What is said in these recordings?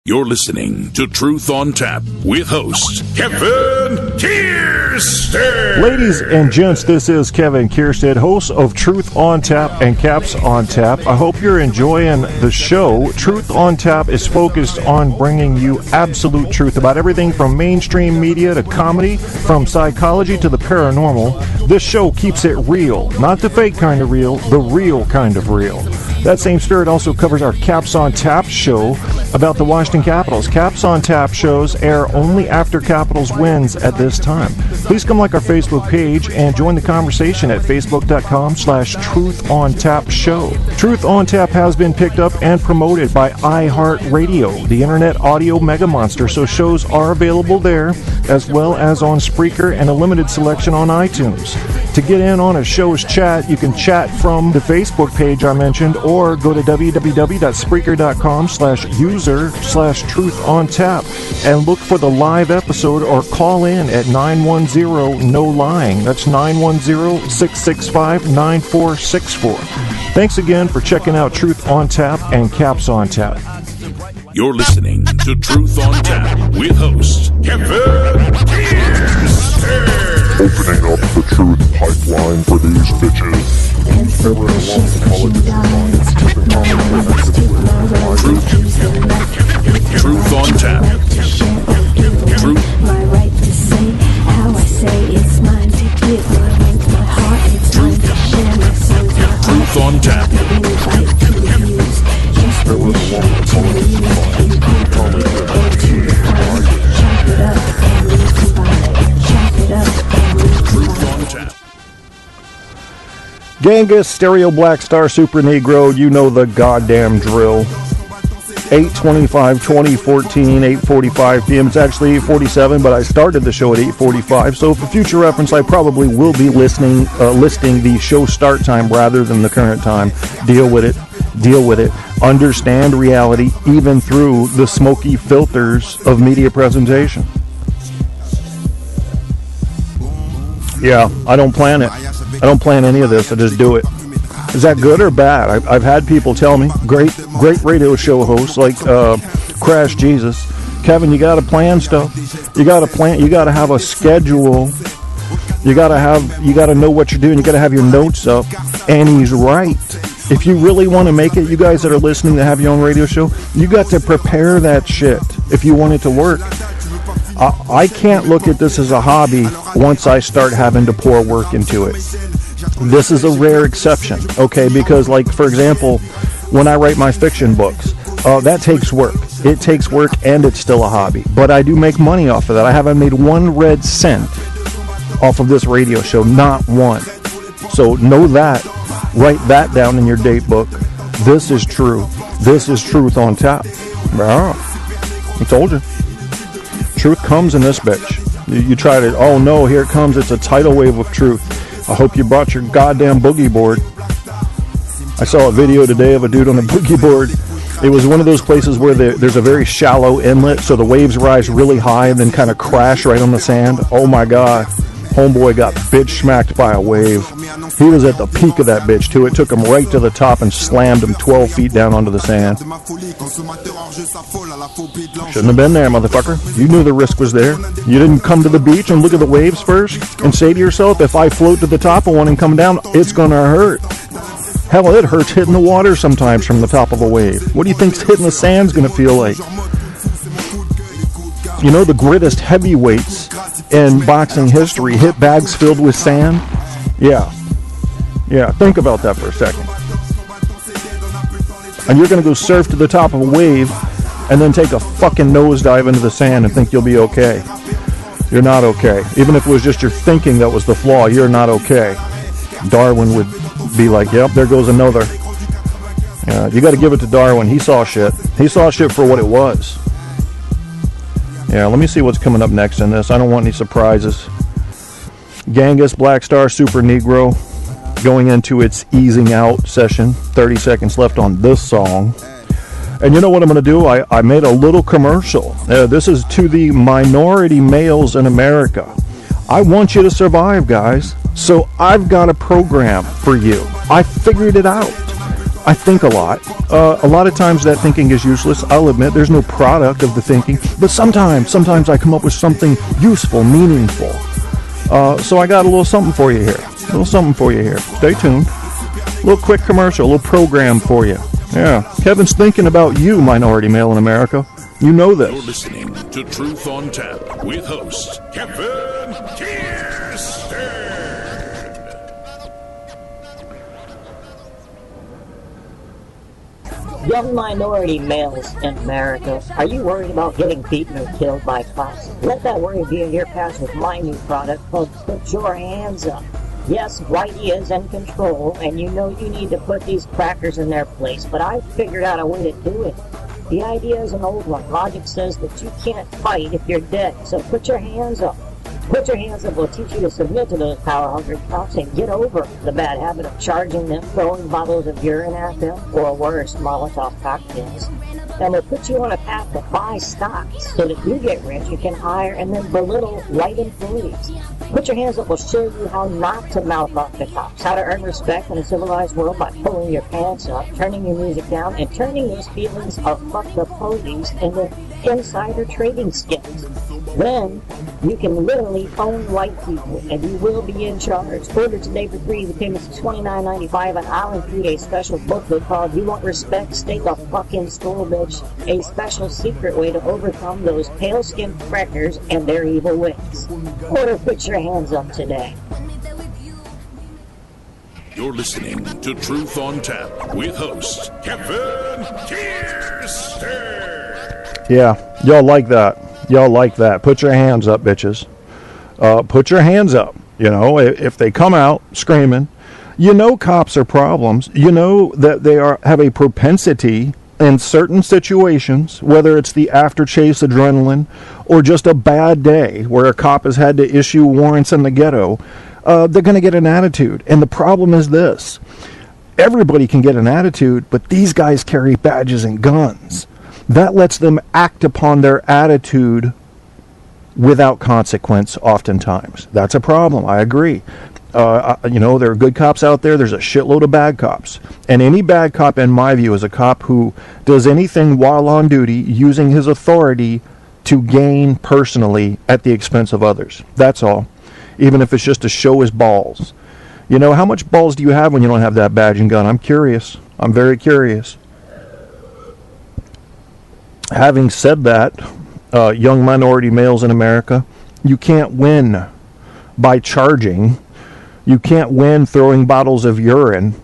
You're listening to Truth on Tap with host Kevin Kierstead. Ladies and gents, this is Kevin Kierstead, host of Truth on Tap and Caps on Tap. I hope you're enjoying the show. Truth on Tap is focused on bringing you absolute truth about everything from mainstream media to comedy, from psychology to the paranormal. This show keeps it real, not the fake kind of real, the real kind of real. That same spirit also covers our Caps on Tap show about the Washington Capitals. Caps on Tap shows air only after Capitals wins at this time. Please come like our Facebook page and join the conversation at facebook.com/Truth on Tap show. Truth on Tap has been picked up and promoted by iHeartRadio, the internet audio mega monster, so shows are available there as well as on Spreaker and a limited selection on iTunes. To get in on a show's chat, you can chat from the Facebook page I mentioned or go to www.spreaker.com/user/truth-on-tap and look for the live episode or call in at 910-NO-LYING. That's 910-665-9464. Thanks again for checking out Truth on Tap and Caps on Tap. You're listening to Truth on Tap with host Kevin Kierstead. Opening up the truth pipeline for these bitches. Truth on Tap. Truth. My right to say how I say it's mine to give. My right, my heart, it's mine to share. My songs, my art. Truth on Tap. Any right to use. Just the wish to use. And people go to the fire. Chop it up and recombine. Chop it up and Truth on Tap. Genghis, Stereo Black Star, Super Negro, you know the goddamn drill. 8/25/2014, 8:45 p.m. It's actually 8:47, but I started the show at 8:45. So for future reference, I probably will be listing the show start time rather than the current time. Deal with it. Deal with it. Understand reality even through the smoky filters of media presentation. Yeah, I don't plan it. I don't plan any of this. I just do it. Is that good or bad? I've had people tell me, great radio show hosts like Crash Jesus, Kevin, you got to plan stuff. You got to plan. You got to have a schedule. You got to know what you're doing. You got to have your notes up. And he's right. If you really want to make it, you guys that are listening to have your own radio show, you got to prepare that shit if you want it to work. I can't look at this as a hobby once I start having to pour work into it. This is a rare exception, okay? Because, like, for example, when I write my fiction books, that takes work. It takes work, and it's still a hobby. But I do make money off of that. I haven't made 1 red cent off of this radio show, not one. So know that. Write that down in your date book. This is true. This is Truth on Tap. I told you. Truth comes in this bitch. You try to, oh no, here it comes. It's a tidal wave of truth. I hope you brought your goddamn boogie board. I saw a video today of a dude on a boogie board. It was one of those places where there's a very shallow inlet, so the waves rise really high and then kind of crash right on the sand. Oh my God. Homeboy got bitch smacked by a wave. He was at the peak of that bitch too. It took him right to the top and slammed him 12 feet down onto the sand. Shouldn't have been there, motherfucker. You knew the risk was there. You didn't come to the beach and look at the waves first and say to yourself, if I float to the top of one and come down, it's gonna hurt. Hell, it hurts hitting the water sometimes from the top of a wave. What do you think's hitting the sand's gonna feel like? You know, the greatest heavyweights in boxing history hit bags filled with sand? Yeah, think about that for a second. And you're going to go surf to the top of a wave and then take a fucking nosedive into the sand and think you'll be okay. You're not okay. Even if it was just your thinking that was the flaw, you're not okay. Darwin would be like, yep, there goes another. You got to give it to Darwin. He saw shit. He saw shit for what it was. Yeah, let me see what's coming up next in this. I don't want any surprises. Genghis, Black Star, Super Negro, going into its easing out session. 30 seconds left on this song. And you know what I'm going to do? I made a little commercial. This is to the minority males in America. I want you to survive, guys. So I've got a program for you. I figured it out. I think a lot. A lot of times that thinking is useless. I'll admit there's no product of the thinking, but sometimes I come up with something useful, meaningful. So I got a little something for you here. Stay tuned. A little quick commercial, a little program for you. Yeah, Kevin's thinking about you, minority male in America. You know this. You're listening to Truth on Tap with host Kevin Kierstead. Young minority males in America, are you worried about getting beaten or killed by cops? Let that worry be in your past with my new product called Put Your Hands Up. Yes, Whitey is in control, and you know you need to put these crackers in their place, but I've figured out a way to do it. The idea is an old one. Logic says that you can't fight if you're dead, so put your hands up. Put Your Hands Up will teach you to submit to those power-hungry cops and get over the bad habit of charging them, throwing bottles of urine at them, or worse, Molotov cocktails. And will put you on a path to buy stocks so that you get rich, you can hire and then belittle white employees. Put Your Hands Up will show you how not to mouth off the cops, how to earn respect in a civilized world by pulling your pants up, turning your music down, and turning those feelings of fuck the police into insider trading skills. Then you can literally own white people, and you will be in charge. Order today for free. The payment's $29.95, and I'll include a special booklet called "You Want Respect? Stay the fucking school, bitch." A special secret way to overcome those pale-skinned crackers and their evil ways. Order Put Your Hands Up today. You're listening to Truth on Tap with host Kevin Kierstead. Yeah, y'all like that. Put your hands up, bitches. Put your hands up. You know, if they come out screaming, you know cops are problems. You know that they have a propensity in certain situations, whether it's the after-chase adrenaline or just a bad day where a cop has had to issue warrants in the ghetto, they're going to get an attitude. And the problem is this. Everybody can get an attitude, but these guys carry badges and guns. That lets them act upon their attitude without consequence oftentimes. That's a problem. I agree. You know, there are good cops out there. There's a shitload of bad cops. And any bad cop, in my view, is a cop who does anything while on duty using his authority to gain personally at the expense of others. That's all. Even if it's just to show his balls. You know, how much balls do you have when you don't have that badge and gun? I'm curious. I'm very curious. Having said that, young minority males in America, you can't win by charging. You can't win throwing bottles of urine.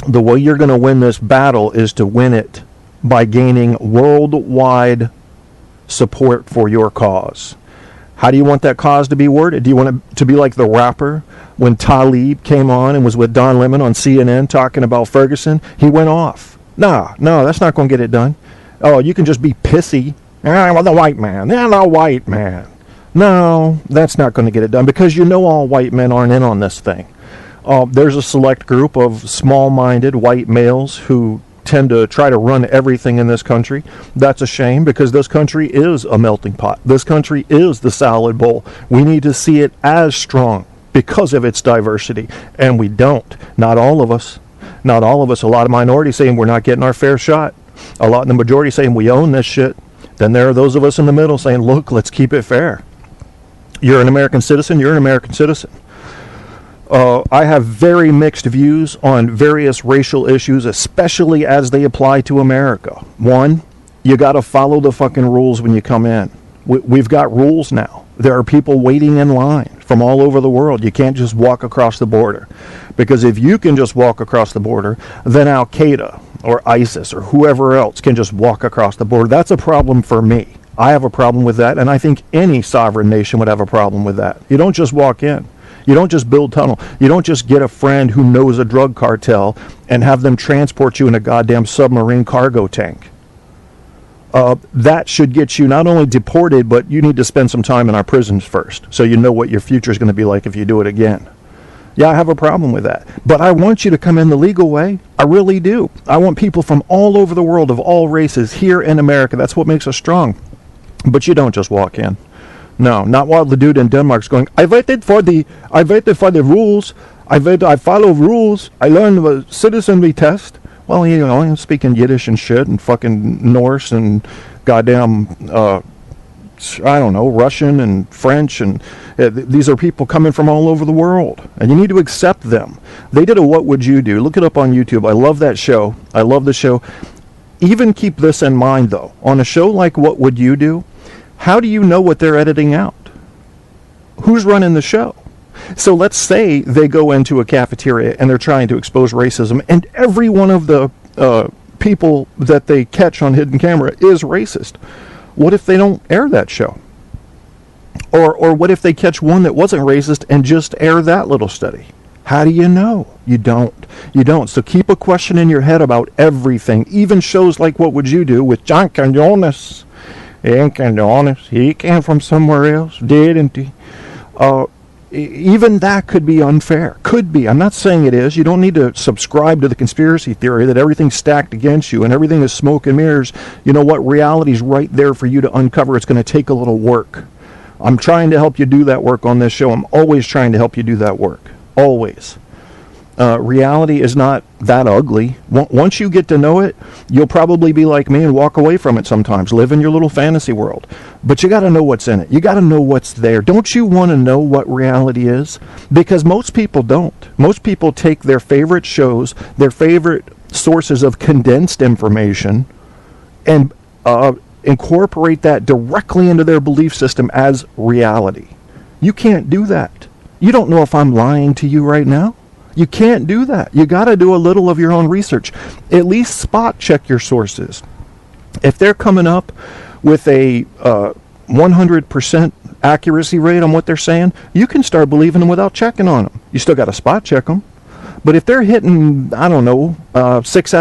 The way you're going to win this battle is to win it by gaining worldwide support for your cause. How do you want that cause to be worded? Do you want it to be like the rapper when Talib came on and was with Don Lemon on CNN talking about Ferguson? He went off. No, that's not going to get it done. Oh, you can just be pissy. Well, the white man. The white man. No, that's not going to get it done because you know all white men aren't in on this thing. There's a select group of small-minded white males who tend to try to run everything in this country. That's a shame because this country is a melting pot. This country is the salad bowl. We need to see it as strong because of its diversity, and we don't. Not all of us. Not all of us. A lot of minorities saying we're not getting our fair shot. A lot in the majority saying we own this shit. Then there are those of us in the middle saying, look, let's keep it fair. You're an American citizen. You're an American citizen. I have very mixed views on various racial issues, especially as they apply to America. One, you got to follow the fucking rules when you come in. We've got rules now. There are people waiting in line from all over the world. You can't just walk across the border. Because if you can just walk across the border, then Al-Qaeda or ISIS or whoever else can just walk across the border. That's a problem for me. I have a problem with that, and I think any sovereign nation would have a problem with that. You don't just walk in. You don't just build tunnel. You don't just get a friend who knows a drug cartel and have them transport you in a goddamn submarine cargo tank. That should get you not only deported, but you need to spend some time in our prisons first so you know what your future is going to be like if you do it again. Yeah, I have a problem with that. But I want you to come in the legal way. I really do. I want people from all over the world of all races here in America. That's what makes us strong. But you don't just walk in. No, not while the dude in Denmark's going, I waited for the rules. I follow rules. I learned the citizenry test. Well, I'm speaking Yiddish and shit and fucking Norse and goddamn, I don't know, Russian and French. And these are people coming from all over the world. And you need to accept them. They did a What Would You Do? Look it up on YouTube. I love that show. I love the show. Even keep this in mind, though. On a show like What Would You Do? How do you know what they're editing out? Who's running the show? So let's say they go into a cafeteria and they're trying to expose racism, and every one of the people that they catch on hidden camera is racist. What if they don't air that show? Or what if they catch one that wasn't racist and just air that little study? How do you know? You don't. You don't. So keep a question in your head about everything. Even shows like What Would You Do with John Canyones. He came from somewhere else, didn't he? Even that could be unfair. Could be. I'm not saying it is. You don't need to subscribe to the conspiracy theory that everything's stacked against you and everything is smoke and mirrors. You know what? Reality's right there for you to uncover. It's going to take a little work. I'm trying to help you do that work on this show. I'm always trying to help you do that work. Always. Reality is not that ugly. Once you get to know it, you'll probably be like me and walk away from it sometimes. Live in your little fantasy world. But you got to know what's in it. You got to know what's there. Don't you want to know what reality is? Because most people don't. Most people take their favorite shows, their favorite sources of condensed information, and incorporate that directly into their belief system as reality. You can't do that. You don't know if I'm lying to you right now. You can't do that. You got to do a little of your own research. At least spot check your sources. If they're coming up with a 100% accuracy rate on what they're saying, you can start believing them without checking on them. You still got to spot check them. But if they're hitting, 6 out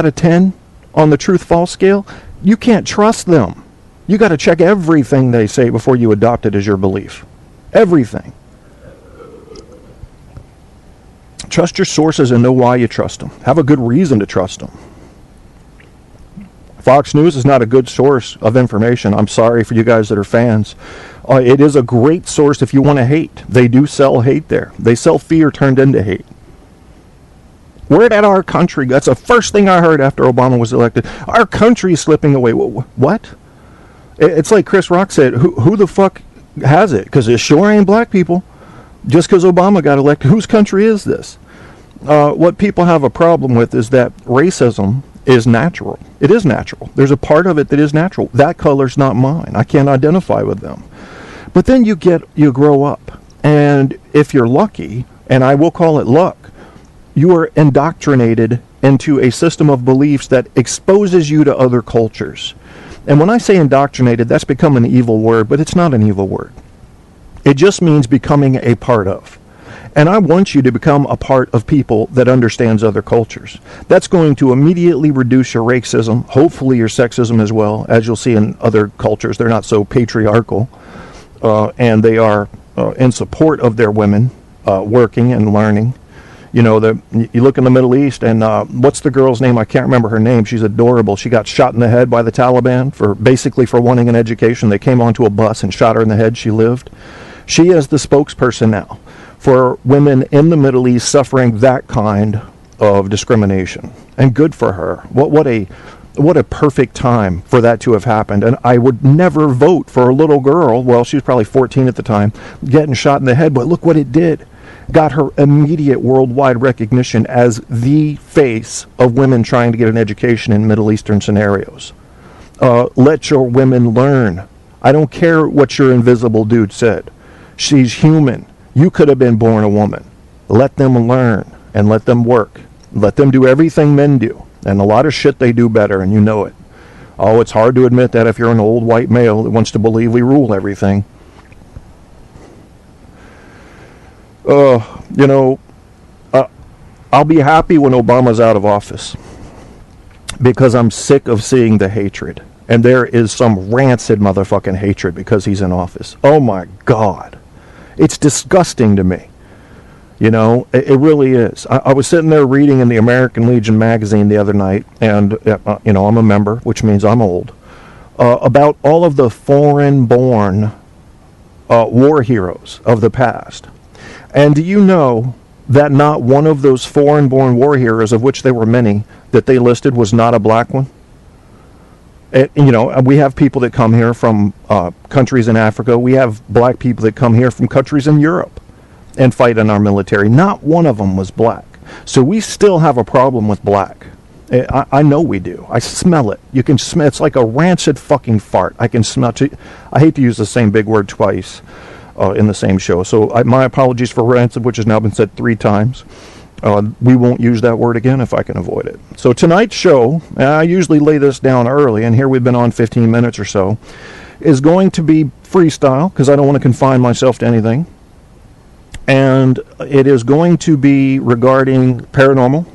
of 10 on the truth-false scale, you can't trust them. You got to check everything they say before you adopt it as your belief. Everything. Trust your sources and know why you trust them. Have a good reason to trust them. Fox News is not a good source of information. I'm sorry for you guys that are fans. It is a great source if you want to hate. They do sell hate there. They sell fear turned into hate. Where did our country go? That's the first thing I heard after Obama was elected. Our country is slipping away. What? It's like Chris Rock said, who the fuck has it? Because it sure ain't black people. Just because Obama got elected, whose country is this? What people have a problem with is that racism is natural. It is natural. There's a part of it that is natural. That color's not mine. I can't identify with them. But then you grow up, and if you're lucky, and I will call it luck, you are indoctrinated into a system of beliefs that exposes you to other cultures. And when I say indoctrinated, that's become an evil word, but it's not an evil word. It just means becoming a part of. And I want you to become a part of people that understands other cultures. That's going to immediately reduce your racism, hopefully your sexism as well. As you'll see in other cultures, they're not so patriarchal. And they are in support of their women working and learning. You know, you look in the Middle East, and what's the girl's name? I can't remember her name. She's adorable. She got shot in the head by the Taliban for wanting an education. They came onto a bus and shot her in the head. She lived. She is the spokesperson now for women in the Middle East suffering that kind of discrimination. And good for her. What a perfect time for that to have happened. And I would never vote for a little girl, well, she was probably 14 at the time, getting shot in the head, but look what it did. Got her immediate worldwide recognition as the face of women trying to get an education in Middle Eastern scenarios. Let your women learn. I don't care what your invisible dude said. She's human. You could have been born a woman. Let them learn and let them work. Let them do everything men do. And a lot of shit they do better, and you know it. Oh, it's hard to admit that if you're an old white male that wants to believe we rule everything. I'll be happy when Obama's out of office because I'm sick of seeing the hatred. And there is some rancid motherfucking hatred because he's in office. Oh my God. It's disgusting to me. You know, it really is. I was sitting there reading in the American Legion magazine the other night, and, I'm a member, which means I'm old, about all of the foreign-born war heroes of the past. And do you know that not one of those foreign-born war heroes, of which there were many, that they listed was not a black one? We have people that come here from countries in Africa. We have black people that come here from countries in Europe and fight in our military. Not one of them was black. So we still have a problem with black. I know we do. I smell it. You can smell. It's like a rancid fucking fart. I can smell it. I hate to use the same big word twice in the same show. So my apologies for rancid, which has now been said 3 times. We won't use that word again if I can avoid it. So tonight's show, I usually lay this down early, and here we've been on 15 minutes or so, is going to be freestyle, because I don't want to confine myself to anything. And it is going to be regarding paranormal,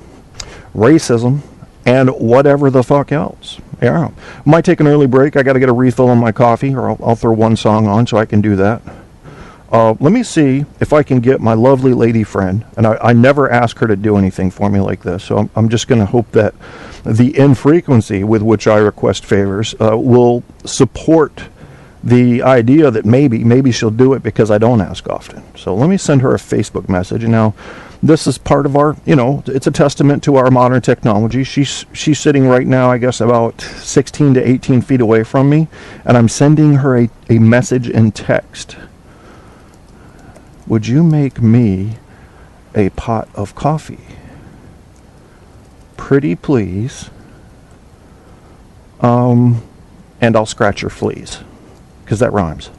racism, and whatever the fuck else. Yeah. Might take an early break. I got to get a refill on my coffee, or I'll throw one song on so I can do that. Let me see if I can get my lovely lady friend, and I never ask her to do anything for me like this, so I'm just going to hope that the infrequency with which I request favors will support the idea that maybe she'll do it because I don't ask often. So let me send her a Facebook message. And now this is part of our, it's a testament to our modern technology. She's sitting right now, I guess, about 16 to 18 feet away from me, and I'm sending her a message in text. Would you make me a pot of coffee? Pretty please. And I'll scratch your fleas, because that rhymes.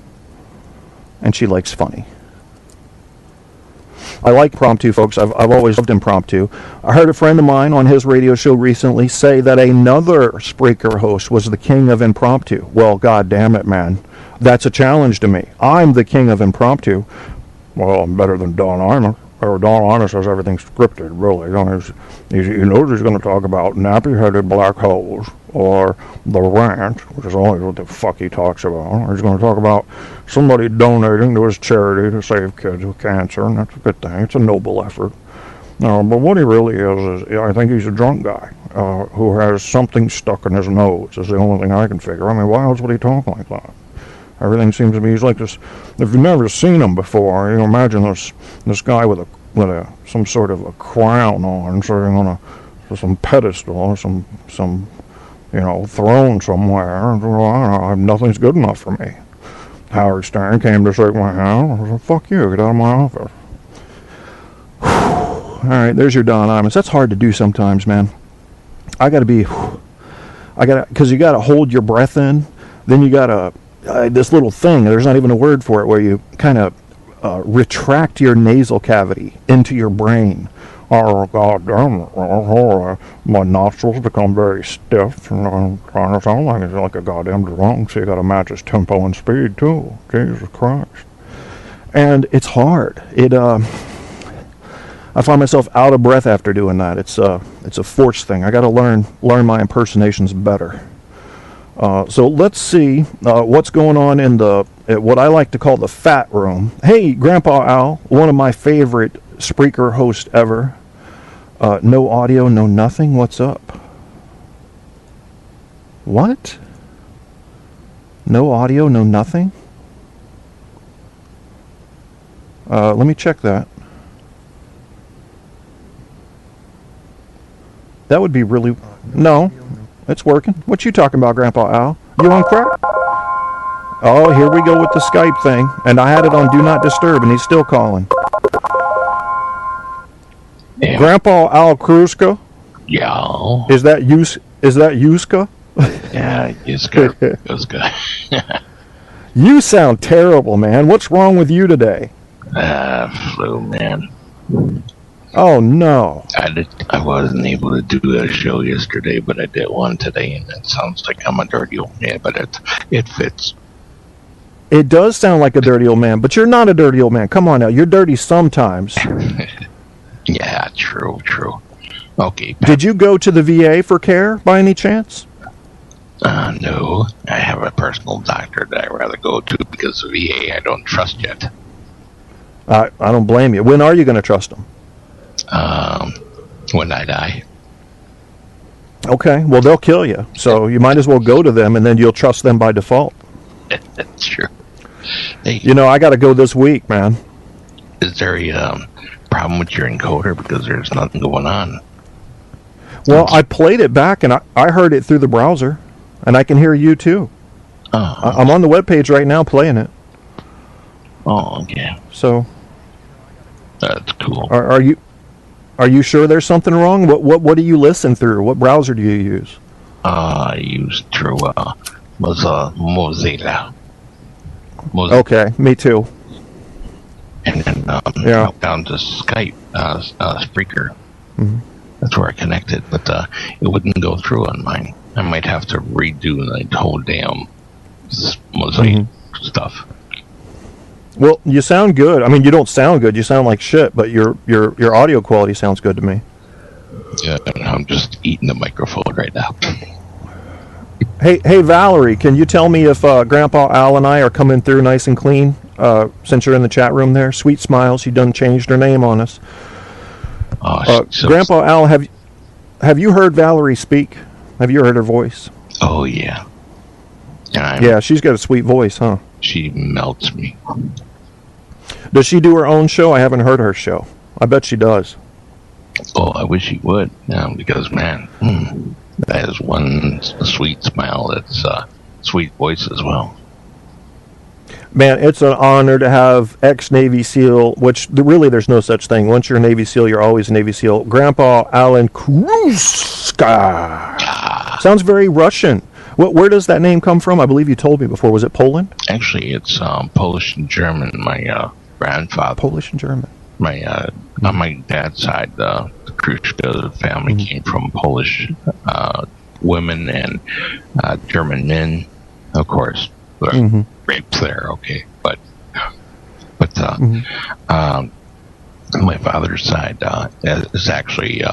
And she likes funny. I like impromptu, folks. I've always loved impromptu. I heard a friend of mine on his radio show recently say that another Spreaker host was the king of impromptu. Well, god damn it, man. That's a challenge to me. I'm the king of impromptu. Well, I'm better than Don Imus. Or Don Imus says everything's scripted, really. He knows he's going to talk about nappy-headed black holes or the ranch, which is always what the fuck he talks about. Or he's going to talk about somebody donating to his charity to save kids with cancer, and that's a good thing. It's a noble effort. But what he really is I think he's a drunk guy who has something stuck in his nose. Is the only thing I can figure. I mean, why else would he talk like that? Everything seems to be, he's like this. If you've never seen him before, imagine this guy with some sort of a crown on, sitting on some pedestal or some throne somewhere. Nothing's good enough for me. Howard Stern came to shake my hand. I said, "Fuck you, get out of my office." All right, there's your Don Imus. That's hard to do sometimes, man. Because you gotta hold your breath in, then you gotta. This little thing, there's not even a word for it, where you kind of retract your nasal cavity into your brain. Oh, god damn it. My nostrils become very stiff, and I'm trying to sound like a goddamn drunk, so you gotta match his tempo and speed, too. Jesus Christ. And it's hard. I find myself out of breath after doing that. It's a force thing. I gotta learn my impersonations better. So let's see what's going on in what I like to call the fat room. Hey, Grandpa Al, one of my favorite Spreaker hosts ever. No audio, no nothing. What's up? What? No audio, no nothing? Let me check that. That would be really... No. It's working. What you talking about, Grandpa Al? You on crack? Oh, here we go with the Skype thing. And I had it on Do Not Disturb, and he's still calling. Yeah. Grandpa Al Kruska? Yeah. Is that Yuska? Yeah, Yuska. You sound terrible, man. What's wrong with you today? Flu, man. Oh, no. I wasn't able to do a show yesterday, but I did one today, and it sounds like I'm a dirty old man, but it fits. It does sound like a dirty old man, but you're not a dirty old man. Come on now. You're dirty sometimes. Yeah, true. Okay. Did you go to the VA for care, by any chance? No. I have a personal doctor that I'd rather go to because the VA I don't trust yet. I don't blame you. When are you going to trust them? When I die. Okay, well, they'll kill you, so you might as well go to them, and then you'll trust them by default. That's true. I got to go this week, man. Is there a problem with your encoder because there's nothing going on. Well, I played it back, and I heard it through the browser, and I can hear you too. I'm on the webpage right now playing it. Oh, okay. So that's cool. Are you sure there's something wrong? What do you listen through? What browser do you use? I used through Mozilla. Okay, me too. And then down to Skype, Spreaker. Mm-hmm. That's where I connected, but it wouldn't go through on mine. I might have to redo the whole damn Mosaic stuff. Well, you sound good. I mean, you don't sound good. You sound like shit, but your audio quality sounds good to me. Yeah, I'm just eating the microphone right now. Hey, Valerie, can you tell me if Grandpa Al and I are coming through nice and clean? Since you're in the chat room there, sweet smile. She done changed her name on us. Grandpa Al, have you heard Valerie speak? Have you heard her voice? Oh yeah. Yeah, she's got a sweet voice, huh? She melts me. Does she do her own show? I haven't heard her show. I bet she does. Oh, I wish she would. Because man, that is one sweet smile. That's sweet voice as well. Man, it's an honor to have ex-Navy SEAL, which really there's no such thing. Once you're a Navy SEAL, you're always a Navy SEAL. Grandpa Alan Kruska. Sounds very Russian. Where does that name come from? I believe you told me before. Was it Poland? Actually, it's Polish and German. My grandfather. Polish and German. On my dad's side, the Kruska family came from Polish women and German men, of course. Rapes there, okay, but my father's side is actually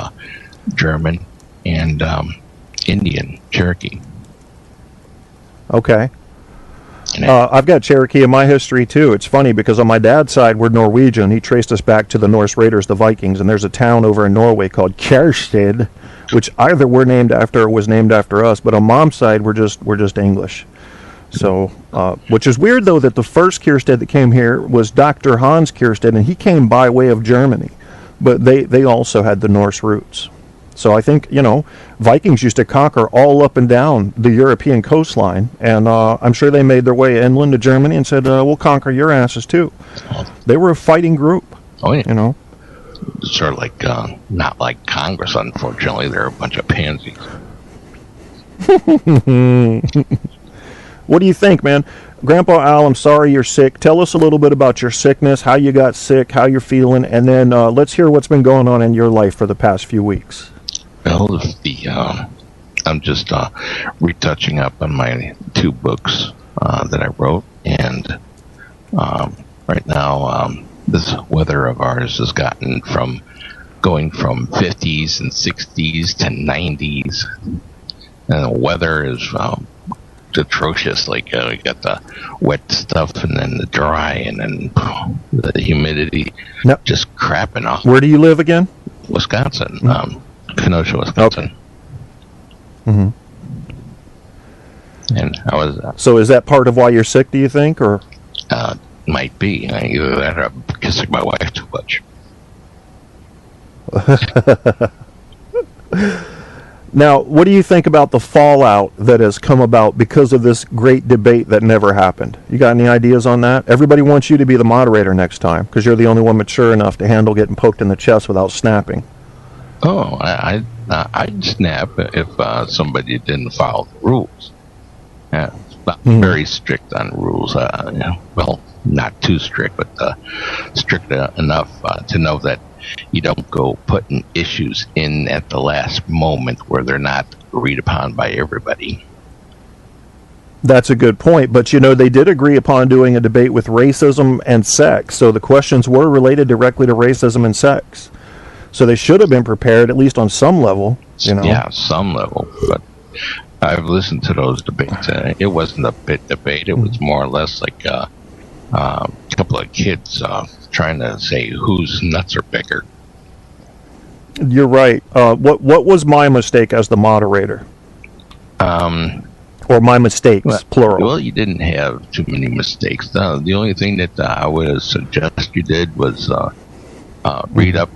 German and Indian, Cherokee. Okay. I've got Cherokee in my history too. It's funny because on my dad's side we're Norwegian. He traced us back to the Norse Raiders, the Vikings, and there's a town over in Norway called Kierstead, which either we're named after or was named after us. But on Mom's side we're just English. So, which is weird though that the first Kierstead that came here was Dr. Hans Kierstead, and he came by way of Germany, but they also had the Norse roots. So I think, Vikings used to conquer all up and down the European coastline, and I'm sure they made their way inland to Germany and said, we'll conquer your asses too. They were a fighting group. Oh, yeah. Sort of like, not like Congress, unfortunately. They're a bunch of pansies. What do you think, man? Grandpa Al, I'm sorry you're sick. Tell us a little bit about your sickness, how you got sick, how you're feeling, and then let's hear what's been going on in your life for the past few weeks. Well, I'm just retouching up on my 2 books that I wrote, and right now this weather of ours has gotten from going from 50s and 60s to 90s, and the weather is atrocious. Like we got the wet stuff and then the dry and then the humidity just crapping off. Where do you live again? Wisconsin. Kenosha, Wisconsin. Okay. And I was so is that part of why you're sick, do you think, or might be either that or I'm kissing my wife too much. Now, what do you think about the fallout that has come about because of this great debate that never happened? You got any ideas on that? Everybody wants you to be the moderator next time because you're the only one mature enough to handle getting poked in the chest without snapping. Oh, I'd snap if somebody didn't follow the rules. Yeah, very strict on rules. Well, not too strict, but strict enough to know that you don't go putting issues in at the last moment where they're not agreed upon by everybody. That's a good point, but they did agree upon doing a debate with racism and sex, so the questions were related directly to racism and sex. So they should have been prepared, at least on some level, Yeah, some level, but I've listened to those debates. It wasn't a bit debate. It was more or less like a couple of kids trying to say whose nuts are bigger. You're right. What was my mistake as the moderator? Or my mistakes, plural? Well, you didn't have too many mistakes. The only thing that I would suggest you did was read up,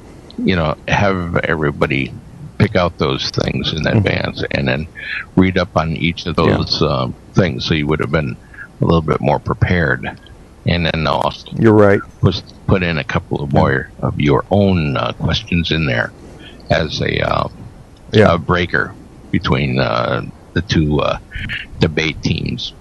have everybody pick out those things in advance and then read up on each of those things, so you would have been a little bit more prepared. And then also, you're right, put in a couple of more of your own questions in there as a breaker between the two debate teams.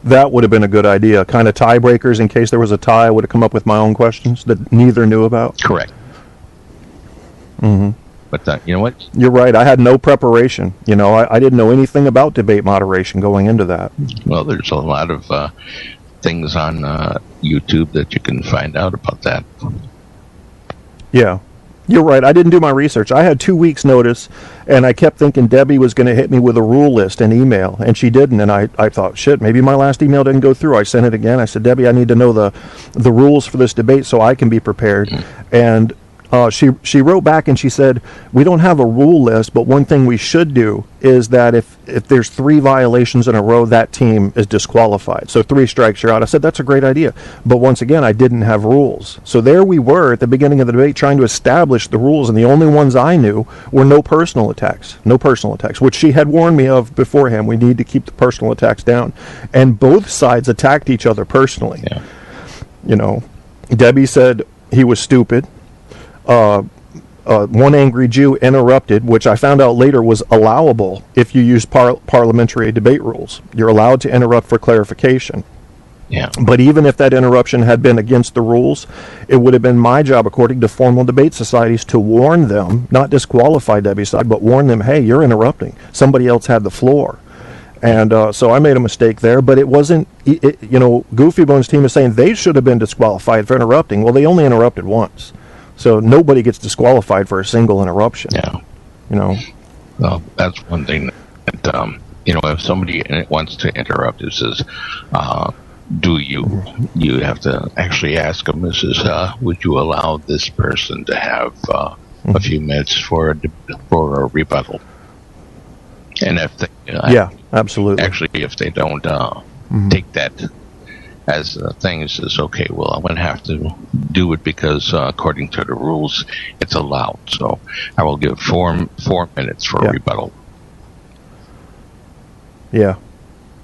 That would have been a good idea. Kind of tiebreakers in case there was a tie. I would have come up with my own questions that neither knew about. Correct. Mm-hmm. But you know what? You're right. I had no preparation. I didn't know anything about debate moderation going into that. Well, there's a lot of things on YouTube that you can find out about that. Yeah. You're right. I didn't do my research. I had 2 weeks' notice, and I kept thinking Debbie was going to hit me with a rule list and email, and she didn't. And I thought, shit, maybe my last email didn't go through. I sent it again. I said, Debbie, I need to know the rules for this debate so I can be prepared. And she wrote back and she said, we don't have a rule list, but one thing we should do is that if there's 3 violations in a row, that team is disqualified. So 3 strikes, you're out. I said, that's a great idea. But once again, I didn't have rules. So there we were at the beginning of the debate trying to establish the rules, and the only ones I knew were no personal attacks, which she had warned me of beforehand. We need to keep the personal attacks down. And both sides attacked each other personally. Yeah. Debbie said he was stupid. One angry Jew interrupted, which I found out later was allowable if you use parliamentary debate rules. You're allowed to interrupt for clarification. Yeah. But even if that interruption had been against the rules, it would have been my job, according to formal debate societies, to warn them, not disqualify Debbie's side, but warn them, hey, you're interrupting. Somebody else had the floor. And so I made a mistake there, but it wasn't, Goofy Bones' team is saying they should have been disqualified for interrupting. Well, they only interrupted once. So nobody gets disqualified for a single interruption. Yeah. Well, that's one thing that, if somebody wants to interrupt, it says, do you have to actually ask them, would you allow this person to have a few minutes for a rebuttal? And if they, absolutely. Actually, if they don't take that as a thing, it says, okay, well, I'm going to have to do it because according to the rules, it's allowed. So I will give 4 minutes for a rebuttal. Yeah,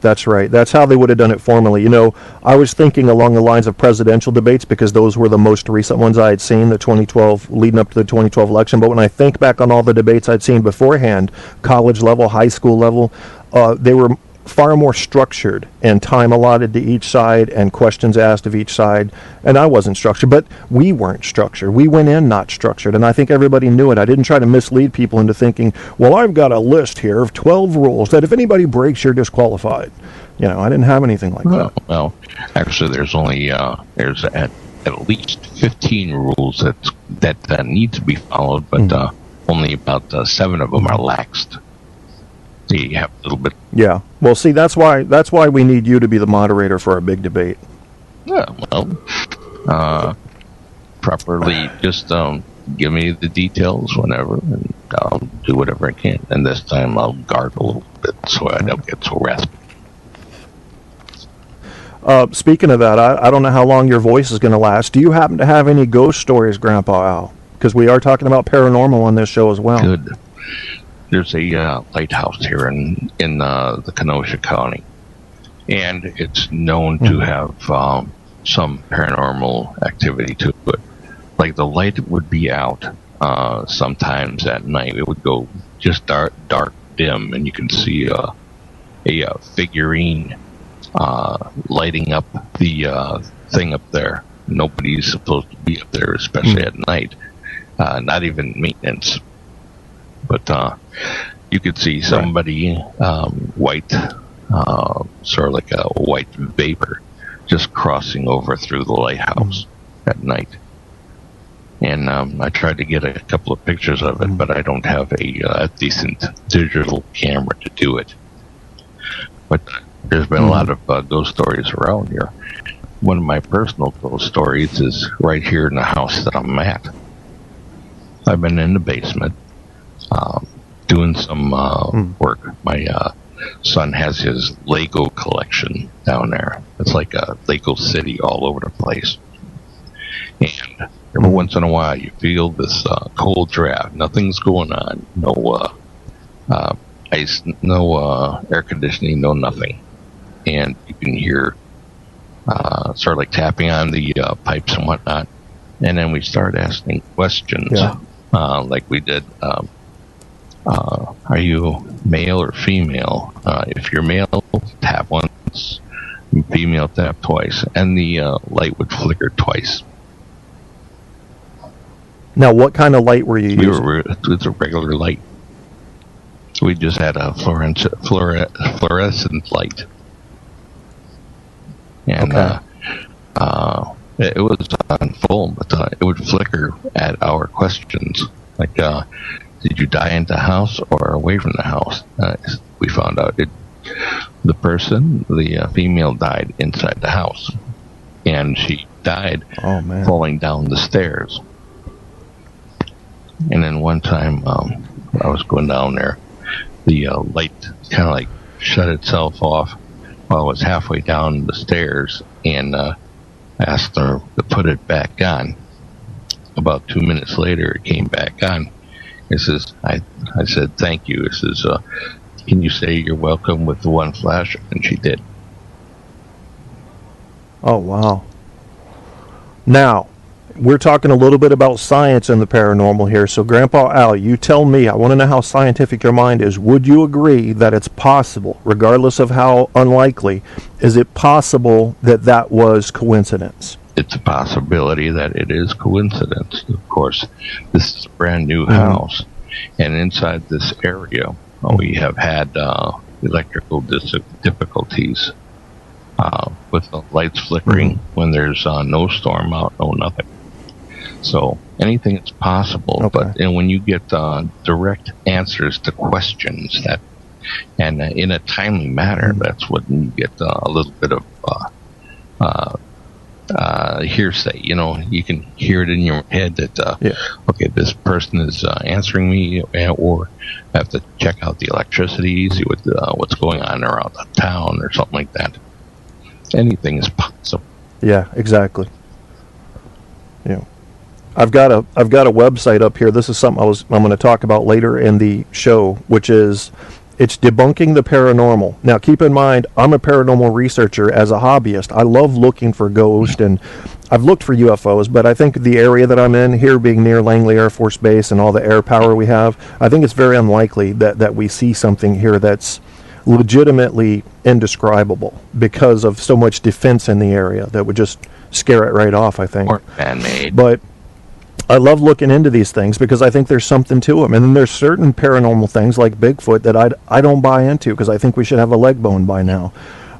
that's right. That's how they would have done it formally. I was thinking along the lines of presidential debates because those were the most recent ones I had seen, the 2012, leading up to the 2012 election. But when I think back on all the debates I'd seen beforehand, college level, high school level, they were far more structured and time allotted to each side and questions asked of each side. And I wasn't structured, but we weren't structured. We went in not structured, and I think everybody knew it. I didn't try to mislead people into thinking, well, I've got a list here of 12 rules that if anybody breaks, you're disqualified. I didn't have anything like that. Well, actually, there's only there's at least 15 rules that need to be followed, but only about 7 of them are laxed. So you have a little bit. Yeah. Well, see, that's why we need you to be the moderator for our big debate. Yeah. Well, properly, just give me the details whenever, and I'll do whatever I can. And this time, I'll guard a little bit so I don't get so raspy. Speaking of that, I don't know how long your voice is going to last. Do you happen to have any ghost stories, Grandpa Al? Because we are talking about paranormal on this show as well. Good. There's a lighthouse here in the Kenosha County, and it's known to have some paranormal activity to it. Like the light would be out sometimes at night. It would go just dark, dim, and you can see a figurine lighting up the thing up there. Nobody's supposed to be up there, especially at night. Not even maintenance. But you could see somebody white, sort of like a white vapor, just crossing over through the lighthouse at night. And I tried to get a couple of pictures of it, but I don't have a decent digital camera to do it. But there's been a lot of ghost stories around here. One of my personal ghost stories is right here in the house that I'm at. I've been in the basement. Doing some work. My son has his Lego collection down there. It's like a Lego city all over the place. And every once in a while, you feel this cold draft. Nothing's going on. No ice, no air conditioning, no nothing. And you can hear sort of like tapping on the pipes and whatnot. And then we start asking questions, like we did. Are you male or female? If you're male, tap once. Female, tap twice. And the light would flicker twice. Now, what kind of light were you using? It's a regular light. We just had a fluorescent light. And it was on full, but it would flicker at our questions. Like, did you die in the house or away from the house? We found out the female died inside the house. And she died falling down the stairs. And then one time, I was going down there, the light kind of like shut itself off while I was halfway down the stairs, and asked her to put it back on. About 2 minutes later, it came back on. It says, I said, thank you. It says, can you say you're welcome with the one flash? And she did. Oh, wow. Now, we're talking a little bit about science and the paranormal here. So, Grandpa Al, you tell me, I want to know how scientific your mind is. Would you agree that it's possible, regardless of how unlikely, is it possible that that was coincidence? It's a possibility that it is coincidence. Of course, this is a brand new house. And inside this area, we have had electrical difficulties with the lights flickering when there's no storm out, no nothing. So anything is possible, but when you get direct answers to questions and in a timely manner, that's when you get a little bit of hearsay. You know, you can hear it in your head that okay, this person is answering me, or I have to check out the electricity, see what's going on around the town or something like that. Anything is possible. Yeah, exactly. Yeah. I've got a website up here. This is something I'm going to talk about later in the show, which is it's debunking the paranormal. Now, keep in mind, I'm a paranormal researcher as a hobbyist. I love looking for ghosts, and I've looked for UFOs, but I think the area that I'm in here, being near Langley Air Force Base and all the air power we have, I think it's very unlikely that we see something here that's legitimately indescribable because of so much defense in the area that would just scare it right off, I think. Or man-made. But I love looking into these things because I think there's something to them. And then there's certain paranormal things like Bigfoot that I don't buy into because I think we should have a leg bone by now.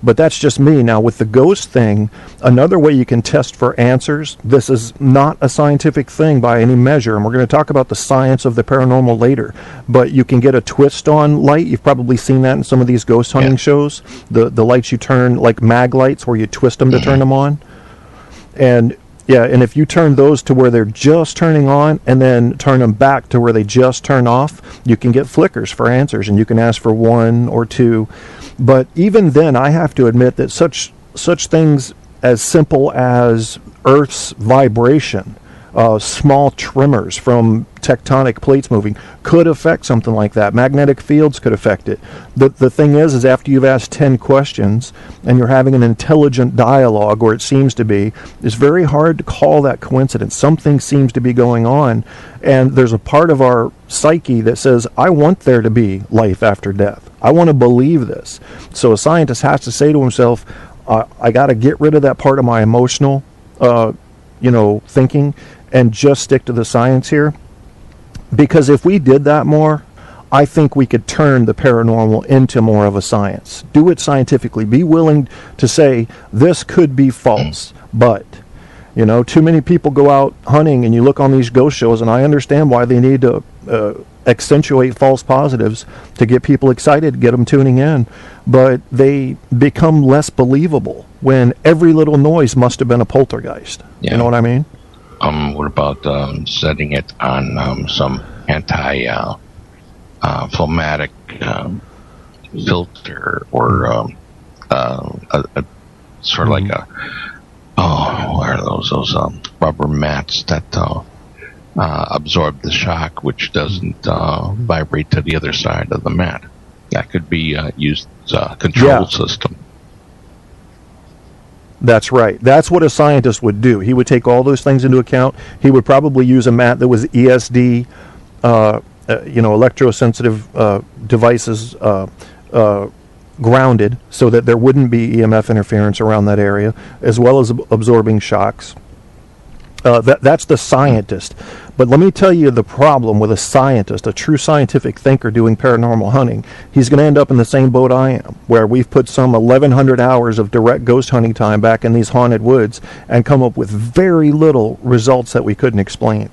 But that's just me. Now, with the ghost thing, another way you can test for answers, this is not a scientific thing by any measure, and we're going to talk about the science of the paranormal later, but you can get a twist on light. You've probably seen that in some of these ghost hunting shows. The lights you turn, like mag lights, where you twist them to turn them on. And if you turn those to where they're just turning on and then turn them back to where they just turn off, you can get flickers for answers, and you can ask for 1 or 2. But even then, I have to admit that such things as simple as Earth's vibration, small tremors from tectonic plates moving, could affect something like that. Magnetic fields could affect it. The thing is after you've asked 10 questions and you're having an intelligent dialogue, or it seems to be, it's very hard to call that coincidence. Something seems to be going on, and there's a part of our psyche that says, I want there to be life after death. I want to believe this. So a scientist has to say to himself, I got to get rid of that part of my emotional thinking and just stick to the science here. Because if we did that more, I think we could turn the paranormal into more of a science. Do it scientifically. Be willing to say, this could be false, but, too many people go out hunting, and you look on these ghost shows, and I understand why they need to accentuate false positives to get people excited, get them tuning in, but they become less believable when every little noise must have been a poltergeist. Yeah. You know what I mean? What about setting it on some anti-phlegmatic filter, or a sort of like of those rubber mats that absorb the shock, which doesn't vibrate to the other side of the mat. That could be used as a control system. That's right. That's what a scientist would do. He would take all those things into account. He would probably use a mat that was ESD, electrosensitive devices grounded, so that there wouldn't be EMF interference around that area, as well as absorbing shocks. That's the scientist. But let me tell you the problem with a scientist, a true scientific thinker doing paranormal hunting. He's going to end up in the same boat I am, where we've put some 1,100 hours of direct ghost hunting time back in these haunted woods and come up with very little results that we couldn't explain.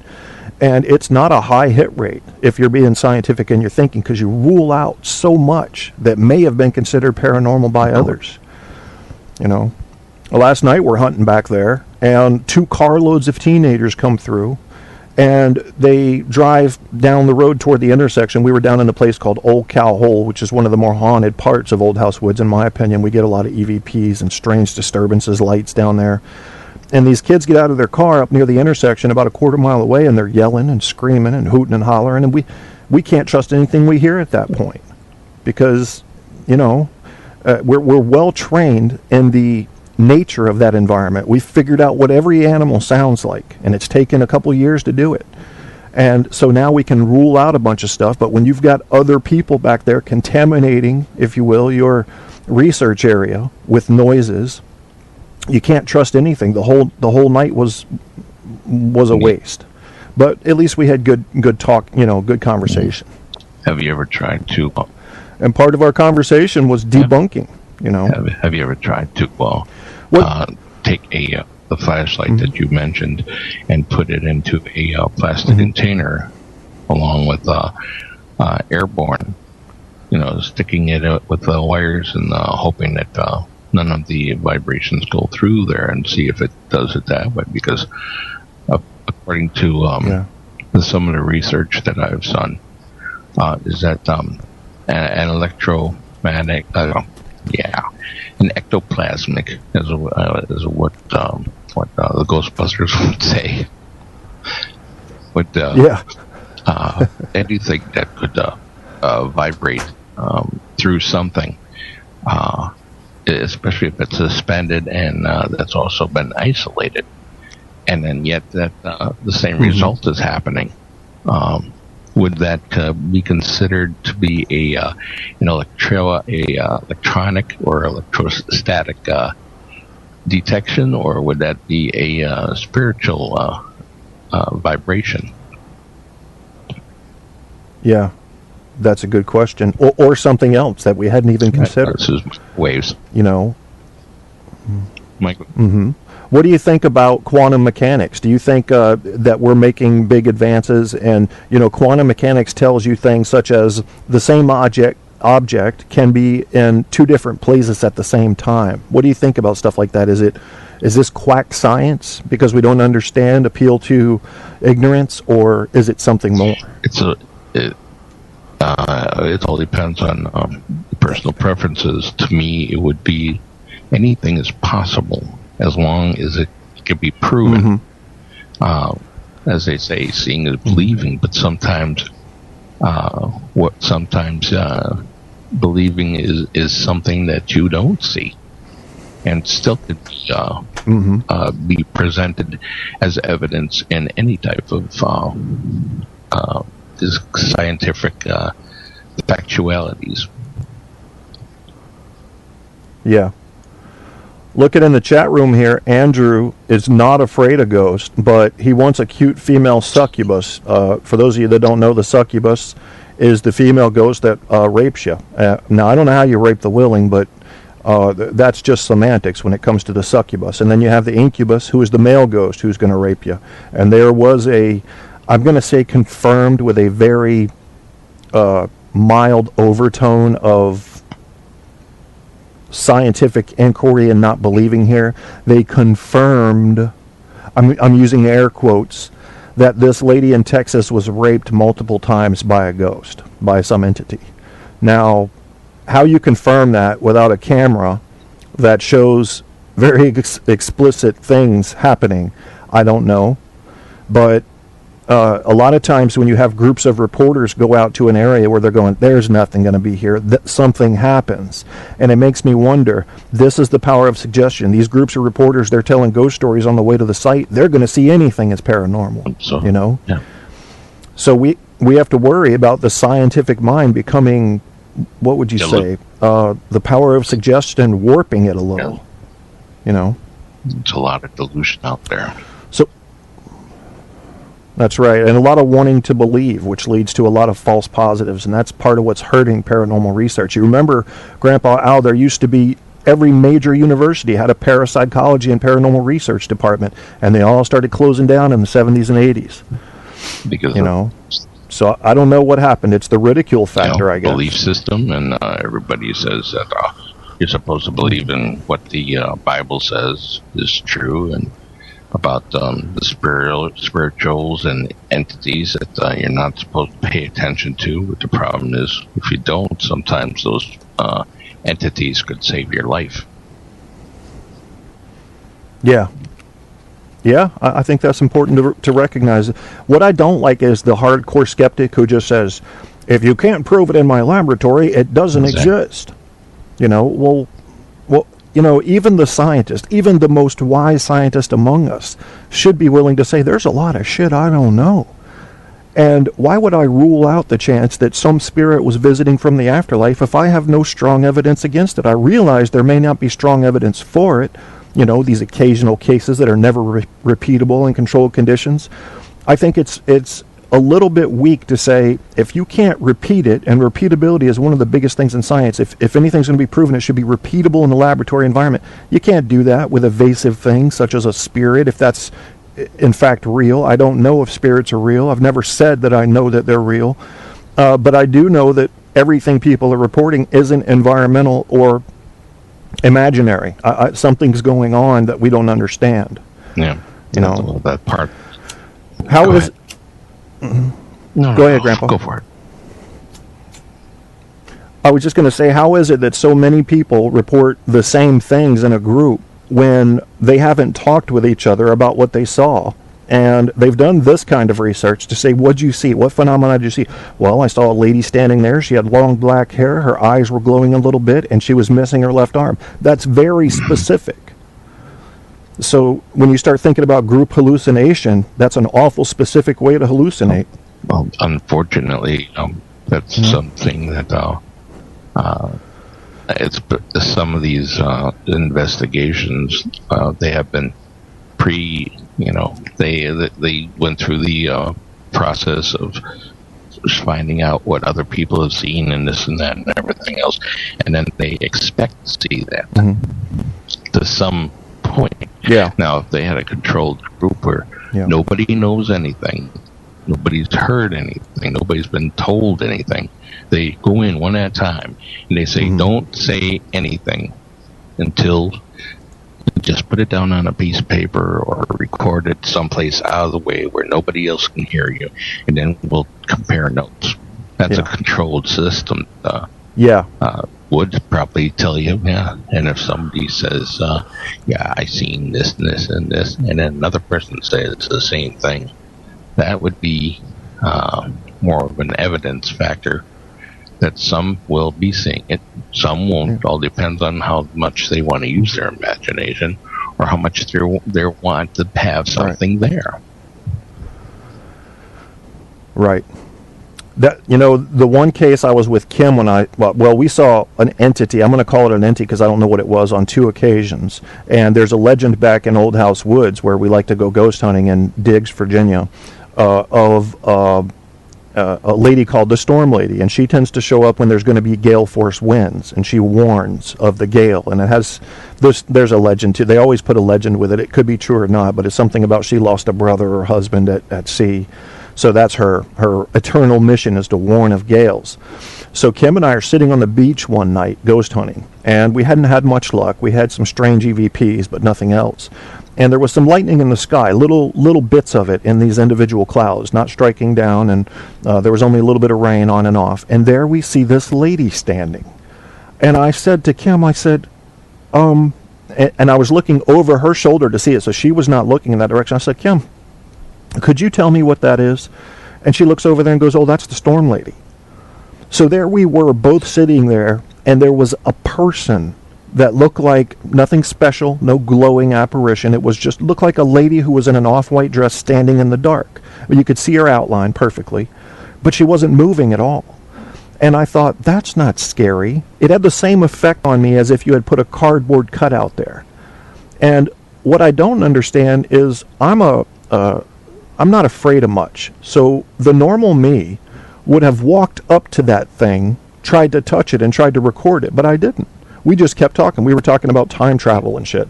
And it's not a high hit rate if you're being scientific in your thinking, because you rule out so much that may have been considered paranormal by others. Last night we're hunting back there, and 2 carloads of teenagers come through, and they drive down the road toward the intersection. We were down in a place called Old Cow Hole, which is one of the more haunted parts of Old House Woods, in my opinion. We get a lot of EVPs and strange disturbances, lights down there. And these kids get out of their car up near the intersection about a quarter mile away, and they're yelling and screaming and hooting and hollering, and we can't trust anything we hear at that point, because, we're well trained in the nature of that environment. We've figured out what every animal sounds like, and it's taken a couple years to do it. And so now we can rule out a bunch of stuff, but when you've got other people back there contaminating, if you will, your research area with noises, you can't trust anything. The whole night was a waste. But at least we had good talk, good conversation. Have you ever tried to... And part of our conversation was debunking, Have you ever tried to take the flashlight that you mentioned and put it into a plastic container along with airborne, sticking it with the wires and hoping that none of the vibrations go through there, and see if it does it that way? Because according to some of the research that I've done, is that an electromagnetic, an ectoplasmic, is what the Ghostbusters would say. But anything that could vibrate through something, especially if it's suspended and that's also been isolated, and then yet that the same result is happening. Would that be considered to be an electronic or electrostatic detection, or would that be a spiritual vibration? Yeah, that's a good question. Or something else that we hadn't even considered. This is waves. Michael. What do you think about quantum mechanics? Do you think that we're making big advances? And, quantum mechanics tells you things such as the same object can be in 2 different places at the same time. What do you think about stuff like that? Is this quack science because we don't understand, appeal to ignorance, or is it something more? It all depends on personal preferences. To me, it would be anything is possible, as long as it can be proven. As they say, seeing is believing, but sometimes believing is something that you don't see, and still could be presented as evidence in any type of scientific factualities. Yeah. Looking in the chat room here, Andrew is not afraid of ghosts, but he wants a cute female succubus. For those of you that don't know, the succubus is the female ghost that rapes you. Now, I don't know how you rape the willing, but that's just semantics when it comes to the succubus. And then you have the incubus, who is the male ghost who's going to rape you. And there was I'm going to say confirmed with a very mild overtone of scientific inquiry and not believing here. They confirmed, I'm using air quotes, that this lady in Texas was raped multiple times by a ghost, by some entity. Now, how you confirm that without a camera that shows very explicit things happening. I don't know. But a lot of times when you have groups of reporters go out to an area where they're going, there's nothing going to be here, something happens. And it makes me wonder, this is the power of suggestion. These groups of reporters, they're telling ghost stories on the way to the site. They're going to see anything as paranormal, So, you know? Yeah. So we have to worry about the scientific mind becoming, what would you say, the power of suggestion warping it a little, you know? It's a lot of delusion out there. So that's right, and a lot of wanting to believe, which leads to a lot of false positives, and that's part of what's hurting paranormal research. You remember, Grandpa Al, there used to be, every major university had a parapsychology and paranormal research department, and they all started closing down in the 70s and 80s. Because you know, so I don't know what happened. It's the ridicule factor, I guess. Belief system, and everybody says that you're supposed to believe in what the Bible says is true, and about the spirituals and entities that you're not supposed to pay attention to. But the problem is, if you don't, sometimes those entities could save your life. Yeah. Yeah, I think that's important to recognize. What I don't like is the hardcore skeptic who just says, if you can't prove it in my laboratory, it doesn't exist. You know, well, you know, even the scientist, even the most wise scientist among us, should be willing to say, there's a lot of shit I don't know. And why would I rule out the chance that some spirit was visiting from the afterlife if I have no strong evidence against it? I realize there may not be strong evidence for it, you know, these occasional cases that are never repeatable in controlled conditions. I think it's a little bit weak to say, if you can't repeat it, and repeatability is one of the biggest things in science, if anything's going to be proven, it should be repeatable in the laboratory environment. You can't do that with evasive things such as a spirit, if that's in fact real. I don't know if spirits are real. I've never said that I know that they're real. But I do know that everything people are reporting isn't environmental or imaginary. Something's going on that we don't understand. Yeah. You know, that part. How is... No, Go ahead, Grandpa. Go for it. I was just going to say, how is it that so many people report the same things in a group when they haven't talked with each other about what they saw? And they've done this kind of research to say, what'd you see? What phenomena did you see? Well, I saw a lady standing there. She had long black hair. Her eyes were glowing a little bit, and she was missing her left arm. That's very specific. So when you start thinking about group hallucination, that's an awful specific way to hallucinate. Well, unfortunately, that's something that it's some of these investigations they have been they went through the process of finding out what other people have seen and this and that and everything else, and then they expect to see that to some point. Yeah. Now, if they had a controlled group where nobody knows anything, nobody's heard anything, nobody's been told anything, they go in one at a time and they say, don't say anything until just put it down on a piece of paper or record it someplace out of the way where nobody else can hear you, and then we'll compare notes. That's a controlled system. Would probably tell you, and if somebody says, I seen this and this and this, and then another person says the same thing, that would be more of an evidence factor that some will be seeing it, some won't. It all depends on how much they want to use their imagination or how much they want to have something there. Right. That, you know, the one case I was with Kim when we saw an entity. I'm going to call it an entity because I don't know what it was, on 2 occasions. And there's a legend back in Old House Woods where we like to go ghost hunting in Diggs, Virginia, of a lady called the Storm Lady, and she tends to show up when there's going to be gale force winds, and she warns of the gale. And it has there's a legend too. They always put a legend with it. It could be true or not, but it's something about she lost a brother or husband at sea. So that's her eternal mission, is to warn of gales. So Kim and I are sitting on the beach one night ghost hunting, and we hadn't had much luck. We had some strange EVPs, but nothing else. And there was some lightning in the sky, little bits of it in these individual clouds, not striking down, and there was only a little bit of rain on and off. And there we see this lady standing. And I said to Kim, and and I was looking over her shoulder to see it, so she was not looking in that direction. I said, Kim, could you tell me what that is? And she looks over there and goes, oh, that's the storm lady. So there we were, both sitting there, and there was a person that looked like nothing special, no glowing apparition. It was just looked like a lady who was in an off-white dress standing in the dark. You could see her outline perfectly, but she wasn't moving at all. And I thought, that's not scary. It had the same effect on me as if you had put a cardboard cutout there. And what I don't understand is I'm not afraid of much. So the normal me would have walked up to that thing, tried to touch it, and tried to record it, but I didn't. We just kept talking. We were talking about time travel and shit.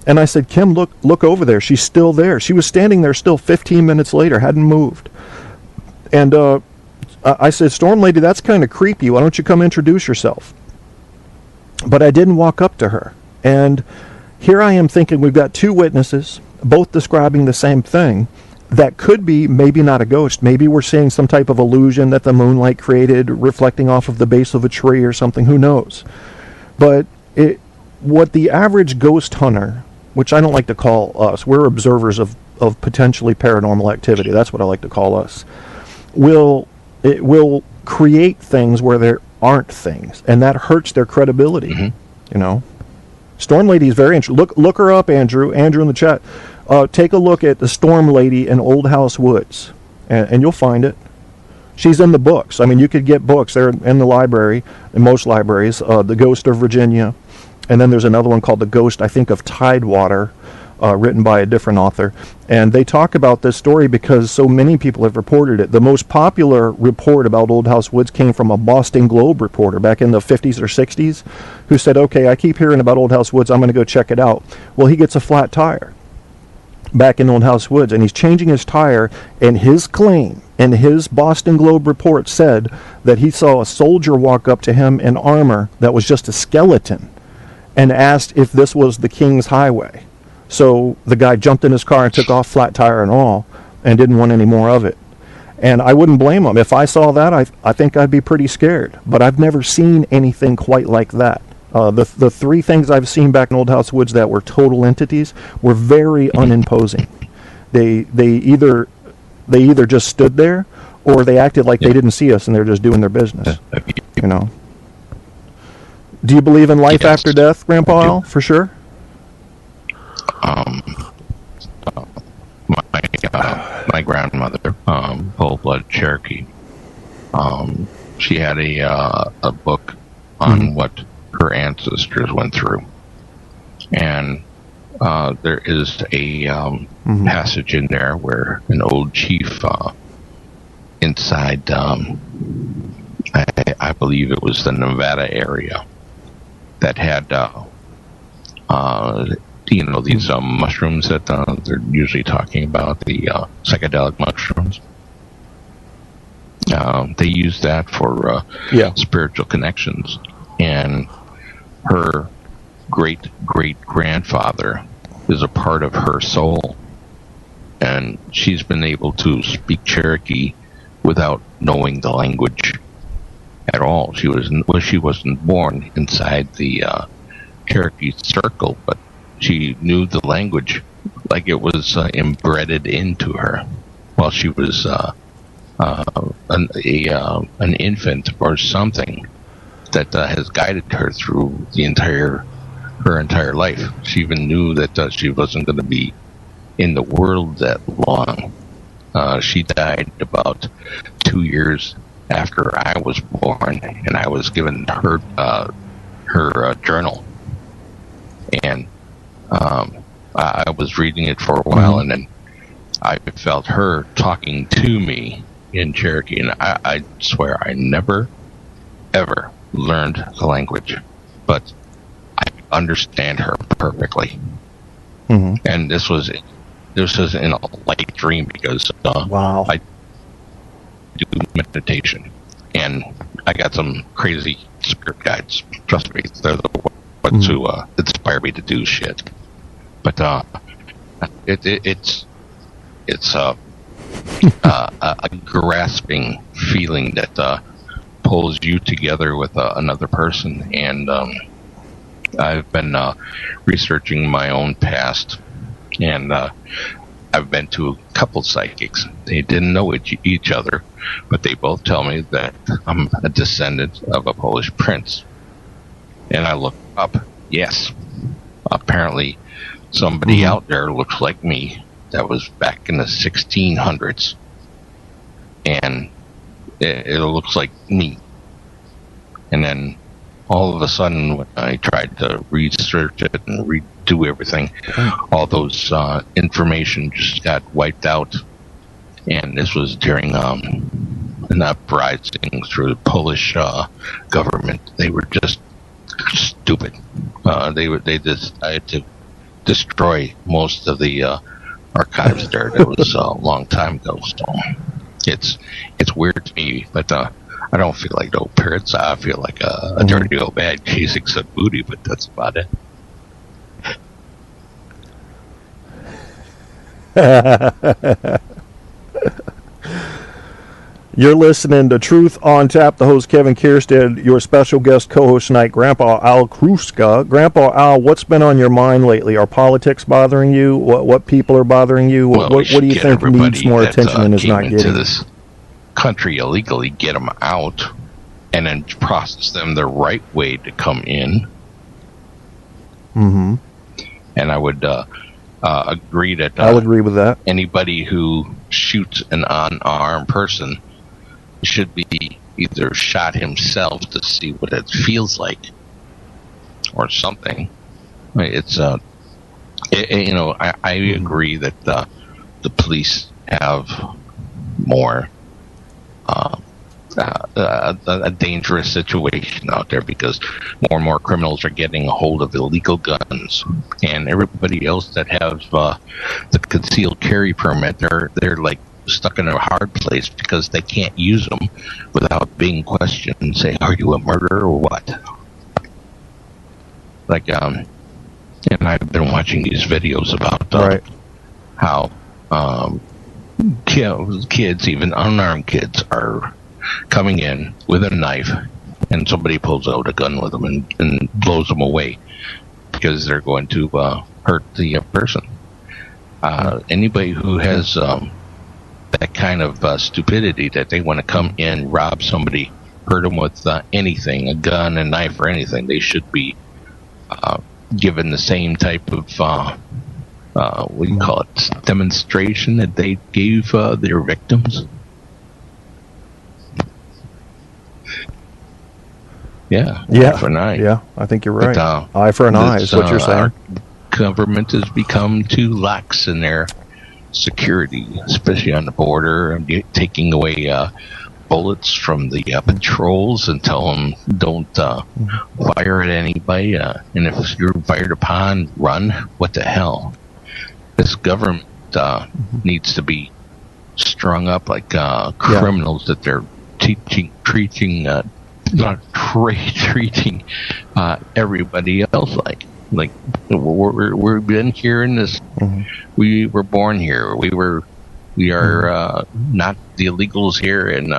And I said, Kim, look over there. She's still there. She was standing there still 15 minutes later, hadn't moved. And I said, Storm Lady, that's kind of creepy. Why don't you come introduce yourself? But I didn't walk up to her. And here I am thinking we've got two witnesses, both describing the same thing. That could be maybe not a ghost. Maybe we're seeing some type of illusion that the moonlight created, reflecting off of the base of a tree or something. Who knows? But what the average ghost hunter, which I don't like to call us, we're observers of potentially paranormal activity. That's what I like to call us. It will create things where there aren't things, and that hurts their credibility. Mm-hmm. You know, Storm Lady is very interesting. Look her up, Andrew. Andrew in the chat. Take a look at the Storm Lady in Old House Woods, and you'll find it. She's in the books. I mean, you could get books. They're in the library, in most libraries. The Ghost of Virginia, and then there's another one called The Ghost, I think, of Tidewater, written by a different author. And they talk about this story because so many people have reported it. The most popular report about Old House Woods came from a Boston Globe reporter back in the 50s or 60s who said, okay, I keep hearing about Old House Woods. I'm going to go check it out. Well, he gets a flat tire back in Old House Woods, and he's changing his tire, and his claim in his Boston Globe report said that he saw a soldier walk up to him in armor that was just a skeleton and asked if this was the King's Highway. So the guy jumped in his car and took off, flat tire and all, and didn't want any more of it. And I wouldn't blame him. If I saw that, I think I'd be pretty scared. But I've never seen anything quite like that. The three things I've seen back in Old House Woods that were total entities were very unimposing. They either just stood there, or they acted like they didn't see us and they're just doing their business. You know. Do you believe in life after death, Grandpa Al? For sure. My grandmother, full-blood Cherokee. She had a book on what her ancestors went through, and there is a passage in there where an old chief inside, I believe it was the Nevada area, that had these mushrooms that they're usually talking about, the psychedelic mushrooms. They use that for spiritual connections, and her great-great-grandfather is a part of her soul, and she's been able to speak Cherokee without knowing the language at all. She wasn't born inside the Cherokee circle, but she knew the language like it was embedded into her while she was an infant or something that has guided her through her entire life. She even knew that she wasn't going to be in the world that long. She died about 2 years after I was born, and I was given her journal, and I was reading it for a while, and then I felt her talking to me in Cherokee, and I swear I never ever learned the language, but I understand her perfectly. And this was in a light dream, because I do meditation, and I got some crazy spirit guides. Trust me, they're the ones who inspire me to do shit. But it's a grasping feeling that pulls you together with another person, and I've been researching my own past, and I've been to a couple psychics. They didn't know each other, but they both tell me that I'm a descendant of a Polish prince. And I look up, yes, apparently somebody out there looks like me that was back in the 1600s. And it looks like me. And then all of a sudden, when I tried to research it and redo everything, all those information just got wiped out. And this was during an uprising through the Polish government. They were just stupid. They decided to destroy most of the archives there. That was a long time ago. So it's weird to me, but I don't feel like no parrots. I feel like a dirty old man chasing some booty, but that's about it. You're listening to Truth on Tap. The host, Kevin Kierstead, your special guest co-host tonight, Grandpa Al Kruska. Grandpa Al, what's been on your mind lately? Are politics bothering you? What people are bothering you? Well, what do you think needs more attention and is not getting? Into this country illegally, get them out, and then process them the right way to come in. Mm-hmm. And I would agree that I'll agree with that. Anybody who shoots an unarmed person should be either shot himself to see what it feels like, or something. It's I agree that the police have more a dangerous situation out there because more and more criminals are getting a hold of illegal guns, and everybody else that has the concealed carry permit, they're like stuck in a hard place because they can't use them without being questioned and say, "Are you a murderer or what?" Like, and I've been watching these videos about how kids, even unarmed kids, are coming in with a knife, and somebody pulls out a gun with them and blows them away because they're going to hurt the person. Anybody who has that kind of stupidity that they want to come in, rob somebody, hurt them with anything, a gun, a knife, or anything, they should be given the same type of what do you call it, demonstration that they gave their victims. Eye for an eye. Yeah, I think you're right. But, eye for an eye is what you're saying. Our government has become too lax in their security, especially on the border, and taking away bullets from the patrols and tell them don't fire at anybody. And if you're fired upon, run. What the hell? This government needs to be strung up like criminals that they're treating everybody else like we've been here in this. We were born here. We are not the illegals here, and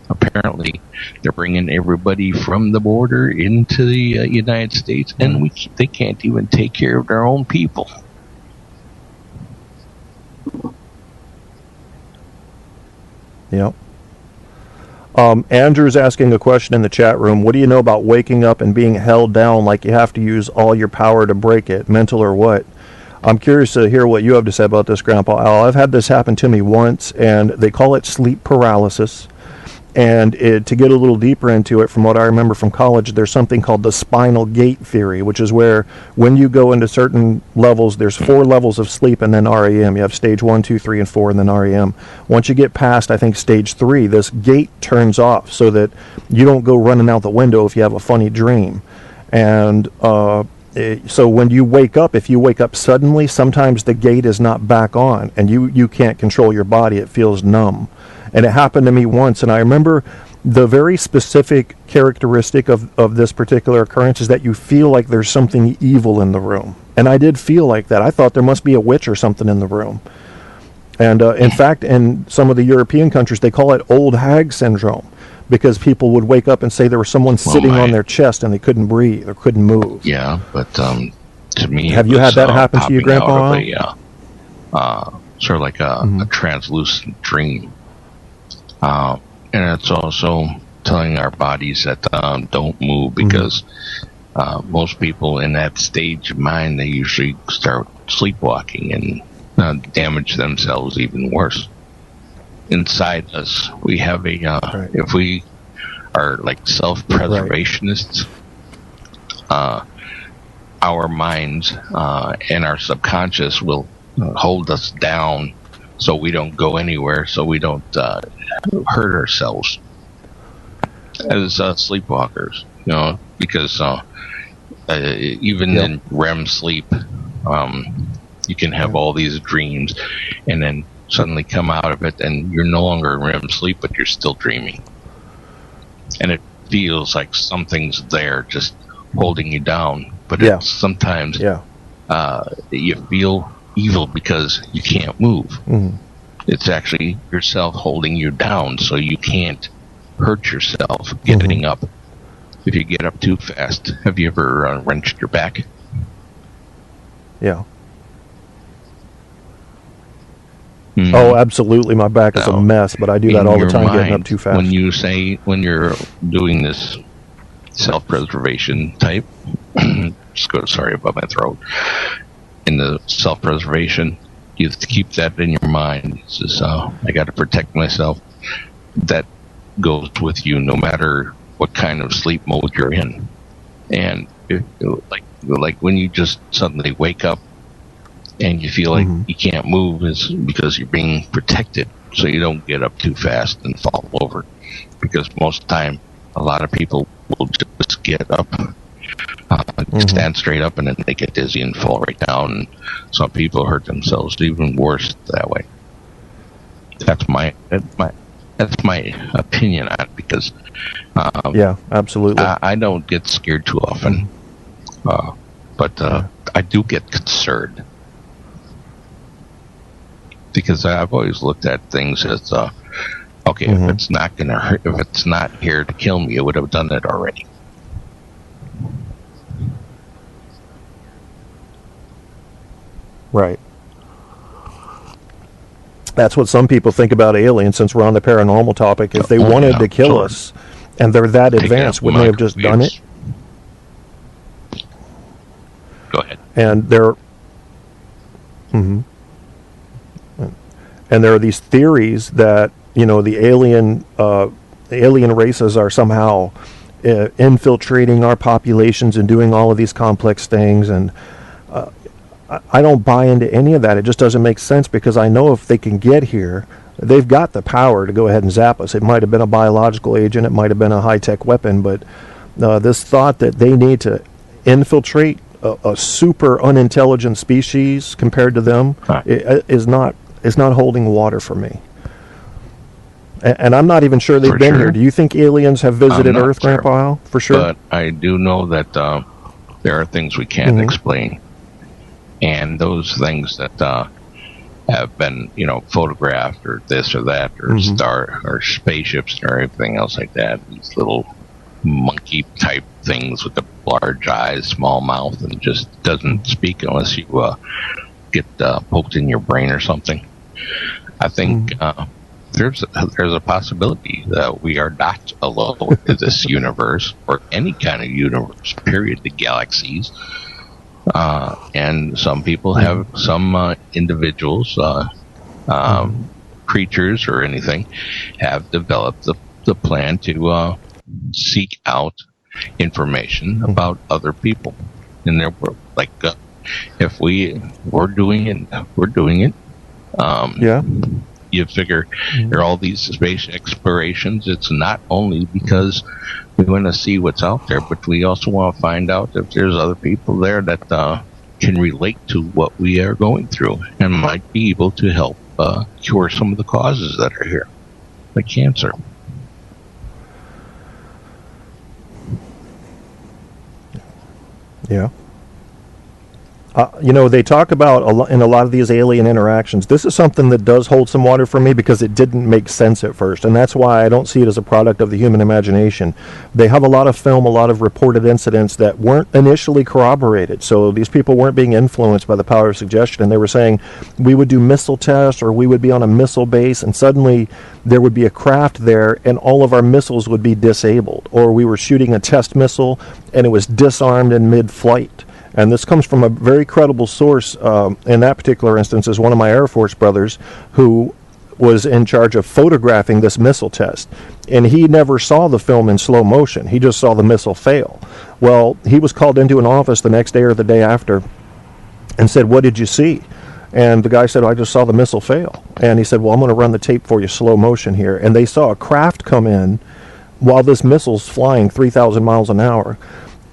apparently they're bringing everybody from the border into the United States, and they can't even take care of their own people. Yep. Andrew's asking a question in the chat room. What do you know about waking up and being held down like you have to use all your power to break it, mental or what? I'm curious to hear what you have to say about this, Grandpa Al. I've had this happen to me once, and they call it sleep paralysis. And to get a little deeper into it, from what I remember from college, there's something called the spinal gate theory, which is where when you go into certain levels, there's 4 levels of sleep and then REM. You have stage 1, 2, 3, and 4, and then REM. Once you get past, I think, stage 3, this gate turns off so that you don't go running out the window if you have a funny dream. And so when you wake up, if you wake up suddenly, sometimes the gate is not back on, and you can't control your body. It feels numb. And it happened to me once, and I remember the very specific characteristic of this particular occurrence is that you feel like there's something evil in the room. And I did feel like that. I thought there must be a witch or something in the room. And in fact, in some of the European countries, they call it old hag syndrome, because people would wake up and say there was someone sitting on their chest and they couldn't breathe or couldn't move. Yeah, but to me, have you had that happen to you, Grandpa? Sort of like a translucent dream, and it's also telling our bodies that don't move, because most people in that stage of mind, they usually start sleepwalking and damage themselves even worse. Inside us, we have a if we are like self-preservationists, our minds and our subconscious will hold us down so we don't go anywhere, so we don't hurt ourselves as sleepwalkers, because even in REM sleep, you can have all these dreams and then suddenly come out of it and you're no longer in REM sleep, but you're still dreaming. And it feels like something's there just holding you down. But it's sometimes you feel evil because you can't move. It's actually yourself holding you down so you can't hurt yourself getting up. If you get up too fast, have you ever wrenched your back? Yeah. Oh, absolutely. My back is a mess, but I do that all the time, getting up too fast. When you're doing this self-preservation type, sorry about my throat. In the self-preservation, you have to keep that in your mind. It's just, I got to protect myself. That goes with you no matter what kind of sleep mode you're in. And like when you just suddenly wake up and you feel like you can't move, is because you're being protected so you don't get up too fast and fall over. Because most of the time, a lot of people will just get up, stand straight up, and then they get dizzy and fall right down. And some people hurt themselves even worse that way. That's my opinion on it, because absolutely. I don't get scared too often, but I do get concerned, because I've always looked at things as okay, if it's not gonna hurt, if it's not here to kill me, it would have done it already. Right. That's what some people think about aliens, since we're on the paranormal topic. If they wanted to kill us and they're that advanced, wouldn't they have just done it? Go ahead. And and there are these theories that, the alien races are somehow infiltrating our populations and doing all of these complex things, and I don't buy into any of that. It just doesn't make sense, because I know if they can get here, they've got the power to go ahead and zap us. It might have been a biological agent, it might have been a high-tech weapon, but this thought that they need to infiltrate a super unintelligent species compared to them is not holding water for me. And I'm not even sure they've been here. Do you think aliens have visited Earth, Grandpa Al? For sure. But I do know that there are things we can't explain. And those things that have been, photographed, or this or that, or or spaceships or everything else like that, these little monkey type things with the large eyes, small mouth, and just doesn't speak unless you get poked in your brain or something. I think there's a possibility that we are not alone in this universe, or any kind of universe, period, the galaxies. And some people have, some individuals, creatures or anything, have developed the plan to seek out information about other people in their world. Like, if we're doing it. You figure there are all these space explorations. It's not only because we want to see what's out there, but we also want to find out if there's other people there that can relate to what we are going through and might be able to help cure some of the causes that are here, like cancer. Yeah. They talk about in a lot of these alien interactions. This is something that does hold some water for me because it didn't make sense at first, and that's why I don't see it as a product of the human imagination. They have a lot of film, a lot of reported incidents that weren't initially corroborated. So these people weren't being influenced by the power of suggestion, and they were saying we would do missile tests or we would be on a missile base, and suddenly there would be a craft there, and all of our missiles would be disabled, or we were shooting a test missile and it was disarmed in mid-flight. And this comes from a very credible source. In that particular instance, is one of my Air Force brothers who was in charge of photographing this missile test. And he never saw the film in slow motion. He just saw the missile fail. Well, he was called into an office the next day or the day after and said, "What did you see?" And the guy said, "I just saw the missile fail." And he said, "Well, I'm going to run the tape for you slow motion here." And they saw a craft come in while this missile's flying 3,000 miles an hour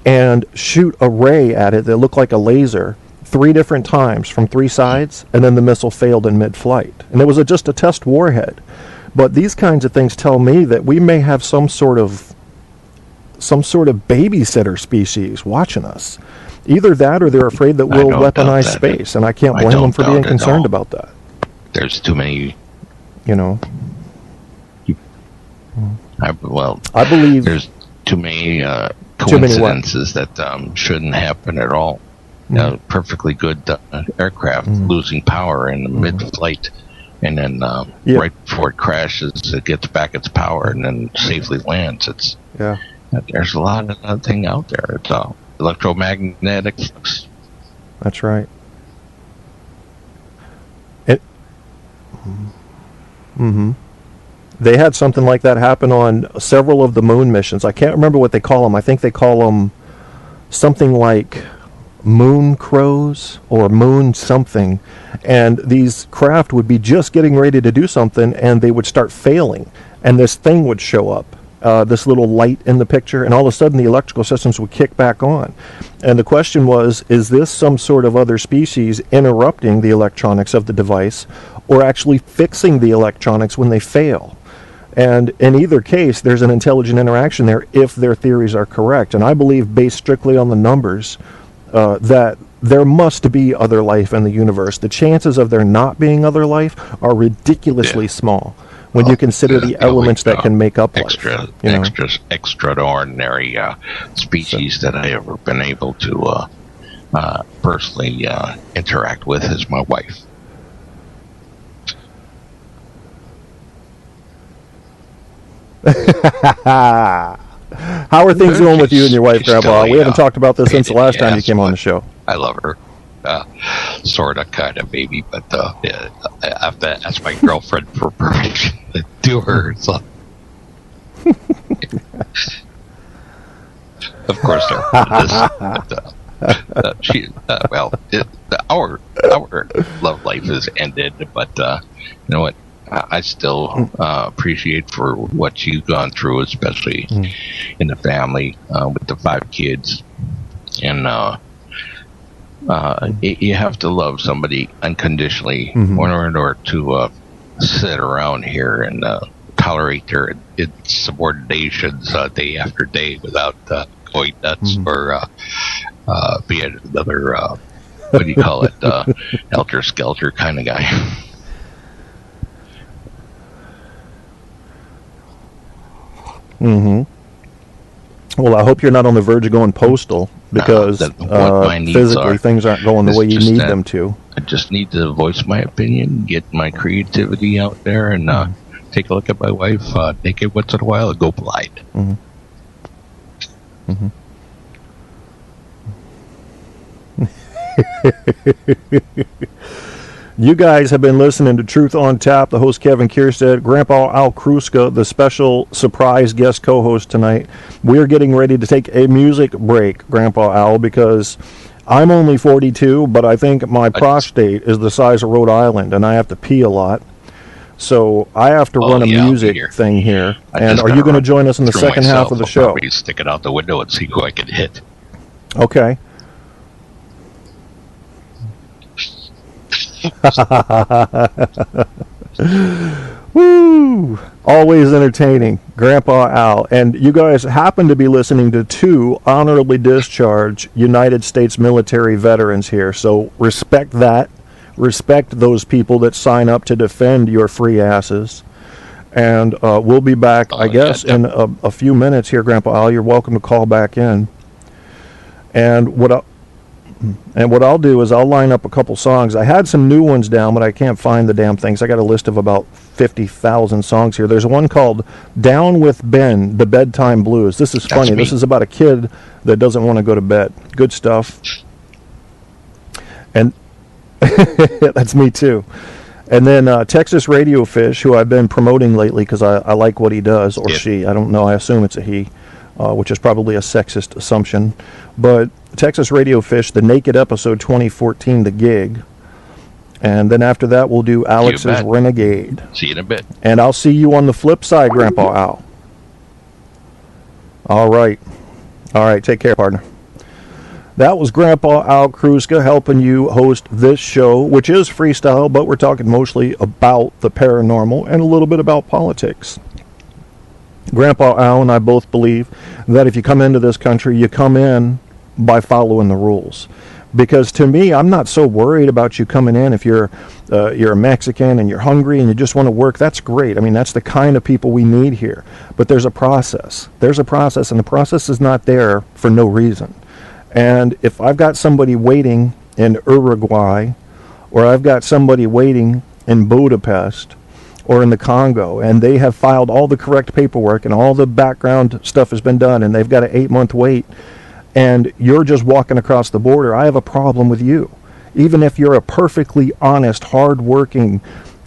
and shoot a ray at it that looked like a laser 3 different times from 3 sides, and then the missile failed in mid-flight. And it was just a test warhead. But these kinds of things tell me that we may have some sort of babysitter species watching us. Either that, or they're afraid that we'll weaponize space, and I can't blame them for being concerned about that. There's too many. I believe there's too many coincidences that shouldn't happen at all. Perfectly good aircraft losing power in mid-flight, and then right before it crashes, it gets back its power and then safely lands. There's a lot of that thing out there. It's electromagnetic flux. That's right. They had something like that happen on several of the moon missions. I can't remember what they call them. I think they call them something like moon crows or moon something. And these craft would be just getting ready to do something, and they would start failing. And this thing would show up, this little light in the picture, and all of a sudden the electrical systems would kick back on. And the question was, is this some sort of other species interrupting the electronics of the device, or actually fixing the electronics when they fail? And in either case, there's an intelligent interaction there if their theories are correct. And I believe, based strictly on the numbers, that there must be other life in the universe. The chances of there not being other life are ridiculously small when you consider the elements that can make up life. Extraordinary species that I ever been able to personally interact with is my wife. How are things going with you and your wife, Grandpa? We haven't talked about this since the last time you came on the show. I love her. Sort of, kind of, maybe, but I have to ask my girlfriend for permission to do her. So. Of course, our love life has ended, but you know what? I still appreciate for what you've gone through, especially in the family with the 5 kids. And you have to love somebody unconditionally in order to sit around here and tolerate their insubordinations day after day without going nuts or being another, what do you call it, helter-skelter kind of guy. Well, I hope you're not on the verge of going postal, because physically things aren't going the way you need them to. I just need to voice my opinion, get my creativity out there, and take a look at my wife naked once in a while and go blind. You guys have been listening to Truth on Tap, the host Kevin Kierstead, Grandpa Al Kruska, the special surprise guest co-host tonight. We're getting ready to take a music break, Grandpa Al, because I'm only 42, but I think my prostate is the size of Rhode Island, and I have to pee a lot. So I have to run a music thing here. And are you going to join us in the second half of the show? Probably stick it out the window and see who I can hit. Okay. Woo! Always entertaining, Grandpa Al. And you guys happen to be listening to two honorably discharged United States military veterans here. So respect that. Respect those people that sign up to defend your free asses. And we'll be back, I guess, in a few minutes here, Grandpa Al. You're welcome to call back in. And what I'll do is I'll line up a couple songs. I had some new ones down, but I can't find the damn things. I got a list of about 50,000 songs here. There's one called Down with Ben, the Bedtime Blues. This is funny. This is about a kid that doesn't want to go to bed. Good stuff. And that's me too. And then Texas Radio Fish, who I've been promoting lately because I like what he does, or she. I don't know. I assume it's a he, which is probably a sexist assumption. But Texas Radio Fish, the Naked Episode 2014, The Gig. And then after that, we'll do Alex's Renegade. See you in a bit. And I'll see you on the flip side, Grandpa Al. All right. All right. Take care, partner. That was Grandpa Al Kruska helping you host this show, which is freestyle, but we're talking mostly about the paranormal and a little bit about politics. Grandpa Al and I both believe that if you come into this country, you come in by following the rules. Because to me, I'm not so worried about you coming in. If you're a Mexican and you're hungry and you just want to work, that's great. I mean, that's the kind of people we need here. But there's a process. There's a process, and the process is not there for no reason. And if I've got somebody waiting in Uruguay, or I've got somebody waiting in Budapest, or in the Congo, and they have filed all the correct paperwork and all the background stuff has been done, and they've got an 8-month wait, and you're just walking across the border, I have a problem with you. Even if you're a perfectly honest, hard-working,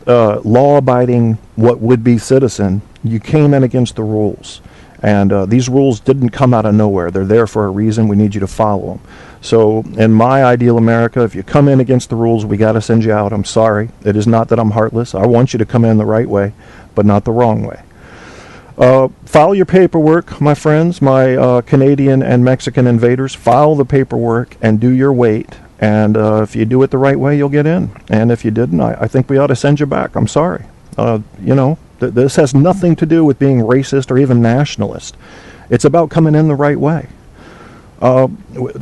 law-abiding, what would be citizen, you came in against the rules. And these rules didn't come out of nowhere. They're there for a reason. We need you to follow them. So in my ideal America, if you come in against the rules, we got to send you out. I'm sorry. It is not that I'm heartless. I want you to come in the right way, but not the wrong way. File your paperwork, my friends, my Canadian and Mexican invaders. File the paperwork and do your wait. And if you do it the right way, you'll get in. And if you didn't, I think we ought to send you back. I'm sorry. This has nothing to do with being racist or even nationalist. It's about coming in the right way.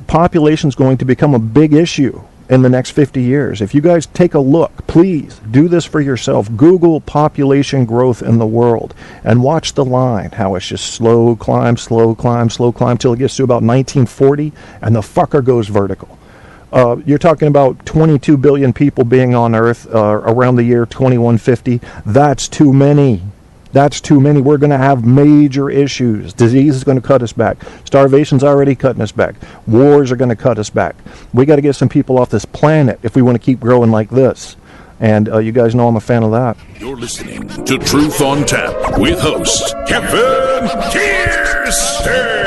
Population is going to become a big issue in the next 50 years. If you guys take a look, please do this for yourself. Google population growth in the world and watch the line, how it's just slow climb, slow climb, slow climb till it gets to about 1940 and the fucker goes vertical. You're talking about 22 billion people being on Earth around the year 2150. That's too many. That's too many. We're going to have major issues. Disease is going to cut us back. Starvation's already cutting us back. Wars are going to cut us back. We got to get some people off this planet if we want to keep growing like this. And you guys know I'm a fan of that. You're listening to Truth on Tap with host Kevin Kierstead.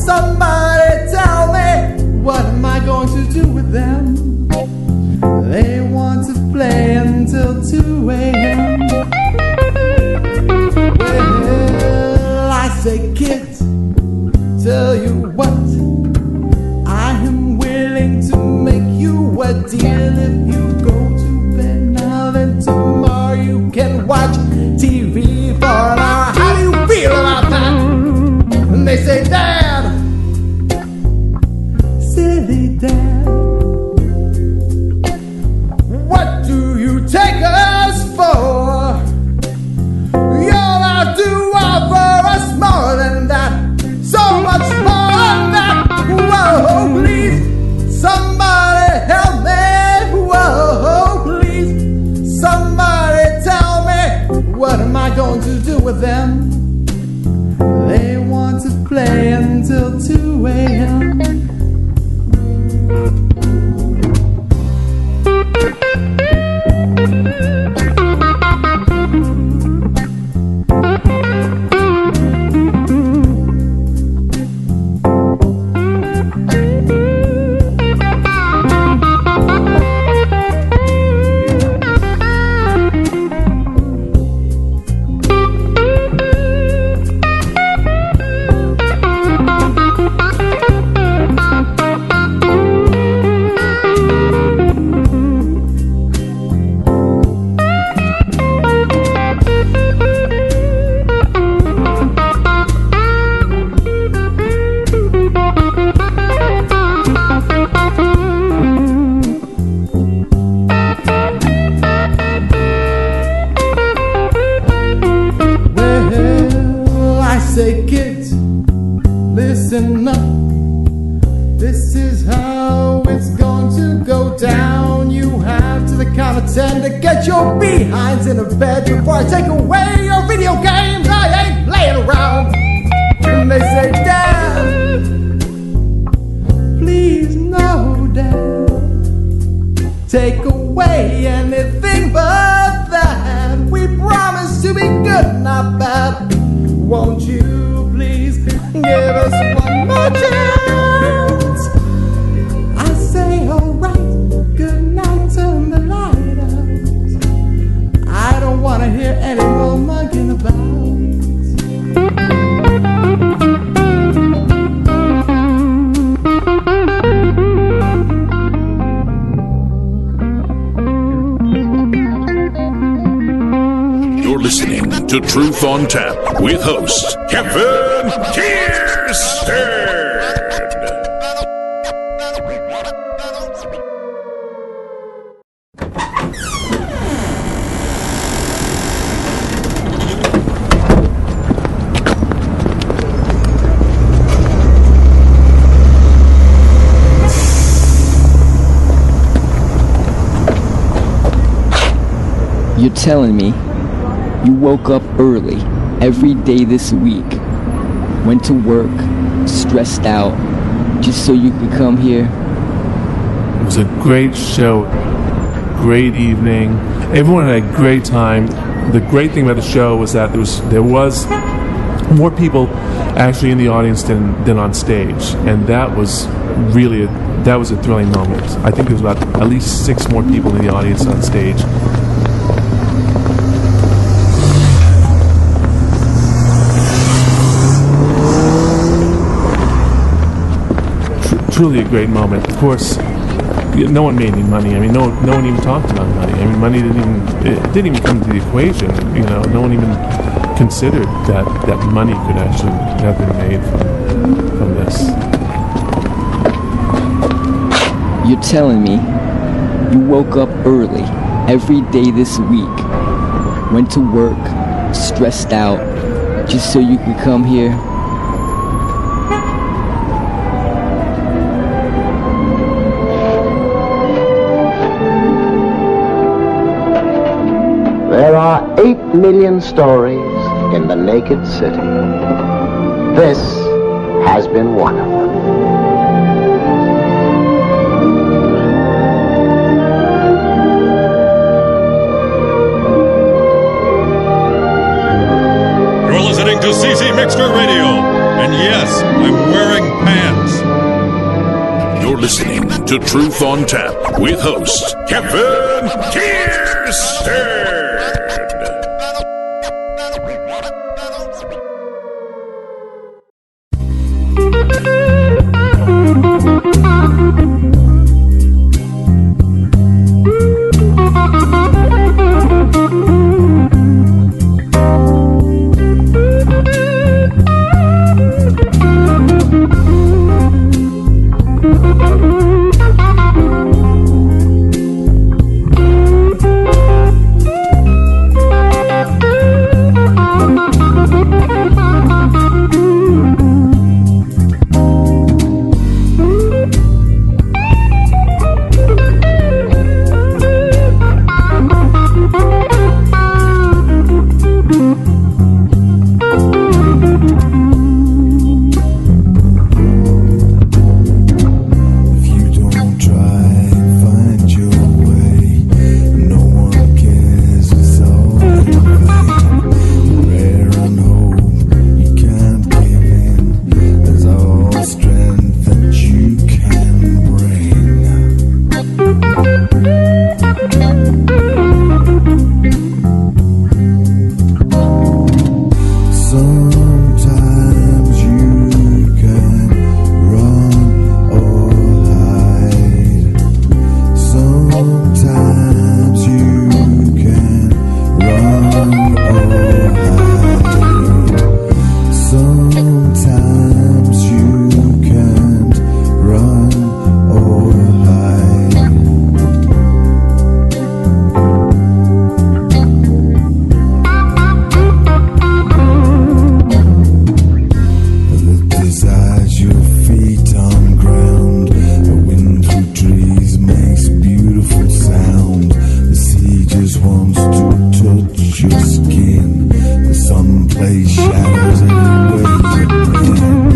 Somebody tell me say, kids, tell you what, I am willing to make you a deal. If you go to bed now, then tomorrow you can watch TV for an hour. How do you feel about that? And they say, Dad, silly Dad, what do you take us for? You're out to offer us more than that, so much more than that. Whoa, please, somebody help me. Whoa, please, somebody tell me, what am I going to do with them? They want to play until 2 a.m. Say, kids, listen up. This is how it's going to go down. You have to the count of 10 to get your behinds in a bed before I take away your video games. I ain't playing around. And they say, Dad, please no, Dad, take away anything but that. We promise to be good, not bad. Won't you please give us one more chance? I say, alright, good night, turn the light out. I don't want to hear any more mugging about. Listening to Truth on Tap with host Kevin Kierstead. You're telling me you woke up early every day this week, went to work, stressed out, just so you could come here? It was a great show, great evening. Everyone had a great time. The great thing about the show was that there was more people actually in the audience than on stage, and that was really a thrilling moment. I think there was about at least 6 more people in the audience on stage. Truly a great moment. Of course, no one made any money. I mean, no one even talked about money. I mean, money didn't even come to the equation. You know, no one even considered that money could actually have been made from this. You're telling me you woke up early every day this week, went to work, stressed out, just so you could come here? There are 8 million stories in the naked city. This has been one of them. You're listening to CC Mixter Radio, and yes, I'm wearing pants. You're listening to Truth on Tap with host Kevin Kierstead. Sometimes you can't run or hide. Look beside your feet on ground. A wind through trees makes beautiful sound. The sea just wants to touch your skin. The sun plays shadows everywhere you can.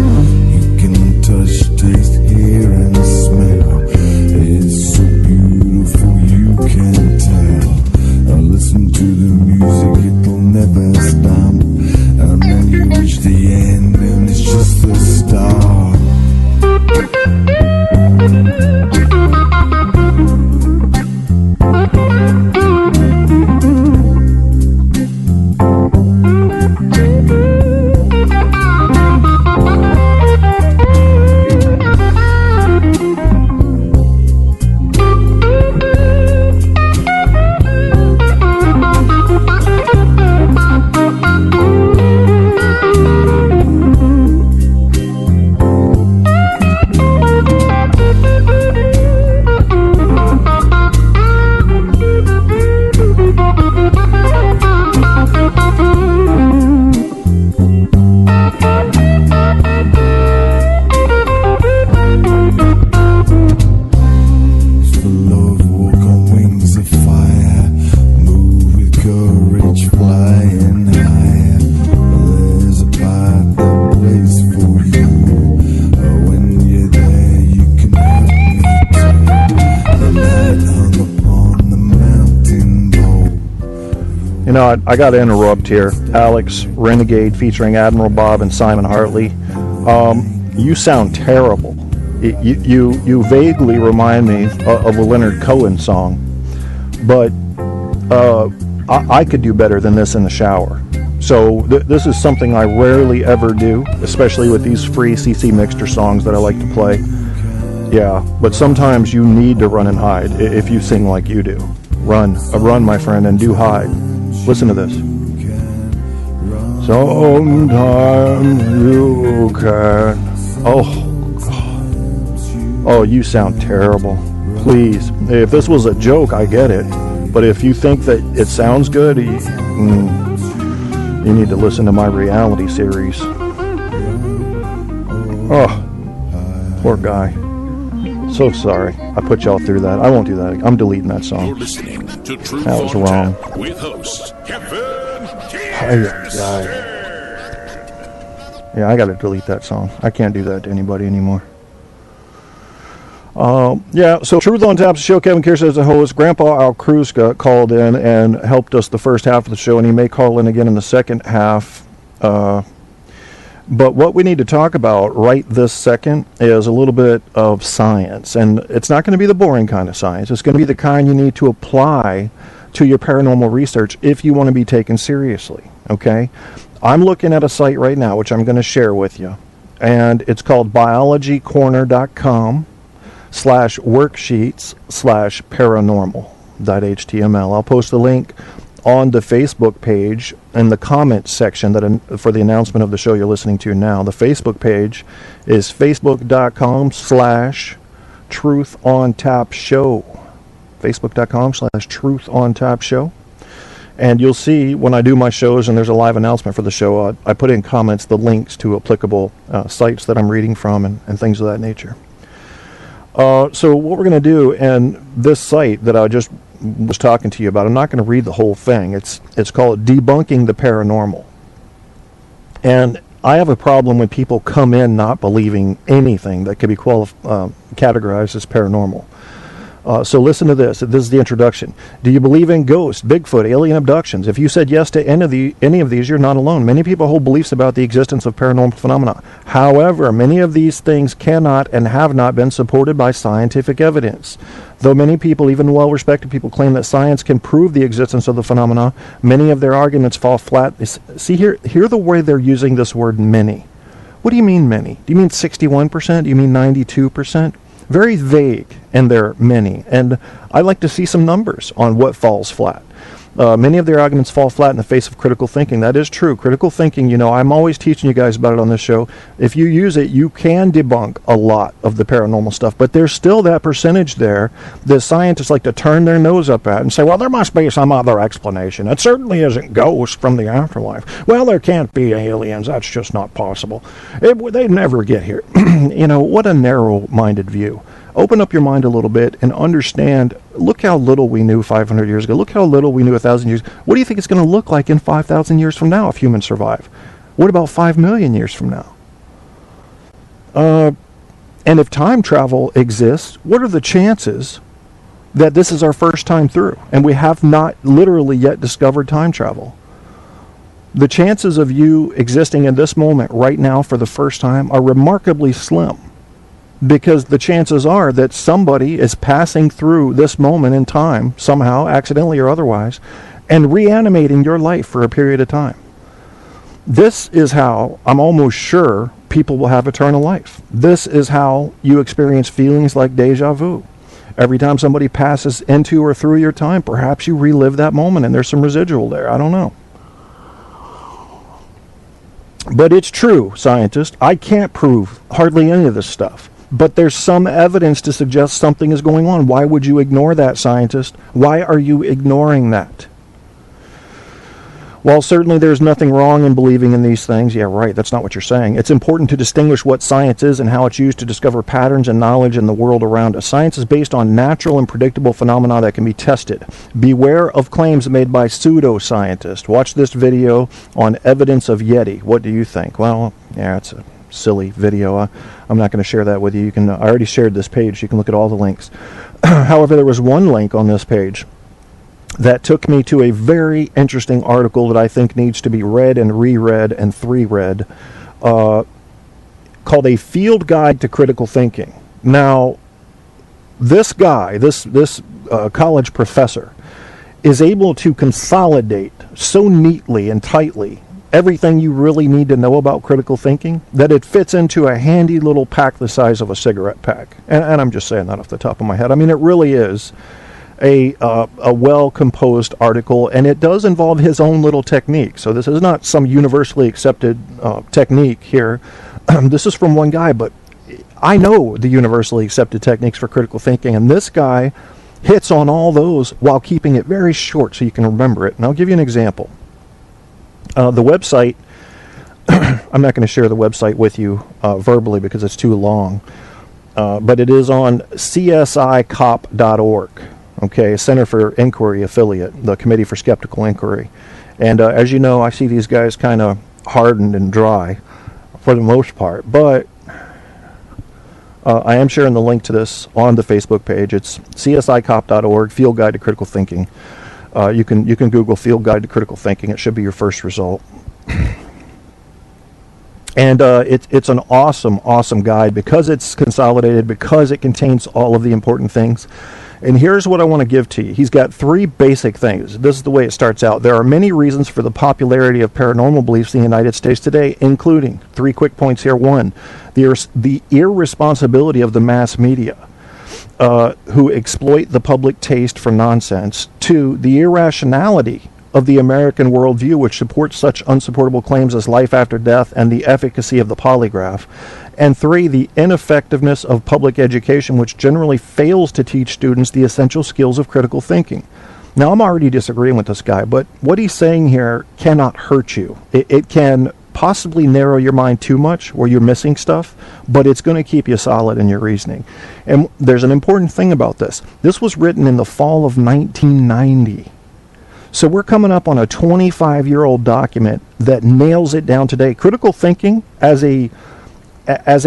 You can touch, taste, hear, and smell. It's so beautiful you can't tell. Listen to the music, it'll never stop. And then you reach the end, and it's just the start. I got to interrupt here. Alex, Renegade featuring Admiral Bob and Simon Hartley. You sound terrible. You vaguely remind me of a Leonard Cohen song, but I could do better than this in the shower. So this is something I rarely ever do, especially with these free CC Mixter songs that I like to play. Yeah, but sometimes you need to run and hide if you sing like you do. Run, my friend, and do hide. Listen to this. Sometimes you can. Oh, you sound terrible. Please, if this was a joke, I get it. But if you think that it sounds good, you need to listen to my reality series. Oh, poor guy. So sorry. I put y'all through that. I won't do that. I'm deleting that song. You're listening to Truth That was on wrong. Tap with host Kevin Kierstead. Yeah, I got to delete that song. I can't do that to anybody anymore. Yeah, so Truth on Tap's show, Kevin Kierstead as the host. Grandpa Al Kruska called in and helped us the first half of the show, and he may call in again in the second half. But what we need to talk about right this second is a little bit of science. And it's not going to be the boring kind of science. It's going to be the kind you need to apply to your paranormal research if you want to be taken seriously. Okay? I'm looking at a site right now, which I'm going to share with you. And it's called biologycorner.com/worksheets/paranormal.html. I'll post a link on the Facebook page in the comments section for the announcement of the show you're listening to now. The Facebook page is facebook.com/truthontapshow. Facebook.com/truthontapshow. And you'll see when I do my shows and there's a live announcement for the show, I put in comments the links to applicable sites that I'm reading from and things of that nature. So what we're going to do, and this site that I just was talking to you about, I'm not going to read the whole thing. It's called Debunking the Paranormal. And I have a problem when people come in not believing anything that could be categorized as paranormal. So listen to this. This is the introduction. Do you believe in ghosts, Bigfoot, alien abductions? If you said yes to any of these, you're not alone. Many people hold beliefs about the existence of paranormal phenomena. However, many of these things cannot and have not been supported by scientific evidence. Though many people, even well-respected people, claim that science can prove the existence of the phenomena, many of their arguments fall flat. See, hear the way they're using this word many. What do you mean many? Do you mean 61%? Do you mean 92%? Very vague in their many, and I like to see some numbers on what falls flat. Many of their arguments fall flat in the face of critical thinking. That is true. Critical thinking, you know, I'm always teaching you guys about it on this show. If you use it, you can debunk a lot of the paranormal stuff, but there's still that percentage there that scientists like to turn their nose up at and say, well, there must be some other explanation. It certainly isn't ghosts from the afterlife. Well, there can't be aliens. That's just not possible. They'd never get here. You know, what a narrow-minded view. Open up your mind a little bit and understand, look how little we knew 500 years ago. Look how little we knew 1,000 years. What do you think it's going to look like in 5,000 years from now if humans survive? What about 5 million years from now? And if time travel exists, what are the chances that this is our first time through and we have not literally yet discovered time travel? The chances of you existing in this moment right now for the first time are remarkably slim, because the chances are that somebody is passing through this moment in time somehow, accidentally or otherwise, and reanimating your life for a period of time. This is how I'm almost sure people will have eternal life. This is how you experience feelings like deja vu. Every time somebody passes into or through your time, perhaps you relive that moment and there's some residual there. I don't know. But it's true, scientists. I can't prove hardly any of this stuff. But there's some evidence to suggest something is going on. Why would you ignore that, scientist? Why are you ignoring that? While certainly there's nothing wrong in believing in these things, yeah, right, that's not what you're saying. It's important to distinguish what science is and how it's used to discover patterns and knowledge in the world around us. Science is based on natural and predictable phenomena that can be tested. Beware of claims made by pseudoscientists. Watch this video on evidence of Yeti. What do you think? Well, yeah, it's a silly video. I'm not going to share that with you. I already shared this page. You can look at all the links. However, there was one link on this page that took me to a very interesting article that I think needs to be read and reread and read, called A Field Guide to Critical Thinking. Now, this guy, this college professor, is able to consolidate so neatly and tightly everything you really need to know about critical thinking that it fits into a handy little pack the size of a cigarette pack. And I'm just saying that off the top of my head. I mean, it really is a well-composed article, and it does involve his own little technique. So this is not some universally accepted technique here. This is from one guy, but I know the universally accepted techniques for critical thinking, and this guy hits on all those while keeping it very short so you can remember it. And I'll give you an example. The website, I'm not going to share the website with you verbally because it's too long, but it is on csicop.org, okay, Center for Inquiry affiliate, the Committee for Skeptical Inquiry. And as you know, I see these guys kind of hardened and dry for the most part, but I am sharing the link to this on the Facebook page. It's csicop.org, Field Guide to Critical Thinking. You can Google Field Guide to Critical Thinking. It should be your first result. And it's an awesome guide because it's consolidated, because it contains all of the important things. And here's what I want to give to you. He's got 3 basic things. This is the way it starts out. There are many reasons for the popularity of paranormal beliefs in the United States today, including 3 quick points here. 1, the irresponsibility of the mass media, who exploit the public taste for nonsense. 2, the irrationality of the American worldview, which supports such unsupportable claims as life after death and the efficacy of the polygraph. And 3, the ineffectiveness of public education, which generally fails to teach students the essential skills of critical thinking. Now, I'm already disagreeing with this guy, but what he's saying here cannot hurt you. It can possibly narrow your mind too much where you're missing stuff, but it's going to keep you solid in your reasoning. And there's an important thing about this. This was written in the fall of 1990. So we're coming up on a 25-year-old document that nails it down today. Critical thinking, as a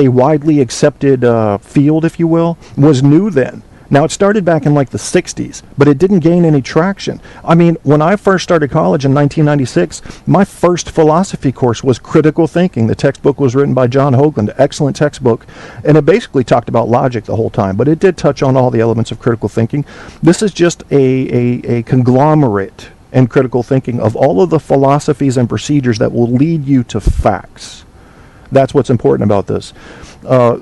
widely accepted field, if you will, was new then. Now, it started back in like the 60s, but it didn't gain any traction. I mean, when I first started college in 1996, my first philosophy course was critical thinking. The textbook was written by John Hoagland, excellent textbook, and it basically talked about logic the whole time, but it did touch on all the elements of critical thinking. This is just a conglomerate in critical thinking of all of the philosophies and procedures that will lead you to facts. That's what's important about this.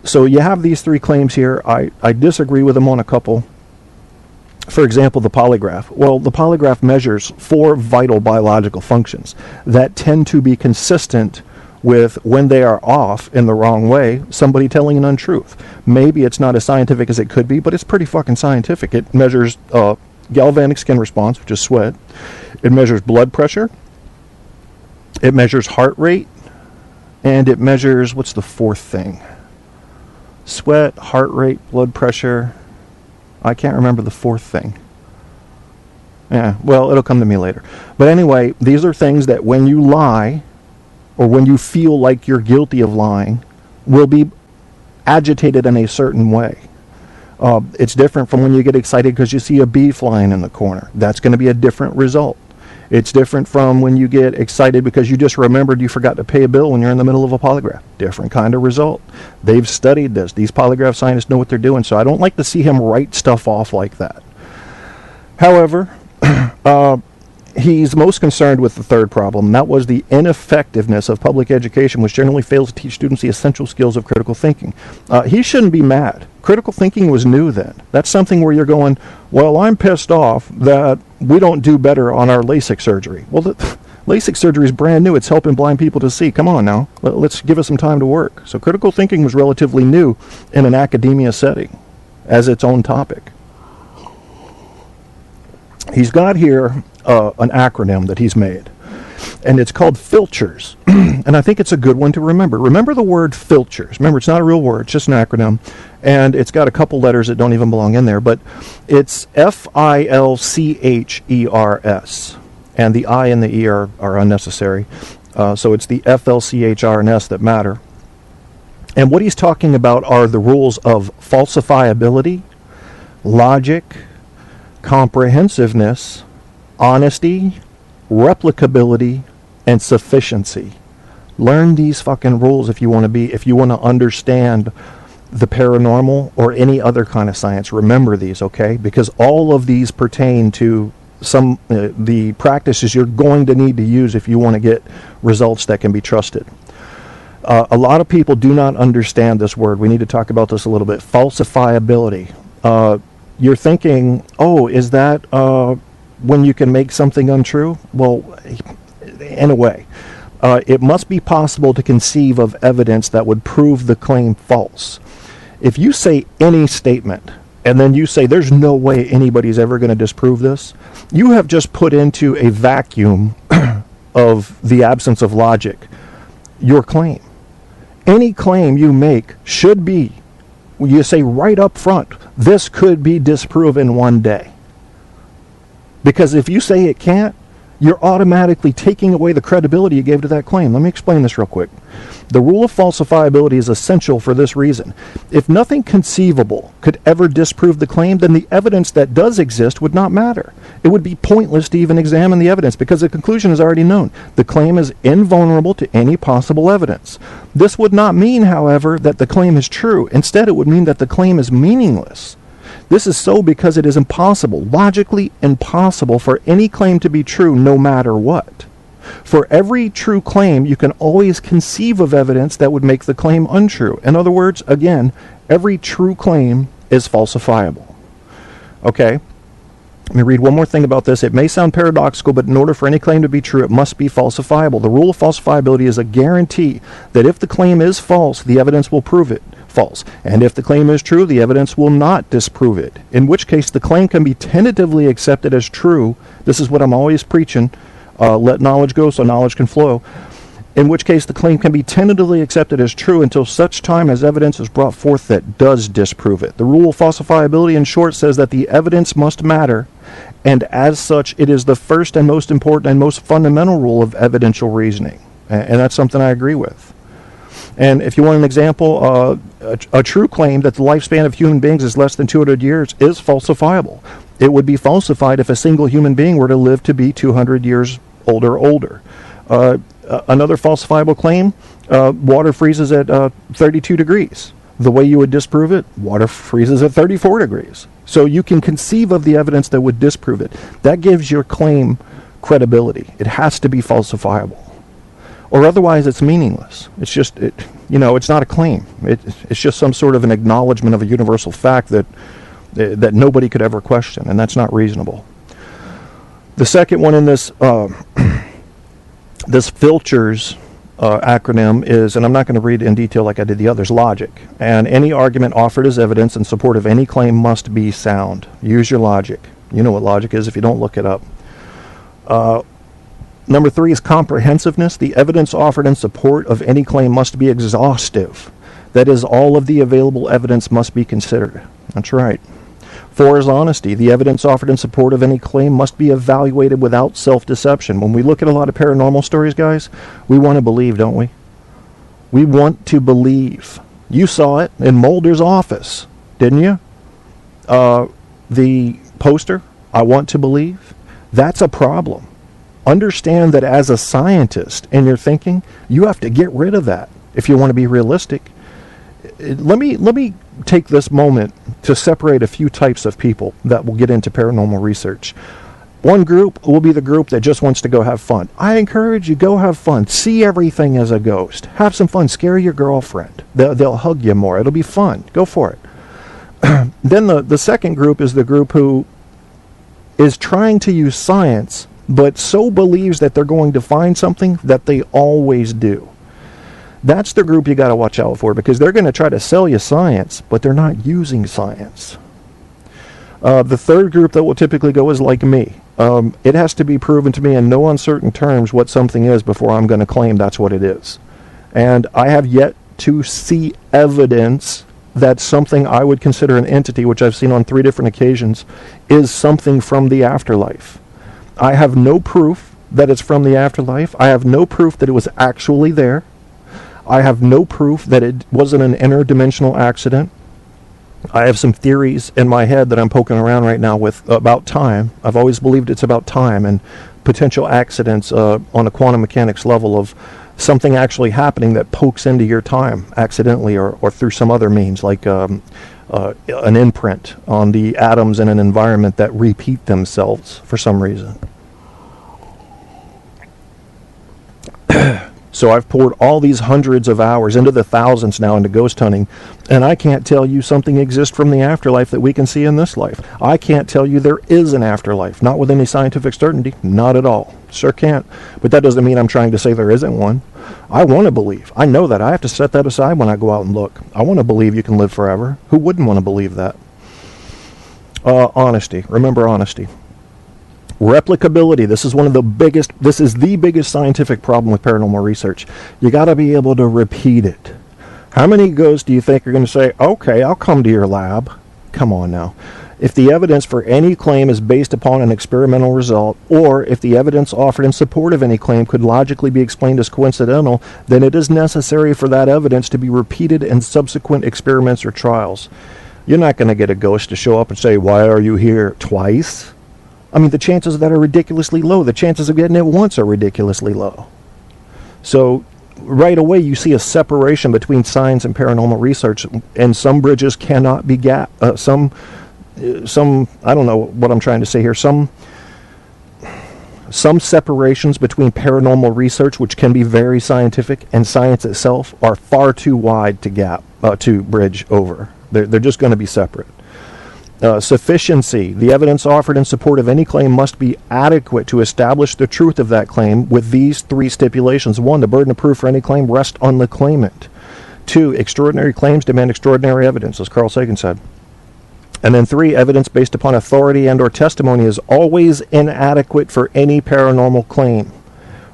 So you have these 3 claims here. I disagree with them on a couple. For example, the polygraph. Well, the polygraph measures 4 vital biological functions that tend to be consistent with, when they are off in the wrong way, somebody telling an untruth. Maybe it's not as scientific as it could be, but it's pretty fucking scientific. It measures galvanic skin response, which is sweat. It measures blood pressure. It measures heart rate. And it measures, what's the 4th thing? Sweat, heart rate, blood pressure. I can't remember the 4th thing. Yeah, well, it'll come to me later. But anyway, these are things that when you lie, or when you feel like you're guilty of lying, will be agitated in a certain way. It's different from when you get excited because you see a bee flying in the corner. That's going to be a different result. It's different from when you get excited because you just remembered you forgot to pay a bill when you're in the middle of a polygraph. Different kind of result. They've studied this. These polygraph scientists know what they're doing, so I don't like to see him write stuff off like that. However, he's most concerned with the 3rd problem, and that was the ineffectiveness of public education, which generally fails to teach students the essential skills of critical thinking. He shouldn't be mad. Critical thinking was new then. That's something where you're going, well, I'm pissed off that we don't do better on our LASIK surgery. Well, LASIK surgery is brand new. It's helping blind people to see. Come on now. Let's give us some time to work. So critical thinking was relatively new in an academia setting as its own topic. He's got here an acronym that he's made, and it's called filters. And I think it's a good one to remember. Remember the word filters. Remember, it's not a real word, it's just an acronym, and it's got a couple letters that don't even belong in there, but it's FILCHERS, and the I and the E are unnecessary. So it's the FLCHR and S that matter. And what he's talking about are the rules of falsifiability, logic, comprehensiveness, honesty, replicability, and sufficiency. Learn these fucking rules if you want to understand the paranormal or any other kind of science. Remember these, okay? Because all of these pertain to some the practices you're going to need to use if you want to get results that can be trusted. A lot of people do not understand this word. We need to talk about this a little bit. Falsifiability. You're thinking, oh, is that when you can make something untrue? Well, in a way. It must be possible to conceive of evidence that would prove the claim false. If you say any statement, and then you say there's no way anybody's ever going to disprove this, you have just put into a vacuum of the absence of logic your claim. Any claim you make should be, you say right up front, this could be disproven one day. Because if you say it can't, you're automatically taking away the credibility you gave to that claim. Let me explain this real quick. The rule of falsifiability is essential for this reason. If nothing conceivable could ever disprove the claim, then the evidence that does exist would not matter. It would be pointless to even examine the evidence because the conclusion is already known. The claim is invulnerable to any possible evidence. This would not mean, however, that the claim is true. Instead, it would mean that the claim is meaningless. This is so because it is impossible, logically impossible, for any claim to be true no matter what. For every true claim, you can always conceive of evidence that would make the claim untrue. In other words, again, every true claim is falsifiable. Okay? Let me read one more thing about this. It may sound paradoxical, but in order for any claim to be true, it must be falsifiable. The rule of falsifiability is a guarantee that if the claim is false, the evidence will prove it false. And if the claim is true, the evidence will not disprove it. In which case, the claim can be tentatively accepted as true. This is what I'm always preaching. Let knowledge go so knowledge can flow. In which case, the claim can be tentatively accepted as true until such time as evidence is brought forth that does disprove it. The rule of falsifiability, in short, says that the evidence must matter, and as such, it is the first and most important and most fundamental rule of evidential reasoning. And that's something I agree with. And if you want an example, a true claim that the lifespan of human beings is less than 200 years is falsifiable. It would be falsified if a single human being were to live to be 200 years old or older. Another falsifiable claim, water freezes at 32 degrees. The way you would disprove it, water freezes at 34 degrees. So you can conceive of the evidence that would disprove it. That gives your claim credibility. It has to be falsifiable. Or otherwise it's meaningless. It's just, it's not a claim. It's just some sort of an acknowledgement of a universal fact that that nobody could ever question, and that's not reasonable. The second one in this this filters acronym is, and I'm not going to read it in detail like I did the others, logic. And any argument offered as evidence in support of any claim must be sound. Use your logic. You know what logic is if you don't look it up. Number 3 is comprehensiveness. The evidence offered in support of any claim must be exhaustive. That is, all of the available evidence must be considered. That's right. 4 is honesty. The evidence offered in support of any claim must be evaluated without self-deception. When we look at a lot of paranormal stories, guys, we want to believe, don't we? We want to believe. You saw it in Mulder's office, didn't you? The poster, I want to believe. That's a problem. Understand that as a scientist in your thinking, you have to get rid of that if you want to be realistic. Let me take this moment to separate a few types of people that will get into paranormal research. One group will be the group that just wants to go have fun. I encourage you, go have fun. See everything as a ghost. Have some fun. Scare your girlfriend. They'll hug you more. It'll be fun. Go for it. Then the second group is the group who is trying to use science, but so believes that they're going to find something that they always do. That's the group you got to watch out for, because they're going to try to sell you science, but they're not using science. The third group that will typically go is like me. It has to be proven to me in no uncertain terms what something is before I'm going to claim that's what it is. And I have yet to see evidence that something I would consider an entity, which I've seen on 3 different occasions, is something from the afterlife. I have no proof that it's from the afterlife. I have no proof that it was actually there. I have no proof that it wasn't an interdimensional accident. I have some theories in my head that I'm poking around right now with about time. I've always believed it's about time and potential accidents on a quantum mechanics level of something actually happening that pokes into your time accidentally or through some other means, like an imprint on the atoms in an environment that repeat themselves for some reason. So I've poured all these hundreds of hours into the thousands now into ghost hunting, and I can't tell you something exists from the afterlife that we can see in this life. I can't tell you there is an afterlife, not with any scientific certainty, not at all. Sure can't. But that doesn't mean I'm trying to say there isn't one. I want to believe. I know that. I have to set that aside when I go out and look. I want to believe you can live forever. Who wouldn't want to believe that? Honesty. Remember honesty. Replicability. This is the biggest scientific problem with paranormal research. You got to be able to repeat it. How many ghosts do you think are going to say, okay, I'll come to your lab? Come on now. If the evidence for any claim is based upon an experimental result, or if the evidence offered in support of any claim could logically be explained as coincidental, then it is necessary for that evidence to be repeated in subsequent experiments or trials. You're not going to get a ghost to show up and say, why are you here twice? I mean, the chances of that are ridiculously low. The chances of getting it once are ridiculously low. So right away you see a separation between science and paranormal research, and some bridges cannot be some I don't know what I'm trying to say here. Some separations between paranormal research, which can be very scientific, and science itself are far too wide to bridge over. They're just going to be separate. Sufficiency. The evidence offered in support of any claim must be adequate to establish the truth of that claim with these 3 stipulations. 1, the burden of proof for any claim rests on the claimant. 2, extraordinary claims demand extraordinary evidence, as Carl Sagan said. And then 3, evidence based upon authority and or testimony is always inadequate for any paranormal claim.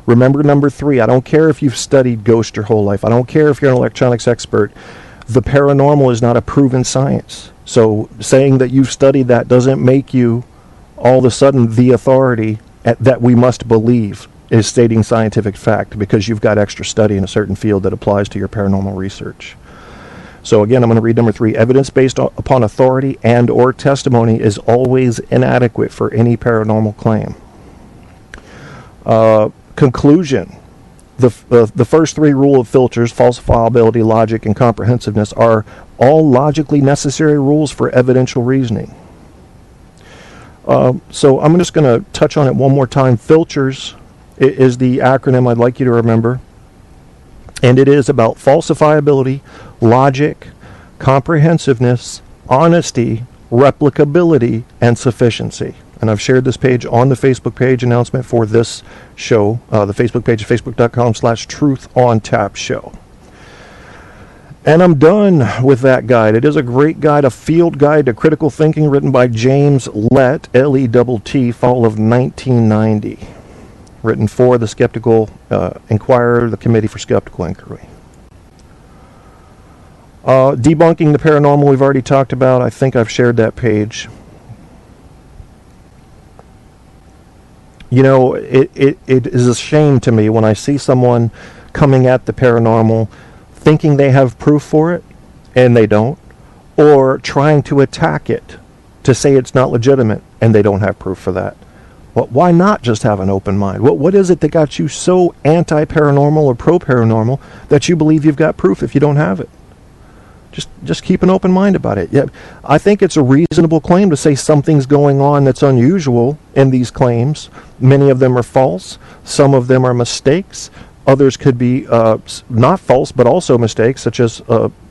Remember number 3, I don't care if you've studied ghosts your whole life. I don't care if you're an electronics expert. The paranormal is not a proven science. So saying that you've studied that doesn't make you all of a sudden the authority that we must believe is stating scientific fact, because you've got extra study in a certain field that applies to your paranormal research. So again, I'm going to read number 3. Evidence based upon authority and or testimony is always inadequate for any paranormal claim. Conclusion. The first 3 rule of filters, falsifiability, logic, and comprehensiveness, are all logically necessary rules for evidential reasoning. So I'm just going to touch on it one more time. Filters is the acronym I'd like you to remember. And it is about falsifiability, logic, comprehensiveness, honesty, replicability, and sufficiency. And I've shared this page on the Facebook page announcement for this show. The Facebook page is facebook.com/truthontap show. And I'm done with that guide. It is a great guide, a field guide to critical thinking written by James Lett, L-E-T-T, fall of 1990. Written for the Skeptical Inquirer, the Committee for Skeptical Inquiry. Debunking the paranormal we've already talked about. I think I've shared that page. You know, it is a shame to me when I see someone coming at the paranormal thinking they have proof for it, and they don't, or trying to attack it to say it's not legitimate, and they don't have proof for that. Well, why not just have an open mind? What is it that got you so anti-paranormal or pro-paranormal that you believe you've got proof if you don't have it? Just keep an open mind about it. Yeah, I think it's a reasonable claim to say something's going on that's unusual in these claims. Many of them are false. Some of them are mistakes. Others could be not false, but also mistakes, such as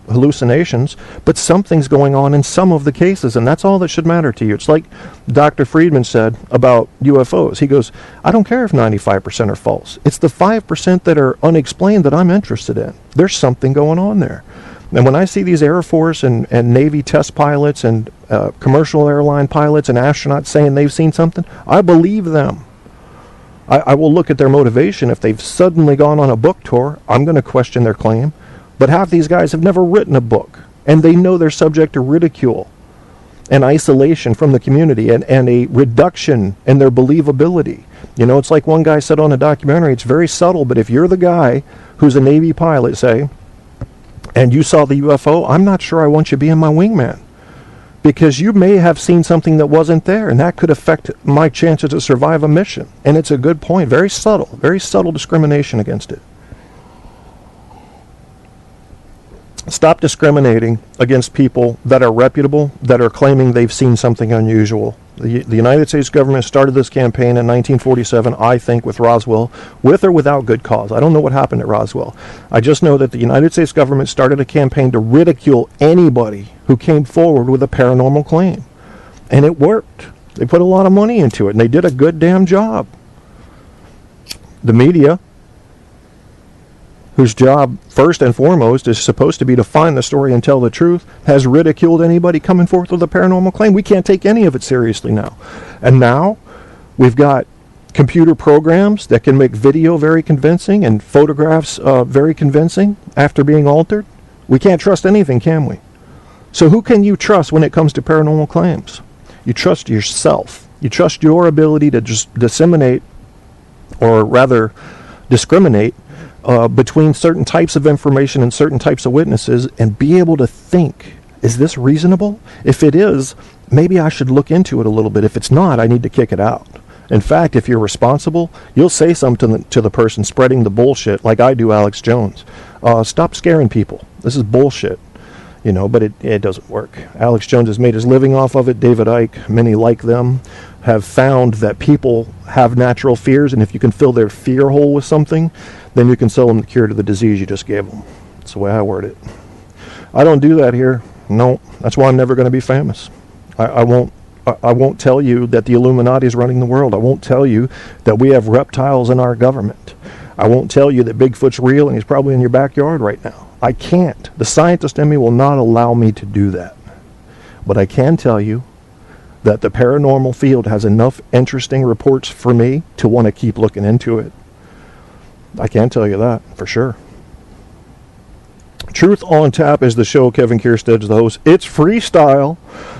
hallucinations. But something's going on in some of the cases, and that's all that should matter to you. It's like Dr. Friedman said about UFOs. He goes, I don't care if 95% are false. It's the 5% that are unexplained that I'm interested in. There's something going on there. And when I see these Air Force and Navy test pilots and commercial airline pilots and astronauts saying they've seen something, I believe them. I will look at their motivation. If they've suddenly gone on a book tour, I'm going to question their claim. But half these guys have never written a book, and they know they're subject to ridicule and isolation from the community and a reduction in their believability. You know, it's like one guy said on a documentary, it's very subtle, but if you're the guy who's a Navy pilot, say, and you saw the UFO, I'm not sure I want you being my wingman. Because you may have seen something that wasn't there, and that could affect my chances to survive a mission. And it's a good point. Very subtle discrimination against it. Stop discriminating against people that are reputable, that are claiming they've seen something unusual. The United States government started this campaign in 1947, I think, with Roswell, with or without good cause. I don't know what happened at Roswell. I just know that the United States government started a campaign to ridicule anybody who came forward with a paranormal claim. And it worked. They put a lot of money into it, and they did a good damn job. The media, whose job first and foremost is supposed to be to find the story and tell the truth, has ridiculed anybody coming forth with a paranormal claim. We can't take any of it seriously now. And now we've got computer programs that can make video very convincing and photographs very convincing after being altered. We can't trust anything, can we? So who can you trust when it comes to paranormal claims? You trust yourself. You trust your ability to just disseminate, or rather discriminate, between certain types of information and certain types of witnesses, and be able to think, is this reasonable? If it is, maybe I should look into it a little bit. If it's not, I need to kick it out. In fact, if you're responsible, you'll say something to the person spreading the bullshit, like I do Alex Jones. Stop scaring people. This is bullshit. You know, but it doesn't work. Alex Jones has made his living off of it. David Icke, many like them, have found that people have natural fears, and if you can fill their fear hole with something, then you can sell them the cure to the disease you just gave them. That's the way I word it. I don't do that here. No, that's why I'm never going to be famous. I won't tell you that the Illuminati is running the world. I won't tell you that we have reptiles in our government. I won't tell you that Bigfoot's real and he's probably in your backyard right now. I can't. The scientist in me will not allow me to do that. But I can tell you that the paranormal field has enough interesting reports for me to want to keep looking into it. I can tell you that for sure. Truth on Tap is the show. Kevin Kierstead is the host. It's freestyle,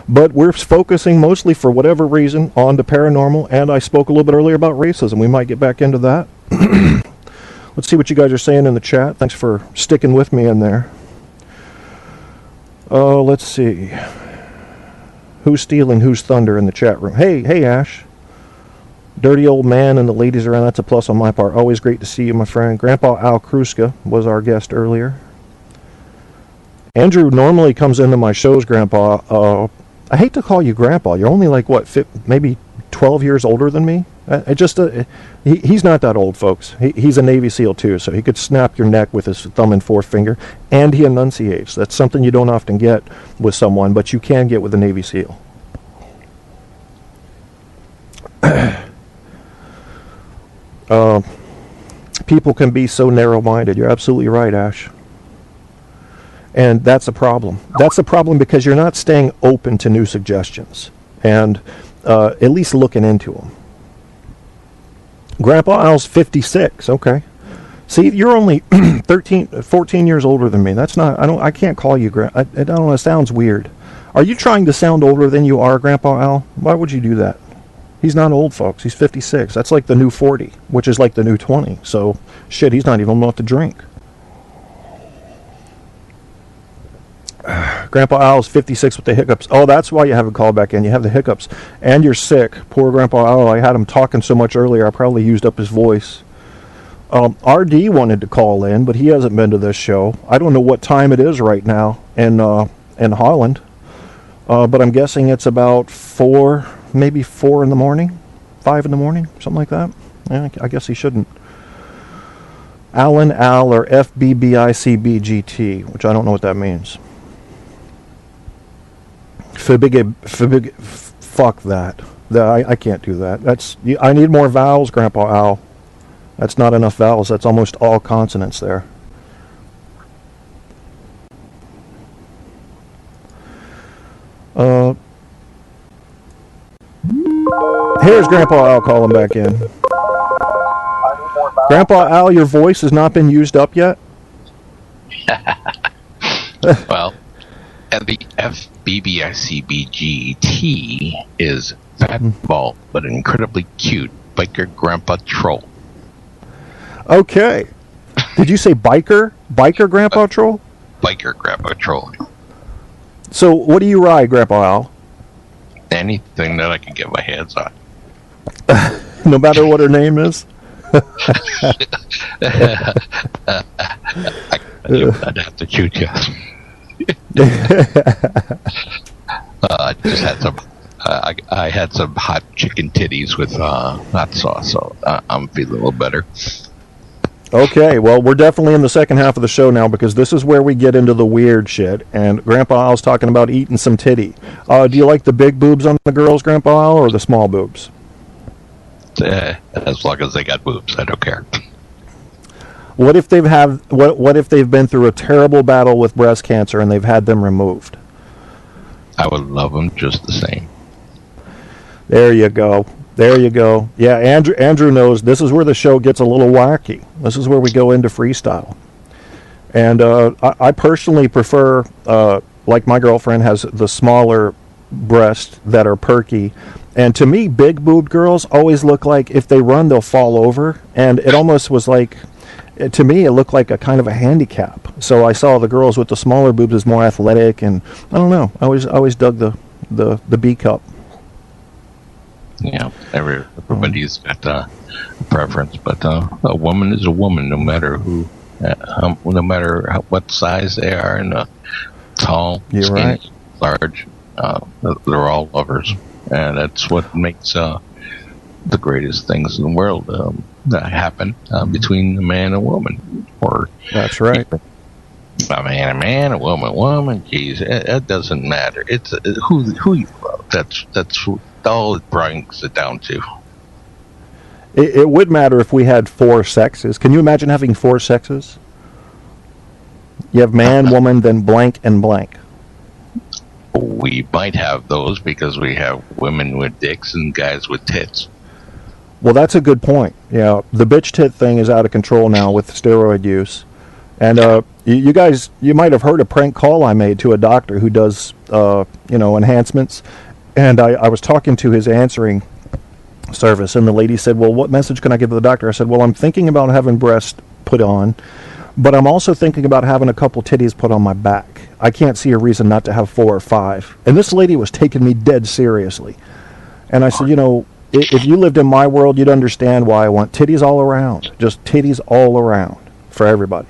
but we're focusing mostly, for whatever reason, on the paranormal, and I spoke a little bit earlier about racism. We might get back into that. Let's see what you guys are saying in the chat. Thanks for sticking with me in there. Let's see. Who's stealing who's thunder in the chat room? Hey, Ash. Dirty old man and the ladies around. That's a plus on my part. Always great to see you, my friend. Grandpa Al Kruska was our guest earlier. Andrew normally comes into my shows, Grandpa. I hate to call you Grandpa. You're only like, what, maybe 12 years older than me? He's not that old, folks. He's a Navy SEAL, too, so he could snap your neck with his thumb and forefinger, and he enunciates. That's something you don't often get with someone, but you can get with a Navy SEAL. People can be so narrow-minded. You're absolutely right, Ash. And that's a problem. That's a problem because you're not staying open to new suggestions and at least looking into them. Grandpa Al's 56. Okay. See, you're only 14 years older than me. That's not. I can't call you I don't know. It sounds weird. Are you trying to sound older than you are, Grandpa Al? Why would you do that? He's not old, folks. He's 56. That's like the new 40, which is like the new 20. So, shit, he's not even old enough to drink. Grandpa Al's 56 with the hiccups. Oh, that's why you haven't called back in. You have the hiccups. And you're sick. Poor Grandpa Al. I had him talking so much earlier, I probably used up his voice. RD wanted to call in, but he hasn't been to this show. I don't know what time it is right now in Holland. But I'm guessing it's about 4, maybe 4 in the morning, 5 in the morning, something like that. Yeah, I guess he shouldn't. Alan Al or FBBICBGT, which I don't know what that means. Fuck that. I can't do that. I need more vowels, Grandpa Al. That's not enough vowels. That's almost all consonants there. Here's Grandpa Al calling back in. Grandpa Al, your voice has not been used up yet? Well, and the FBBICBGT is fat bald but incredibly cute biker grandpa troll. Okay. Did you say biker? Biker grandpa troll? Biker grandpa troll. So what do you ride, Grandpa Al? Anything that I can get my hands on. No matter what her name is? I'd have to shoot you. I just had some. I had some hot chicken titties with hot sauce, so I'm feeling a little better. Okay, well, we're definitely in the second half of the show now because this is where we get into the weird shit. And Grandpa Al's talking about eating some titty. Do you like the big boobs on the girls, Grandpa Al, or the small boobs? As long as they got boobs, I don't care. What if what if they've been through a terrible battle with breast cancer and they've had them removed? I would love them just the same. There you go. There you go. Yeah, Andrew knows this is where the show gets a little wacky. This is where we go into freestyle. And I personally prefer, like my girlfriend has the smaller breasts that are perky. And to me, big-boobed girls always look like if they run, they'll fall over. And it almost was like, to me, it looked like a kind of a handicap. So I saw the girls with the smaller boobs as more athletic. And I don't know. I always dug the B cup. Yeah, everybody's got a preference, but a woman is a woman, no matter who, no matter what size they are, and tall, skinny, large, they're all lovers, and that's what makes the greatest things in the world happen between a man and a woman. Or that's right. A man, a woman. Geez, it doesn't matter. It's who you love. That's all it brings it down to. It would matter if we had 4 sexes. Can you imagine having 4 sexes? You have man, woman, then blank and blank. We might have those because we have women with dicks and guys with tits. Well, that's a good point. Yeah, the bitch tit thing is out of control now with steroid use. And you guys, you might have heard a prank call I made to a doctor who does, enhancements. And I was talking to his answering service, and the lady said, well, what message can I give to the doctor? I said, well, I'm thinking about having breasts put on, but I'm also thinking about having a couple titties put on my back. I can't see a reason not to have 4 or 5. And this lady was taking me dead seriously. And I said, if you lived in my world, you'd understand why I want titties all around. Just titties all around for everybody.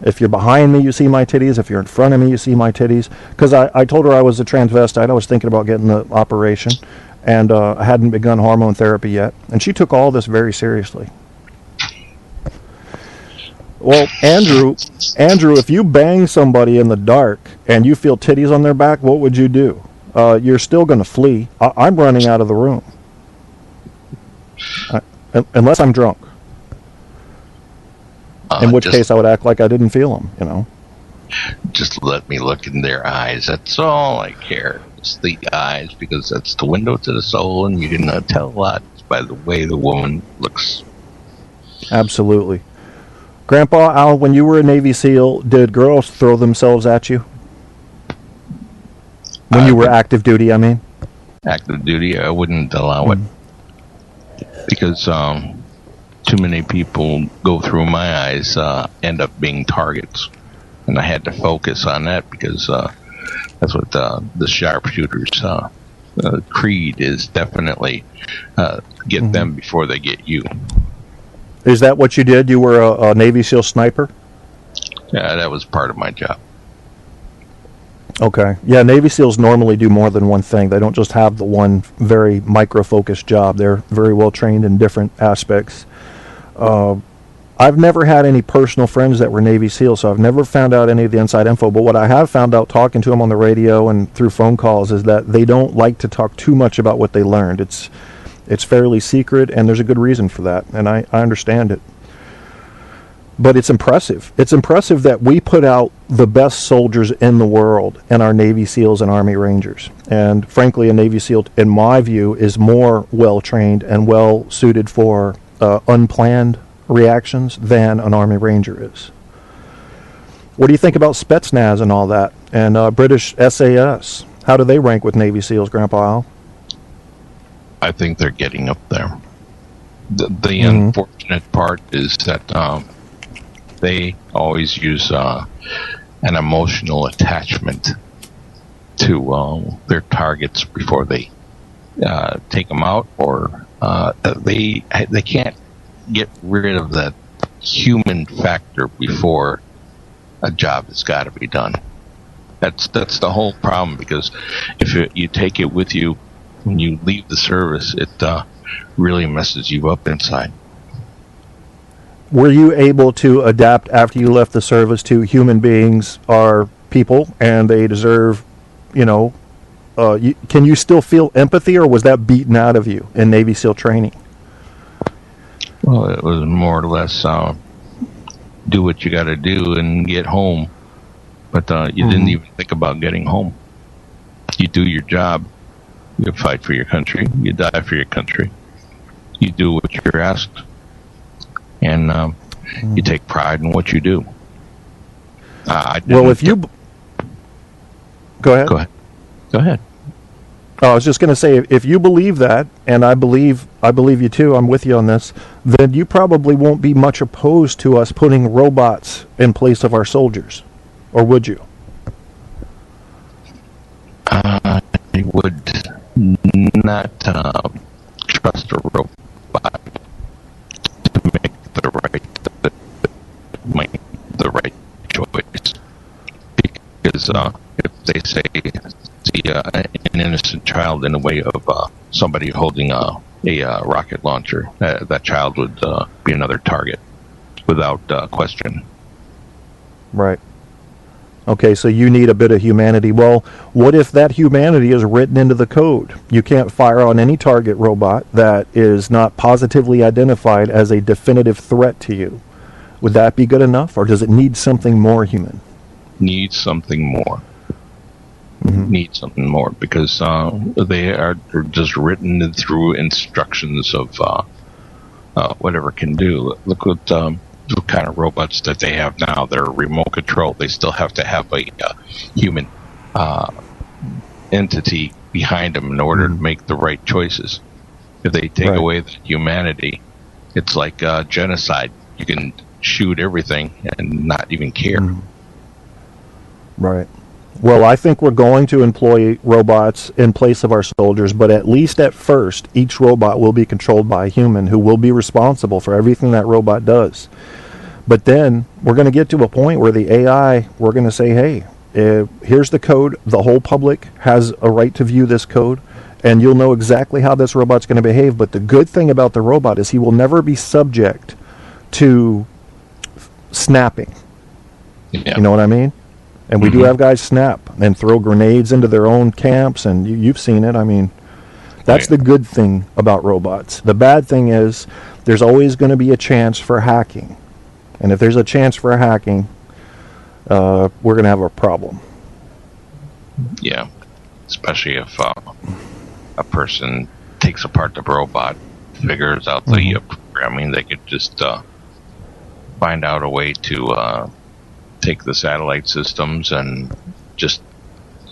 If you're behind me, you see my titties. If you're in front of me, you see my titties. Because I told her I was a transvestite. I was thinking about getting the operation. And I hadn't begun hormone therapy yet. And she took all this very seriously. Well, Andrew, if you bang somebody in the dark and you feel titties on their back, what would you do? You're still going to flee. I'm running out of the room. Unless I'm drunk. In which just- case I would act like I didn't feel them, you know. Just let me look in their eyes. That's all I care. It's the eyes, because that's the window to the soul, and you can tell a lot by the way the woman looks. Absolutely. Grandpa Al, when you were a Navy SEAL, did girls throw themselves at you? When you were active duty, I mean? Active duty, I wouldn't allow it. Because too many people go through my eyes, end up being targets. And I had to focus on that, because that's what the sharpshooters creed is, definitely get them before they get you. Is that what you did? You were a Navy SEAL sniper? Yeah, that was part of my job. Okay. Yeah, Navy SEALs normally do more than one thing. They don't just have the one very micro-focused job. They're very well trained in different aspects. I've never had any personal friends that were Navy SEALs, so I've never found out any of the inside info. But what I have found out talking to them on the radio and through phone calls is that they don't like to talk too much about what they learned. It's fairly secret, and there's a good reason for that, and I understand it. But it's impressive. It's impressive that we put out the best soldiers in the world in our Navy SEALs and Army Rangers. And frankly, a Navy SEAL, in my view, is more well-trained and well-suited for unplanned reactions than an Army Ranger is. What do you think about Spetsnaz and all that, and British SAS? How do they rank with Navy SEALs, Grandpa Al? I think they're getting up there. The unfortunate part is that they always use an emotional attachment to their targets before they take them out, or they can't get rid of that human factor before a job has got to be done. That's the whole problem, because if you take it with you when you leave the service, it really messes you up inside. Were you able to adapt after you left the service to human beings are people and they deserve, can you still feel empathy, or was that beaten out of you in Navy SEAL training? Well, it was more or less do what you got to do and get home. But you didn't even think about getting home. You do your job. You fight for your country. You die for your country. You do what you're asked. And you take pride in what you do. Well, if you... Go ahead. Go ahead. I was just going to say, if you believe that, and I believe you too, I'm with you on this, then you probably won't be much opposed to us putting robots in place of our soldiers. Or would you? I would not trust a robot to make the right choice. Because if they say an innocent child in the way of somebody holding a rocket launcher, that child would be another target without question. Right. Okay, so you need a bit of humanity. Well, what if that humanity is written into the code? You can't fire on any target robot that is not positively identified as a definitive threat to you. Would that be good enough, or does it need something more human? Needs something more. Need something more, because they are just written through instructions of whatever it can do. Look what the kind of robots that they have now. They're remote control. They still have to have a human entity behind them in order to make the right choices. If they take away the humanity, it's like genocide. You can shoot everything and not even care. Right. Well, I think we're going to employ robots in place of our soldiers, but at least at first, each robot will be controlled by a human who will be responsible for everything that robot does. But then we're going to get to a point where the AI, we're going to say, hey, here's the code. The whole public has a right to view this code, and you'll know exactly how this robot's going to behave. But the good thing about the robot is he will never be subject to snapping. Yeah. You know what I mean? And we do have guys snap and throw grenades into their own camps, and you've seen it. I mean, That's the good thing about robots. The bad thing is there's always going to be a chance for hacking. And if there's a chance for hacking, we're going to have a problem. Yeah, especially if a person takes apart the robot, figures out the programming, they could just find out a way to take the satellite systems and just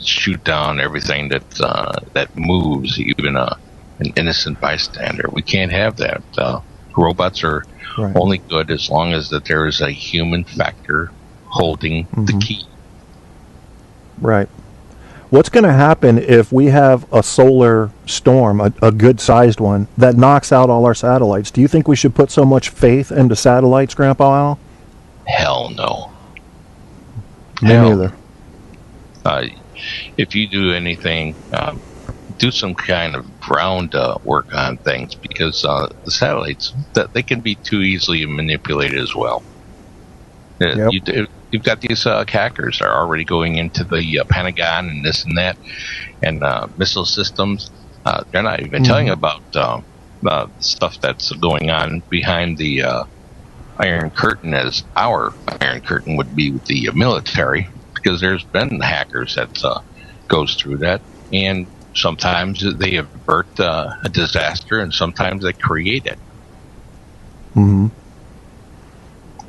shoot down everything that moves, even an innocent bystander. We can't have that. Robots are only good as long as that there is a human factor holding the key. Right. What's going to happen if we have a solar storm, a good-sized one, that knocks out all our satellites? Do you think we should put so much faith into satellites, Grandpa Al? Hell no. Me neither. If you do anything, do some kind of ground work on things, because the satellites, they can be too easily manipulated as well. You've got these hackers that are already going into the Pentagon and this and that, and missile systems. They're not even telling about stuff that's going on behind the Iron Curtain, as our Iron Curtain would be with the military, because there's been hackers that goes through that, and sometimes they avert a disaster, and sometimes they create it.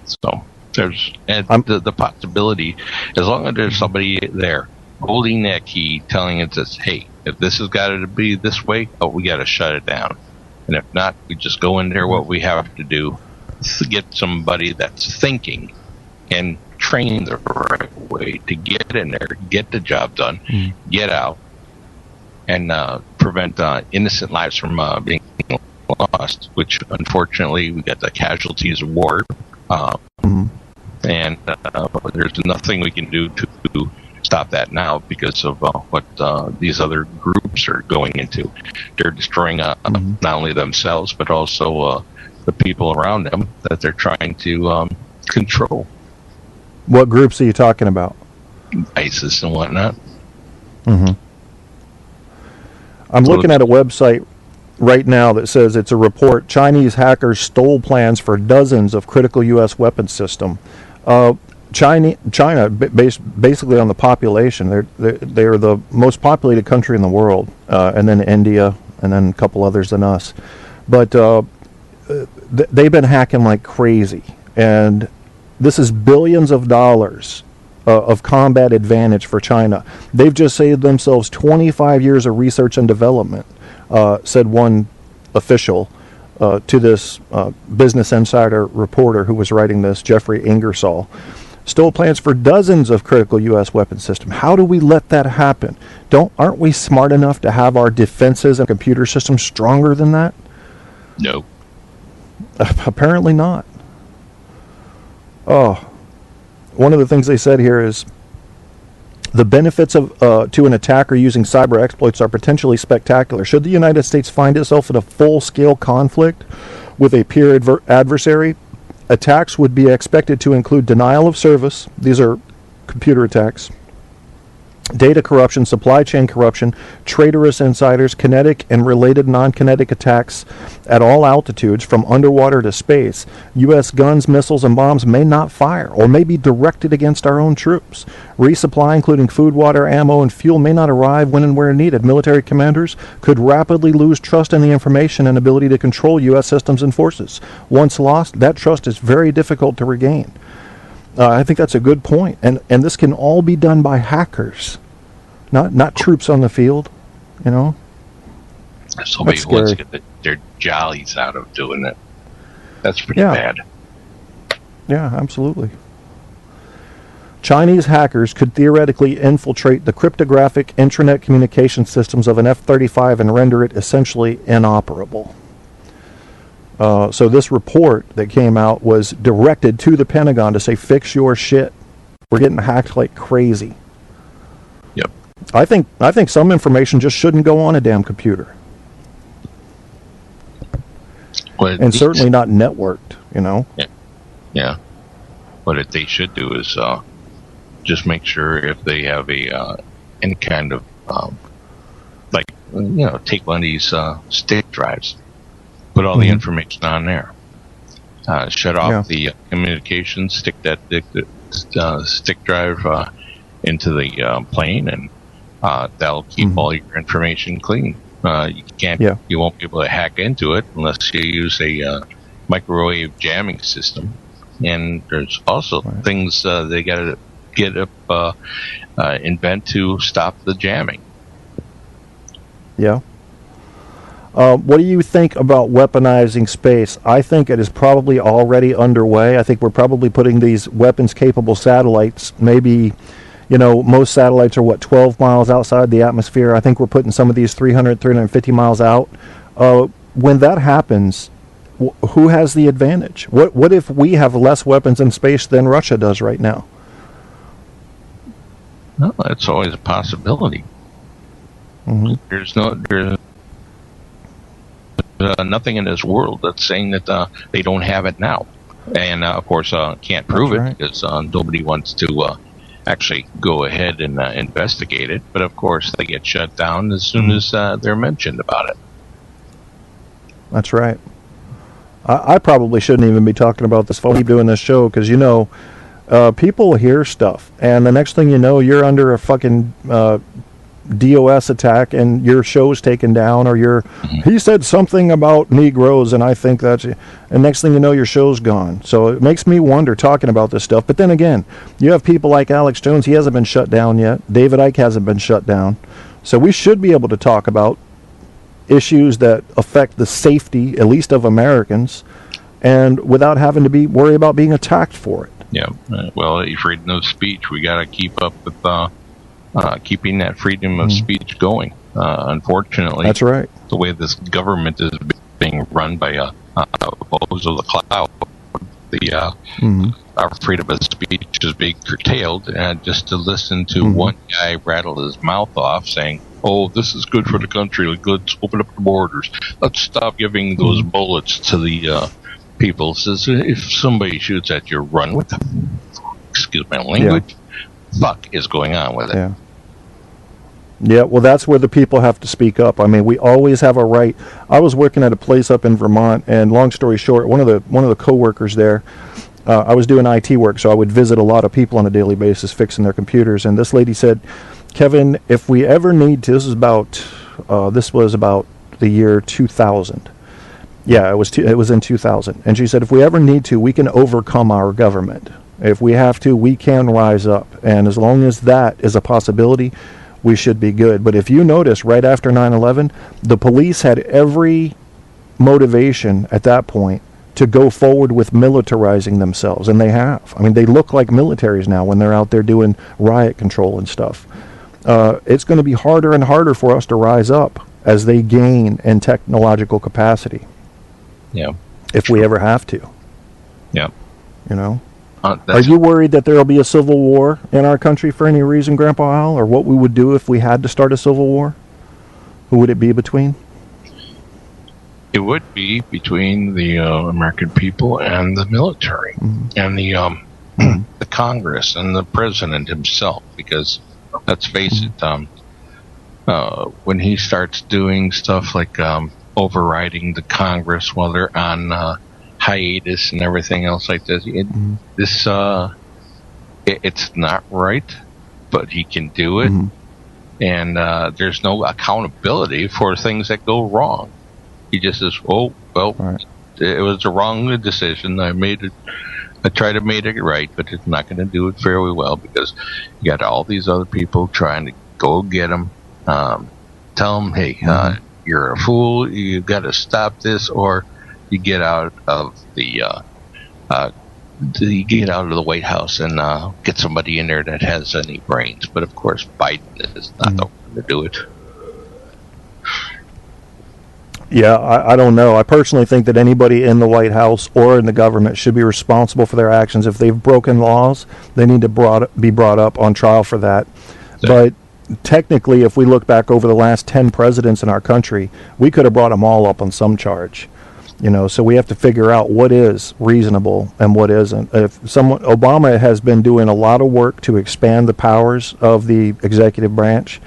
So there's the possibility, as long as there's somebody there holding that key, telling it this, hey, if this has got to be this way, we got to shut it down. And if not, we just go in there. What we have to do is to get somebody that's thinking and train the right way to get in there, get the job done, get out, and prevent innocent lives from being lost, which unfortunately we got the casualties of war. And there's nothing we can do to stop that now, because of what these other groups are going into. They're destroying not only themselves, but also the people around them that they're trying to control. What groups are you talking about? ISIS and whatnot. I'm looking at a website right now that says it's a report. Chinese hackers stole plans for dozens of critical U.S. weapons system. China, basically on the population, they're the most populated country in the world, and then India, and then a couple others than us. But they've been hacking like crazy, and this is billions of dollars of combat advantage for China. They've just saved themselves 25 years of research and development, said one official to this Business Insider reporter who was writing this, Jeffrey Ingersoll. Stole plans for dozens of critical U.S. weapons systems. How do we let that happen? Aren't we smart enough to have our defenses and computer systems stronger than that? No. Apparently not. Oh, one of the things they said here is the benefits of to an attacker using cyber exploits are potentially spectacular. Should the United States find itself in a full-scale conflict with a peer adversary, attacks would be expected to include denial of service. These are computer attacks. Data corruption, supply chain corruption, traitorous insiders, kinetic and related non-kinetic attacks at all altitudes from underwater to space. U.S. guns, missiles, and bombs may not fire or may be directed against our own troops. Resupply, including food, water, ammo, and fuel, may not arrive when and where needed. Military commanders could rapidly lose trust in the information and ability to control U.S. systems and forces. Once lost, that trust is very difficult to regain. I think that's a good point. And this can all be done by hackers, not troops on the field, you know. Somebody who wants to get their jollies out of doing it. That's pretty bad. Yeah, absolutely. Chinese hackers could theoretically infiltrate the cryptographic intranet communication systems of an F-35 and render it essentially inoperable. So this report that came out was directed to the Pentagon to say, fix your shit. We're getting hacked like crazy. Yep. I think some information just shouldn't go on a damn computer. Well, and certainly not networked, you know? Yeah. What they should do is just make sure if they have any kind of, like take one of these stick drives, put all the information on there, shut off the communication, stick that stick drive into the plane, and that'll keep all your information clean. You won't be able to hack into it unless you use a microwave jamming system. And there's also things they got to invent to stop the jamming. Yeah. What do you think about weaponizing space? I think it is probably already underway. I think we're probably putting these weapons-capable satellites, maybe, most satellites are, 12 miles outside the atmosphere. I think we're putting some of these 300, 350 miles out. When that happens, who has the advantage? What if we have less weapons in space than Russia does right now? No, that's always a possibility. There's nothing in this world that's saying that they don't have it now, and of course can't prove it because nobody wants to actually go ahead and investigate it. But of course they get shut down as soon as they're mentioned about it. That's right. I probably shouldn't even be talking about this. Keep doing this show because people hear stuff, and the next thing you know, you're under a fucking DOS attack, and your show's taken down, or he said something about Negroes, and I think that's, and next thing you know, your show's gone. So it makes me wonder talking about this stuff. But then again, you have people like Alex Jones. He hasn't been shut down yet. David Icke hasn't been shut down. So we should be able to talk about issues that affect the safety, at least of Americans, and without having to worry about being attacked for it. Yeah. Well, freedom of speech, we got to keep up with keeping that freedom of speech going. Unfortunately, that's right. The way this government is being run by those of the cloud, our freedom of speech is being curtailed. And just to listen to one guy rattle his mouth off saying, "Oh, this is good for the country. Let's open up the borders. Let's stop giving those bullets to the people." Says if somebody shoots at you, run with them. Excuse my language. Fuck is going on with it. Yeah, well, that's where the people have to speak up. I mean, we always have a right. I was working at a place up in Vermont, and long story short, one of the coworkers there, I was doing IT work, so I would visit a lot of people on a daily basis fixing their computers. And this lady said, "Kevin, if we ever need to," this was about the year 2000. Yeah, it was in 2000. And she said, "If we ever need to, we can overcome our government. If we have to, we can rise up. And as long as that is a possibility, we should be good." But if you notice, right after 9/11, the police had every motivation at that point to go forward with militarizing themselves, and they have. I mean, they look like militaries now when they're out there doing riot control and stuff. It's going to be harder and harder for us to rise up as they gain in technological capacity. Yeah. If we ever have to. Yeah. Are you worried that there will be a civil war in our country for any reason, Grandpa Al, or what we would do if we had to start a civil war? Who would it be between? It would be between the American people and the military and the Congress and the president himself, because let's face it, when he starts doing stuff like overriding the Congress while they're on hiatus and everything else like this, it's not right, but he can do it, and there's no accountability for things that go wrong. He just says, "Oh, well, it was a wrong decision. I tried to make it right, but it's not going to do it very well because you got all these other people trying to go get him. Tell him, hey, you're a fool. You got to stop this, or you get out of the White House and get somebody in there that has any brains." But of course, Biden is not the one to do it. Yeah, I don't know. I personally think that anybody in the White House or in the government should be responsible for their actions. If they've broken laws, they need to be brought up on trial for that. But technically, if we look back over the last 10 presidents in our country, we could have brought them all up on some charge. So we have to figure out what is reasonable and what isn't. Obama has been doing a lot of work to expand the powers of the executive branch,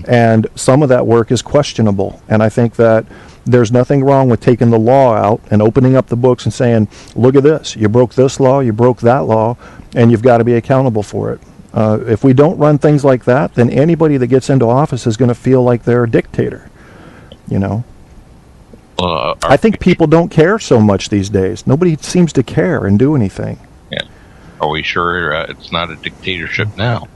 and some of that work is questionable. And I think that there's nothing wrong with taking the law out and opening up the books and saying, look at this, you broke this law, you broke that law, and you've got to be accountable for it. If we don't run things like that, then anybody that gets into office is going to feel like they're a dictator, I think people don't care so much these days. Nobody seems to care and do anything. Yeah. Are we sure it's not a dictatorship now?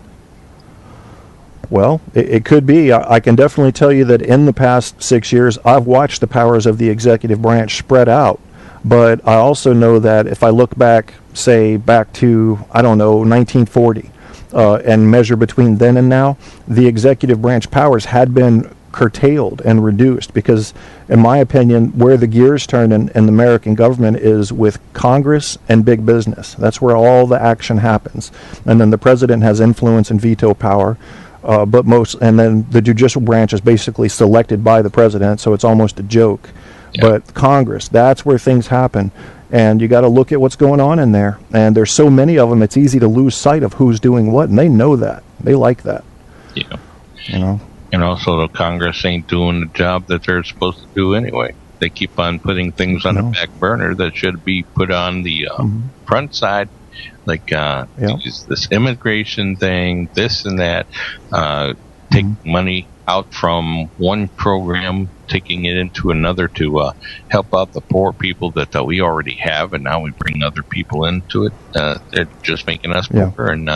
Well, it could be. I can definitely tell you that in the past 6 years, I've watched the powers of the executive branch spread out. But I also know that if I look back, say, back to, 1940, and measure between then and now, the executive branch powers had been curtailed and reduced because, in my opinion, where the gears turn in the American government is with Congress and big business. That's where all the action happens. And then the president has influence and veto power, and then the judicial branch is basically selected by the president, so it's almost a joke. Yeah. But Congress, that's where things happen. And you got to look at what's going on in there. And there's so many of them, it's easy to lose sight of who's doing what, and they know that. They like that. Yeah. And also, the Congress ain't doing the job that they're supposed to do anyway. They keep on putting things on the back burner that should be put on the front side, like this immigration thing, this and that. Take money out from one program, taking it into another to help out the poor people that we already have, and now we bring other people into it. They're just making us poorer and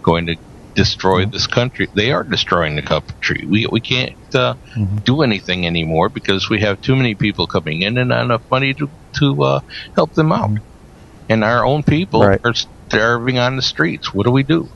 going to destroy this country. They are destroying the country. We can't do anything anymore because we have too many people coming in and not enough money to help them out. And our own people are starving on the streets. What do we do?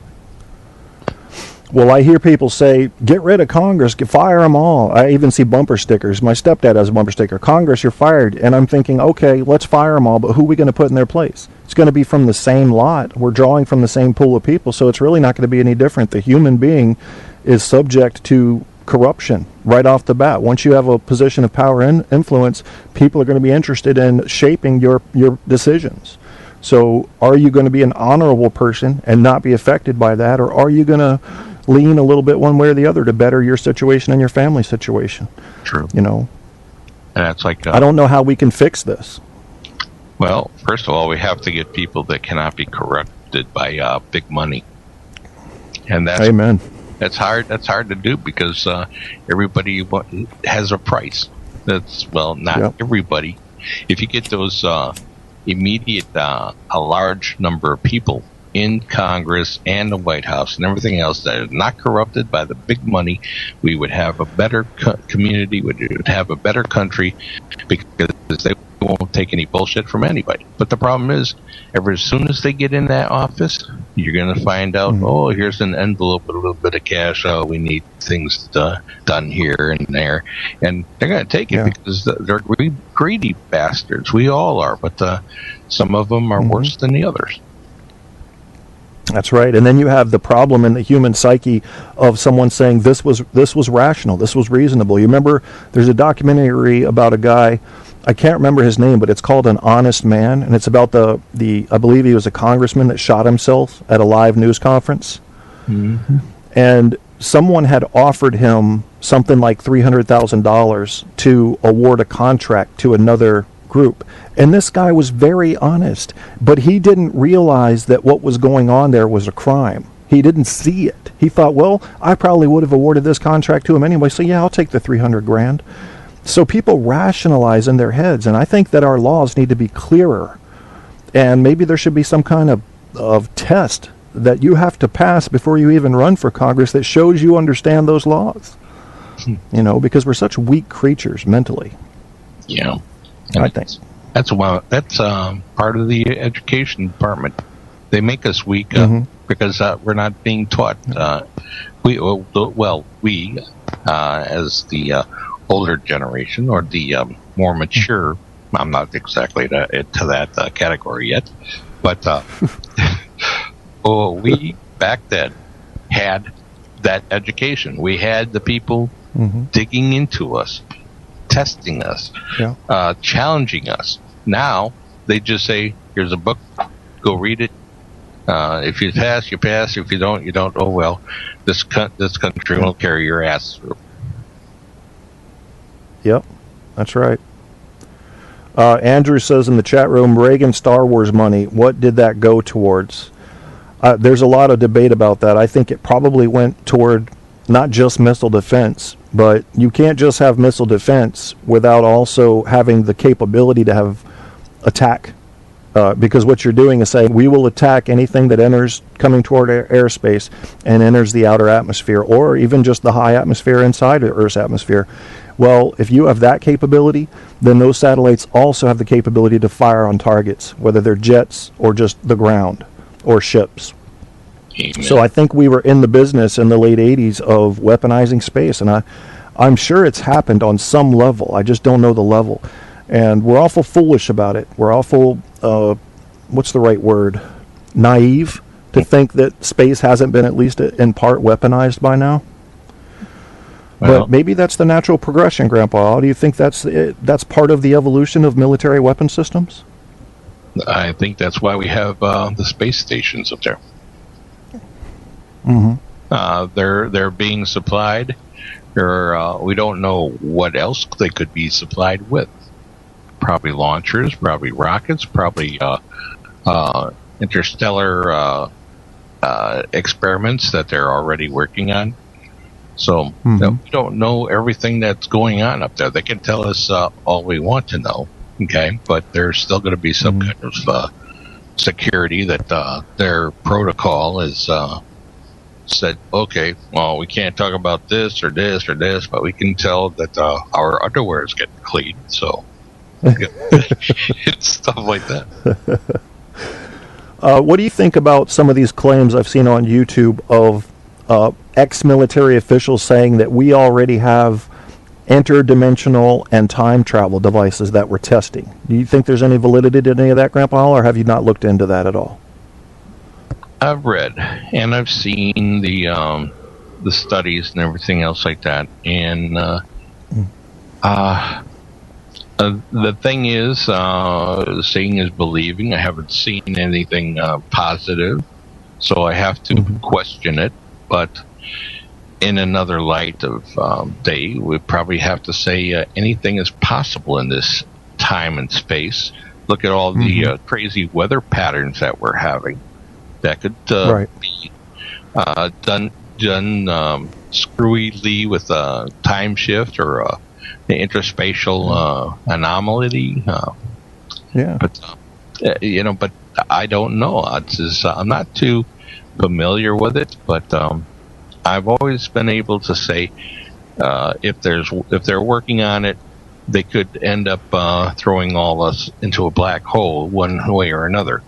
Well, I hear people say, get rid of Congress, fire them all. I even see bumper stickers. My stepdad has a bumper sticker, Congress, you're fired. And I'm thinking, okay, let's fire them all, but who are we going to put in their place? It's going to be from the same lot. We're drawing from the same pool of people, so it's really not going to be any different. The human being is subject to corruption right off the bat. Once you have a position of power and influence, people are going to be interested in shaping your decisions. So are you going to be an honorable person and not be affected by that, or are you going to lean a little bit one way or the other to better your situation and your family situation? True. And that's like I don't know how we can fix this. Well, first of all, we have to get people that cannot be corrupted by big money, and that's amen. That's hard. That's hard to do because everybody has a price. That's not everybody. If you get those immediate, a large number of people in Congress and the White House and everything else that is not corrupted by the big money, we would have a better community, we would have a better country because they won't take any bullshit from anybody. But the problem is, as soon as they get in that office, you're going to find out, oh, here's an envelope with a little bit of cash, oh, we need things done here and there. And they're going to take it because they're greedy bastards. We all are, but some of them are worse than the others. That's right. And then you have the problem in the human psyche of someone saying this was rational, this was reasonable. You remember there's a documentary about a guy, I can't remember his name, but it's called An Honest Man, and it's about the I believe he was a congressman that shot himself at a live news conference. Mm-hmm. And someone had offered him something like $300,000 to award a contract to another group. And this guy was very honest, but he didn't realize that what was going on there was a crime. He didn't see it. He thought, well, I probably would have awarded this contract to him anyway, so yeah, I'll take the $300,000. So people rationalize in their heads, and I think that our laws need to be clearer. And maybe there should be some kind of test that you have to pass before you even run for Congress that shows you understand those laws. Because we're such weak creatures mentally. Yeah. I think that's part of the education department. They make us weak because we're not being taught. We as the older generation or the more mature. I'm not exactly to that category yet, but we back then had that education. We had the people digging into us. testing us, challenging us. Now they just say, "Here's a book, go read it. If you pass, you pass. If you don't, you don't. Oh well, this country will carry your ass through." Yep, that's right. Andrew says in the chat room, Reagan Star Wars money, what did that go towards? There's a lot of debate about that. I think it probably went toward not just missile defense, but you can't just have missile defense without also having the capability to have attack. Because what you're doing is saying, we will attack anything that enters coming toward airspace and enters the outer atmosphere, or even just the high atmosphere inside of Earth's atmosphere. Well, if you have that capability, then those satellites also have the capability to fire on targets, whether they're jets or just the ground or ships. Amen. So I think we were in the business in the late 80s of weaponizing space, and I'm sure it's happened on some level. I just don't know the level. And we're awful foolish about it. We're awful, what's the right word? Naive to think that space hasn't been at least in part weaponized by now. Well, but maybe that's the natural progression, Grandpa. Do you think that's part of the evolution of military weapon systems? I think that's why we have the space stations up there. Mm-hmm. They're being supplied. We don't know what else they could be supplied with. Probably launchers, probably rockets, probably interstellar experiments that they're already working on. So we don't know everything that's going on up there. They can tell us all we want to know, okay? But there's still going to be some kind of security that their protocol is said, okay, well, we can't talk about this or this or this, but we can tell that our underwear is getting clean. So it's stuff like that. What do you think about some of these claims I've seen on YouTube of ex-military officials saying that we already have interdimensional and time travel devices that we're testing? Do you think there's any validity to any of that, Grandpa, or have you not looked into that at all? I've read and I've seen the studies and everything else like that, and the thing is, seeing is believing. I haven't seen anything positive, so I have to question it. But in another light of day, we probably have to say anything is possible in this time and space. Look at all the crazy weather patterns that we're having. That could be done screwily with a time shift or the interspatial anomaly. But but I don't know. I'm not too familiar with it, but I've always been able to say if they're working on it, they could end up throwing all us into a black hole one way or another,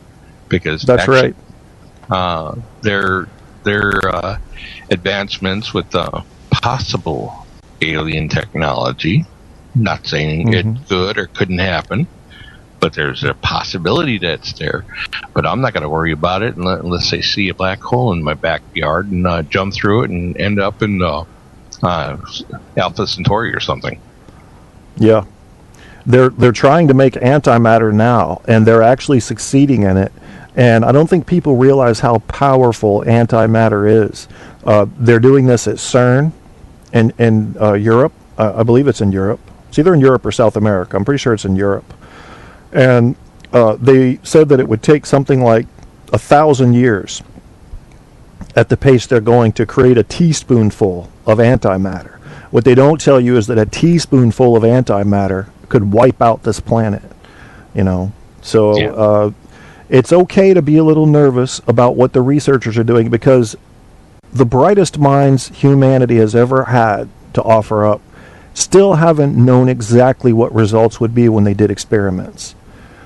because that's right. Their advancements with possible alien technology, not saying it could or couldn't happen, but there's a possibility that's there. But I'm not going to worry about it unless they see a black hole in my backyard and jump through it and end up in Alpha Centauri or something. Yeah. They're trying to make antimatter now, and they're actually succeeding in it. And I don't think people realize how powerful antimatter is. They're doing this at CERN in Europe. I believe it's in Europe. It's either in Europe or South America. I'm pretty sure it's in Europe. And they said that it would take something like 1,000 years at the pace they're going to create a teaspoonful of antimatter. What they don't tell you is that a teaspoonful of antimatter could wipe out this planet. So it's okay to be a little nervous about what the researchers are doing, because the brightest minds humanity has ever had to offer up still haven't known exactly what results would be when they did experiments.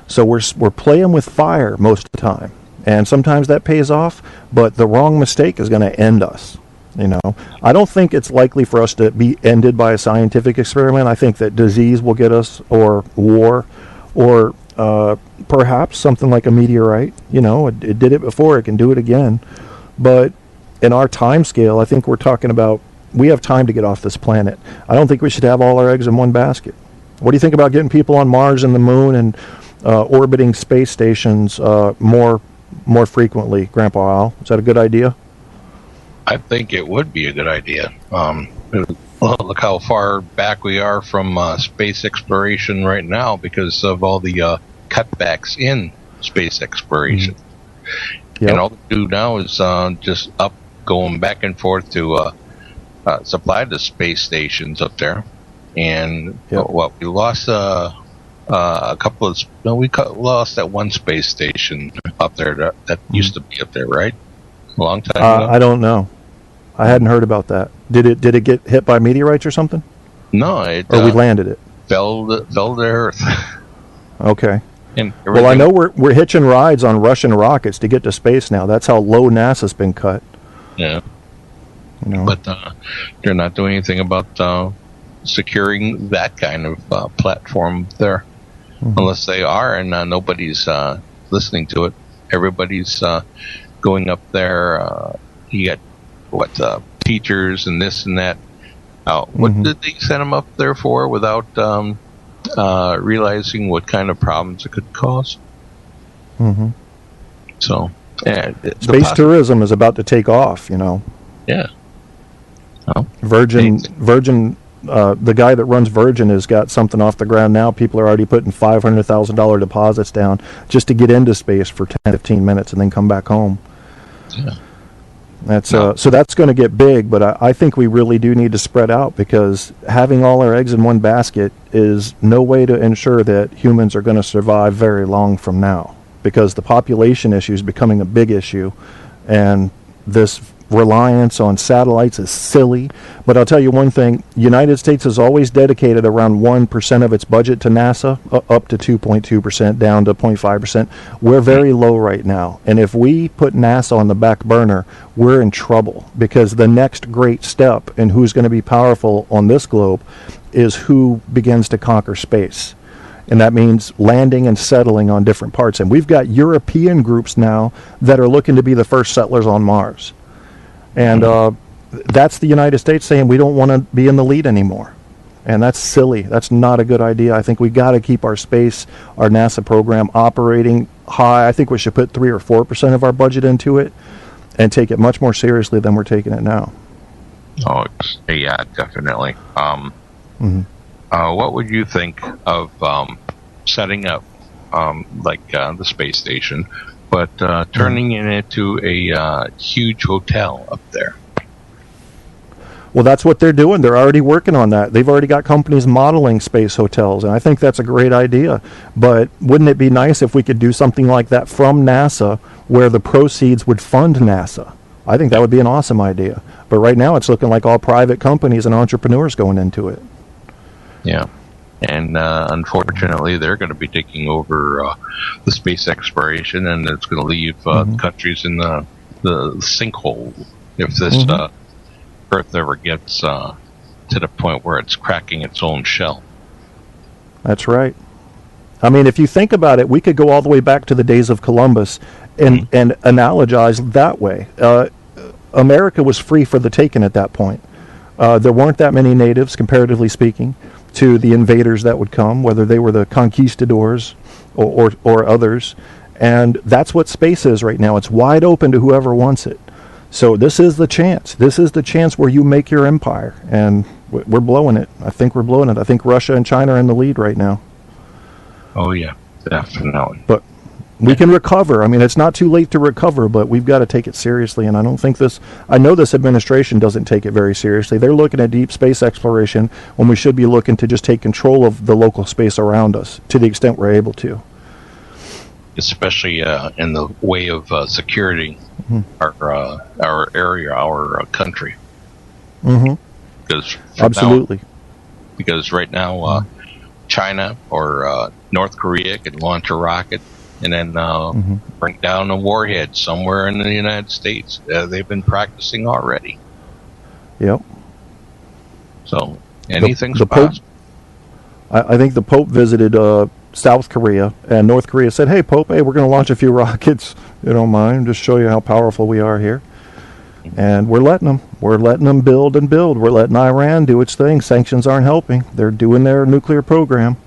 So we're playing with fire most of the time, and sometimes that pays off, but the wrong mistake is going to end us. I don't think it's likely for us to be ended by a scientific experiment. I think that disease will get us, or war, or perhaps something like a meteorite. It did it before, it can do it again. But in our time scale, I think we're talking about, we have time to get off this planet. I don't think we should have all our eggs in one basket. What do you think about getting people on Mars and the Moon and orbiting space stations more frequently, Grandpa Al? Is that a good idea? I think it would be a good idea. Look how far back we are from space exploration right now because of all the cutbacks in space exploration. Yep. And all we do now is just going back and forth to supply the space stations up there. And we lost a couple of. No, we lost that one space station up there that used to be up there, right? A long time ago. I don't know. I hadn't heard about that. Did it get hit by meteorites or something? No, or we landed it. Fell to Earth. Okay. And well, I know we're hitching rides on Russian rockets to get to space now. That's how low NASA's been cut. Yeah. You know. But they're not doing anything about securing that kind of platform there, unless they are, and nobody's listening to it. Everybody's going up there. You got teachers and this and that. What did they send them up there for without realizing what kind of problems it could cause? So, space tourism is about to take off. You know. Yeah. Oh, Virgin. The guy that runs Virgin has got something off the ground now. People are already putting $500,000 deposits down just to get into space for 10, 15 minutes and then come back home. Yeah. That's so that's going to get big, but I think we really do need to spread out because having all our eggs in one basket is no way to ensure that humans are going to survive very long from now because the population issue is becoming a big issue, and this reliance on satellites is silly. But I'll tell you one thing, United States has always dedicated around 1% of its budget to NASA, up to 2.2%, down to 0.5%. We're very low right now, and if we put NASA on the back burner, we're in trouble, because the next great step in who's going to be powerful on this globe is who begins to conquer space. And that means landing and settling on different parts. And we've got European groups now that are looking to be the first settlers on Mars. And that's the United States saying we don't want to be in the lead anymore. And that's silly. That's not a good idea. I think we got to keep our space, our NASA program operating high. I think we should put 3 or 4% of our budget into it and take it much more seriously than we're taking it now. Oh, yeah, definitely. What would you think of setting up the space station, but turning it into a huge hotel up there? Well, that's what they're doing. They're already working on that. They've already got companies modeling space hotels, and I think that's a great idea. But wouldn't it be nice if we could do something like that from NASA, where the proceeds would fund NASA? I think that would be an awesome idea. But right now it's looking like all private companies and entrepreneurs going into it. Yeah. And unfortunately, they're going to be taking over the space exploration, and it's going to leave countries in the sinkhole if this Earth ever gets to the point where it's cracking its own shell. That's right. I mean, if you think about it, we could go all the way back to the days of Columbus and analogize that way. America was free for the taking at that point. There weren't that many natives, comparatively speaking, to the invaders that would come, whether they were the conquistadors or others. And that's what space is right now. It's wide open to whoever wants it. So this is the chance. This is the chance where you make your empire. And we're blowing it. I think we're blowing it. I think Russia and China are in the lead right now. Oh, yeah, definitely. But we can recover. I mean, it's not too late to recover, but we've got to take it seriously. And I don't think I know this administration doesn't take it very seriously. They're looking at deep space exploration when we should be looking to just take control of the local space around us to the extent we're able to. Especially in the way of security our area, our country. Because absolutely. Because right now, China or North Korea could launch a rocket and then bring down a warhead somewhere in the United States. They've been practicing already. Yep. So anything's the possible. Pope, I think the Pope visited South Korea, and North Korea said, "Hey, Pope, we're going to launch a few rockets. You don't mind? Just show you how powerful we are here." And we're letting them. We're letting them build and build. We're letting Iran do its thing. Sanctions aren't helping. They're doing their nuclear program.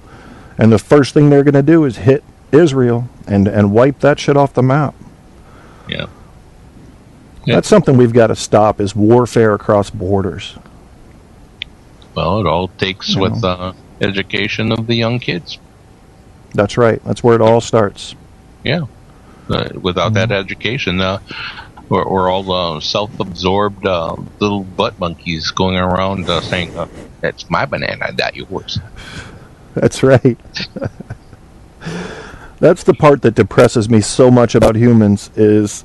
And the first thing they're going to do is hit Israel and wipe that shit off the map. Yeah. That's something we've got to stop, is warfare across borders. Well, it all takes with education of the young kids. That's right. That's where it all starts. Yeah. Without that education, we're all self-absorbed little butt monkeys going around saying, "That's my banana, not yours." That's right. That's the part that depresses me so much about humans, is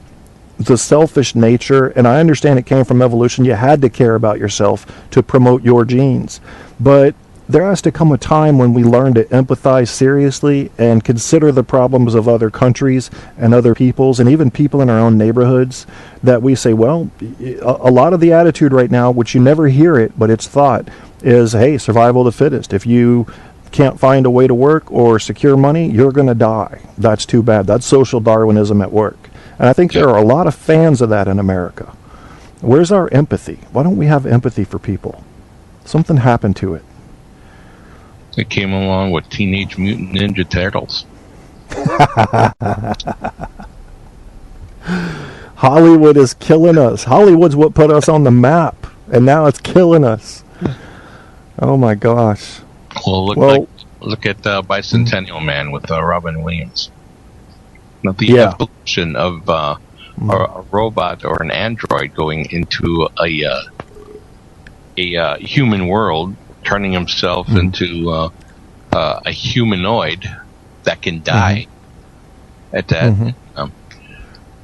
the selfish nature. And I understand it came from evolution. You had to care about yourself to promote your genes. But there has to come a time when we learn to empathize seriously and consider the problems of other countries and other peoples, and even people in our own neighborhoods, that we say, well, a lot of the attitude right now, which you never hear it, but it's thought, is, hey, survival of the fittest. If you can't find a way to work or secure money, you're going to die. That's too bad. That's social Darwinism at work. And I think there are a lot of fans of that in America. Where's our empathy? Why don't we have empathy for people? Something happened to it. It came along with Teenage Mutant Ninja Turtles. Hollywood is killing us. Hollywood's what put us on the map, and now it's killing us. Oh my gosh. Well, look at Bicentennial Man with Robin Williams. Now, the evolution of a robot or an android going into a human world, turning himself into a humanoid that can die. At that,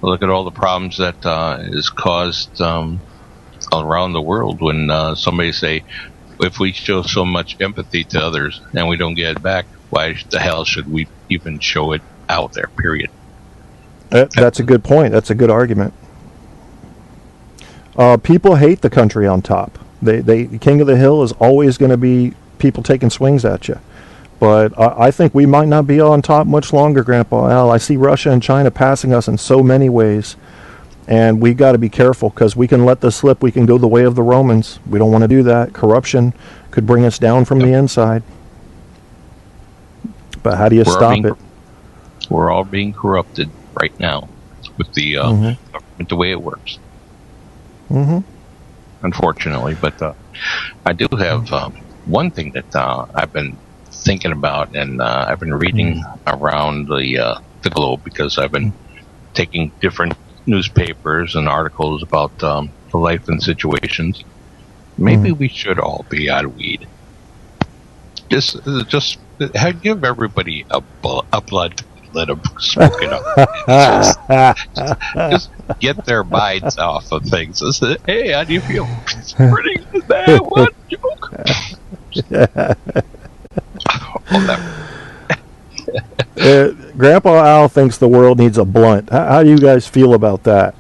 look at all the problems that is caused around the world when somebody say, if we show so much empathy to others and we don't get it back, why the hell should we even show it out there? Period. That's a good point. That's a good argument. People hate the country on top. They King of the Hill is always going to be people taking swings at you. But I think we might not be on top much longer, Grandpa Al. I see Russia and China passing us in so many ways. And we got to be careful, because we can let this slip. We can go the way of the Romans. We don't want to do that. Corruption could bring us down from the inside. But how do you stop it? We're all being corrupted right now with the government, the way it works. Unfortunately, but I do have one thing that I've been thinking about, and I've been reading around the globe, because I've been taking different newspapers and articles about the life and situations. Maybe we should all be out of weed. Just give everybody a blood. Let them smoke it up. Just get their minds off of things. Just say, hey, how do you feel? It's pretty bad. What joke? Grandpa Al thinks the world needs a blunt. How do you guys feel about that?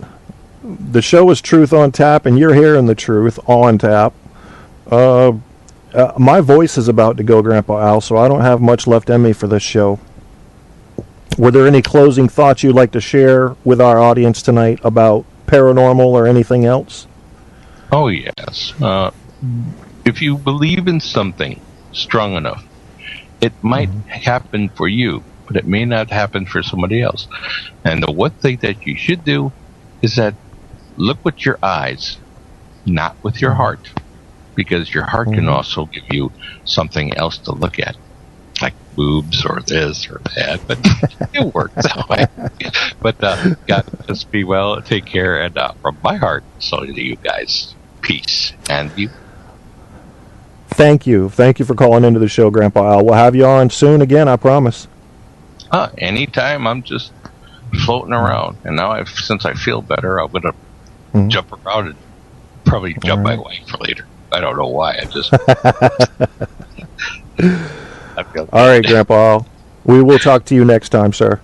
The show is Truth on Tap, and you're hearing the truth on tap. My voice is about to go, Grandpa Al, so I don't have much left in me for this show. Were there any closing thoughts you'd like to share with our audience tonight about paranormal or anything else? Oh, yes. If you believe in something strong enough, it might happen for you, but it may not happen for somebody else. And the one thing that you should do is that look with your eyes, not with your heart, because your heart can also give you something else to look at, like boobs or this or that, but it works that way. But God, just be well, take care, and from my heart, so to you guys, peace. And you. Thank you for calling into the show, Grandpa Al. We'll have you on soon again, I promise. Anytime. I'm just floating around, and now since I feel better, I'm gonna jump around and probably jump my wife later. I don't know why. I just. All right, Grandpa Al. We will talk to you next time, sir.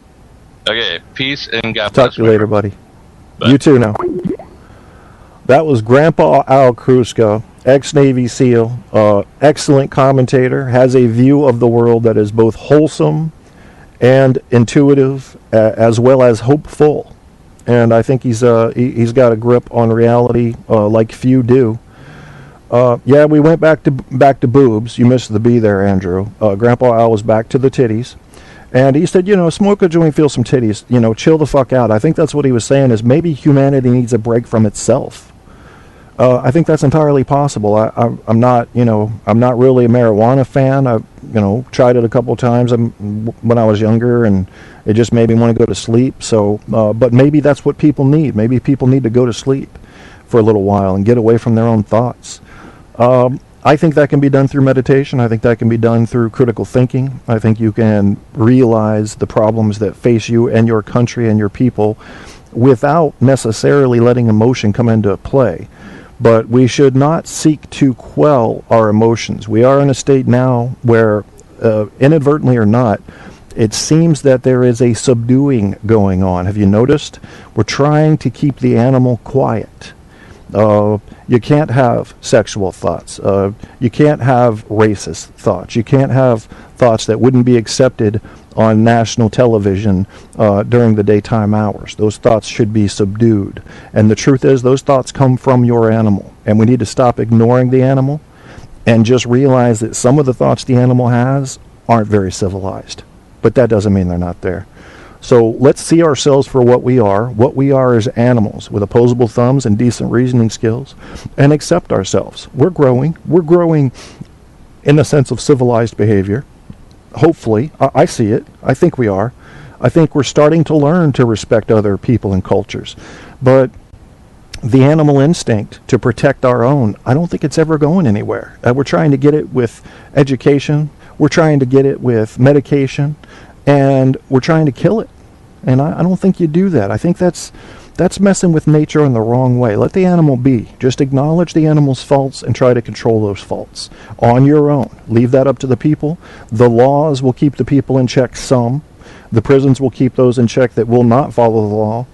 Okay, peace and God bless. Talk to you later, buddy. Bye. You too now. That was Grandpa Al Kruska, ex-Navy SEAL, excellent commentator, has a view of the world that is both wholesome and intuitive, as well as hopeful. and I think he's got a grip on reality like few do. Yeah, we went back to boobs. You missed the B there, Andrew. Grandpa Al was back to the titties. And he said, smoke a joint, feel some titties, chill the fuck out. I think that's what he was saying, is maybe humanity needs a break from itself. I think that's entirely possible. I'm not really a marijuana fan. I've, tried it a couple times when I was younger, and it just made me want to go to sleep. So, but maybe that's what people need. Maybe people need to go to sleep for a little while and get away from their own thoughts. I think that can be done through meditation. I think that can be done through critical thinking. I think you can realize the problems that face you and your country and your people without necessarily letting emotion come into play. But we should not seek to quell our emotions. We are in a state now where, inadvertently or not, it seems that there is a subduing going on. Have you noticed? We're trying to keep the animal quiet. You can't have sexual thoughts. You can't have racist thoughts. You can't have thoughts that wouldn't be accepted on national television during the daytime hours. Those thoughts should be subdued. And the truth is, those thoughts come from your animal. And we need to stop ignoring the animal and just realize that some of the thoughts the animal has aren't very civilized. But that doesn't mean they're not there. So let's see ourselves for what we are as animals with opposable thumbs and decent reasoning skills, and accept ourselves. We're growing in the sense of civilized behavior. Hopefully, I see it. I think we are. I think we're starting to learn to respect other people and cultures. But the animal instinct to protect our own, I don't think it's ever going anywhere. We're trying to get it with education. We're trying to get it with medication. And we're trying to kill it. And I don't think you do that. I think that's messing with nature in the wrong way. Let the animal be. Just acknowledge the animal's faults and try to control those faults on your own. Leave that up to the people. The laws will keep the people in check some. The prisons will keep those in check that will not follow the law.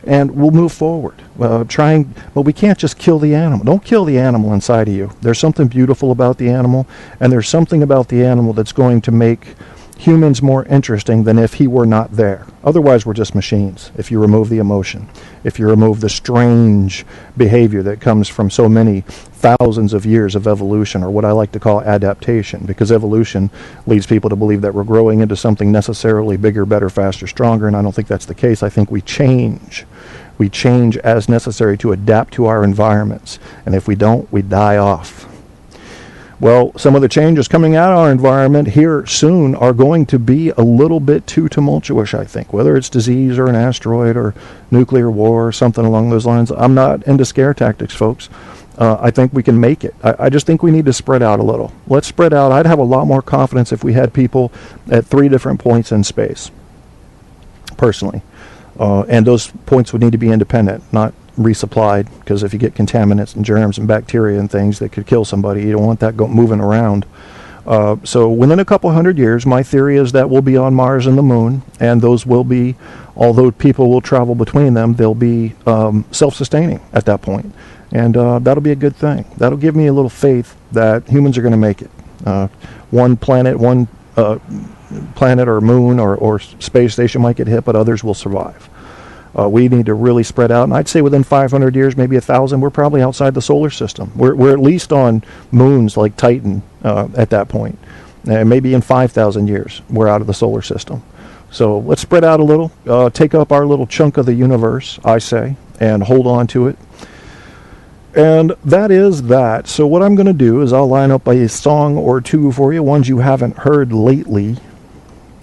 And we'll move forward. But we can't just kill the animal. Don't kill the animal inside of you. There's something beautiful about the animal, and there's something about the animal that's going to make humans more interesting than if he were not there. Otherwise, we're just machines. If you remove the emotion, if you remove the strange behavior that comes from so many thousands of years of evolution, or what I like to call adaptation, because evolution leads people to believe that we're growing into something necessarily bigger, better, faster, stronger, and I don't think that's the case. I think we change. We change as necessary to adapt to our environments, and if we don't, we die off. Well, some of the changes coming out of our environment here soon are going to be a little bit too tumultuous, I think. Whether it's disease or an asteroid or nuclear war or something along those lines. I'm not into scare tactics, folks. I think we can make it. I just think we need to spread out a little. Let's spread out. I'd have a lot more confidence if we had people at 3 different points in space, personally. And those points would need to be independent, not resupplied, because if you get contaminants and germs and bacteria and things that could kill somebody, you don't want that moving around. So within a couple hundred years, my theory is that we'll be on Mars and the Moon, and those will be, although people will travel between them, they'll be self-sustaining at that point. And that'll be a good thing. That'll give me a little faith that humans are going to make it. One planet or moon or space station might get hit, but others will survive. We need to really spread out, and I'd say within 500 years, maybe 1,000, we're probably outside the solar system. We're at least on moons like Titan at that point. Maybe in 5,000 years, we're out of the solar system. So let's spread out a little, take up our little chunk of the universe, I say, and hold on to it. And that is that. So what I'm going to do is I'll line up a song or two for you, ones you haven't heard lately,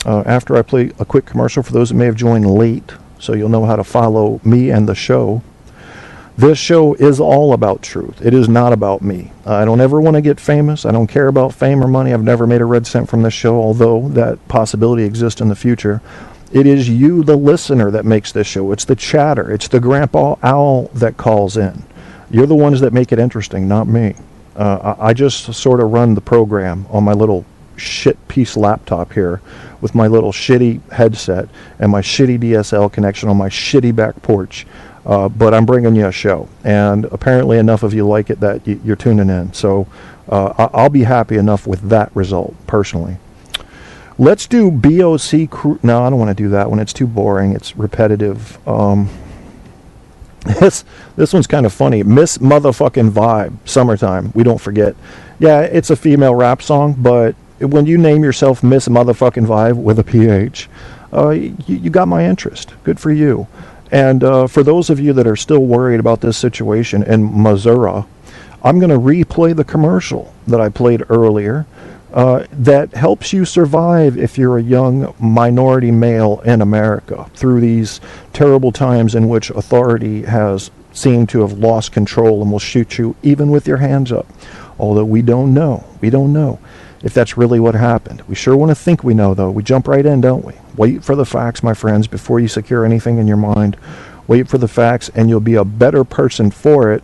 after I play a quick commercial for those that may have joined late, so you'll know how to follow me and the show. This show is all about truth. It is not about me. I don't ever want to get famous. I don't care about fame or money. I've never made a red cent from this show, although that possibility exists in the future. It is you, the listener, that makes this show. It's the chatter. It's the Grandpa Owl that calls in. You're the ones that make it interesting, not me. I just sort of run the program on my little shit piece laptop here with my little shitty headset and my shitty DSL connection on my shitty back porch. But I'm bringing you a show, and apparently enough of you like it that you're tuning in. So I'll be happy enough with that result, personally. Let's do BOC Crew. No, I don't want to do that one. It's too boring. It's repetitive. This one's kind of funny. Miss Motherfucking Vibe, Summertime. We don't forget. Yeah, it's a female rap song, but when you name yourself Miss Motherfucking Vibe with a PH, you got my interest. Good for you. And for those of you that are still worried about this situation in Missouri, I'm going to replay the commercial that I played earlier that helps you survive if you're a young minority male in America through these terrible times in which authority has seemed to have lost control and will shoot you even with your hands up. Although we don't know if that's really what happened. We sure want to think we know, though. We jump right in, don't we? Wait for the facts, my friends, before you secure anything in your mind. Wait for the facts, and you'll be a better person for it.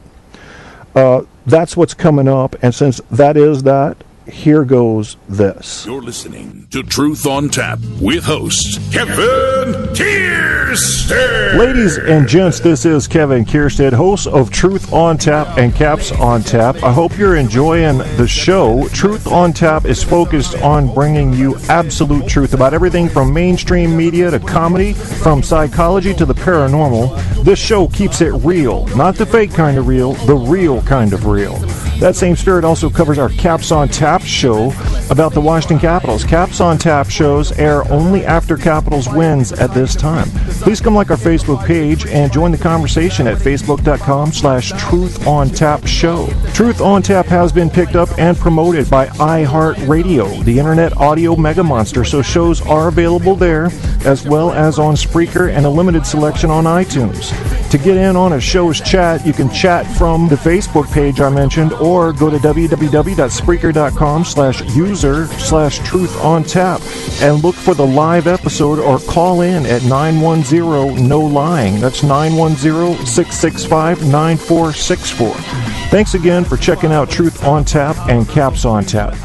That's what's coming up, and since that is that, here goes this. You're listening to Truth on Tap with host Kevin Kierstead. Ladies and gents, this is Kevin Kierstead, host of Truth on Tap and Caps on Tap. I hope you're enjoying the show. Truth on Tap is focused on bringing you absolute truth about everything from mainstream media to comedy, from psychology to the paranormal. This show keeps it real, not the fake kind of real, the real kind of real. That same spirit also covers our Caps on Tap show about the Washington Capitals. Caps on Tap shows air only after Capitals wins at this time. Please come like our Facebook page and join the conversation at facebook.com/truthontapshow. Truth on Tap has been picked up and promoted by iHeartRadio, the internet audio mega monster, so shows are available there as well as on Spreaker and a limited selection on iTunes. To get in on a show's chat, you can chat from the Facebook page I mentioned or go to www.spreaker.com/user/truthontap and look for the live episode or call in at 910-NO-LYING. That's 910-665-9464. Thanks again for checking out Truth on Tap and Caps on Tap.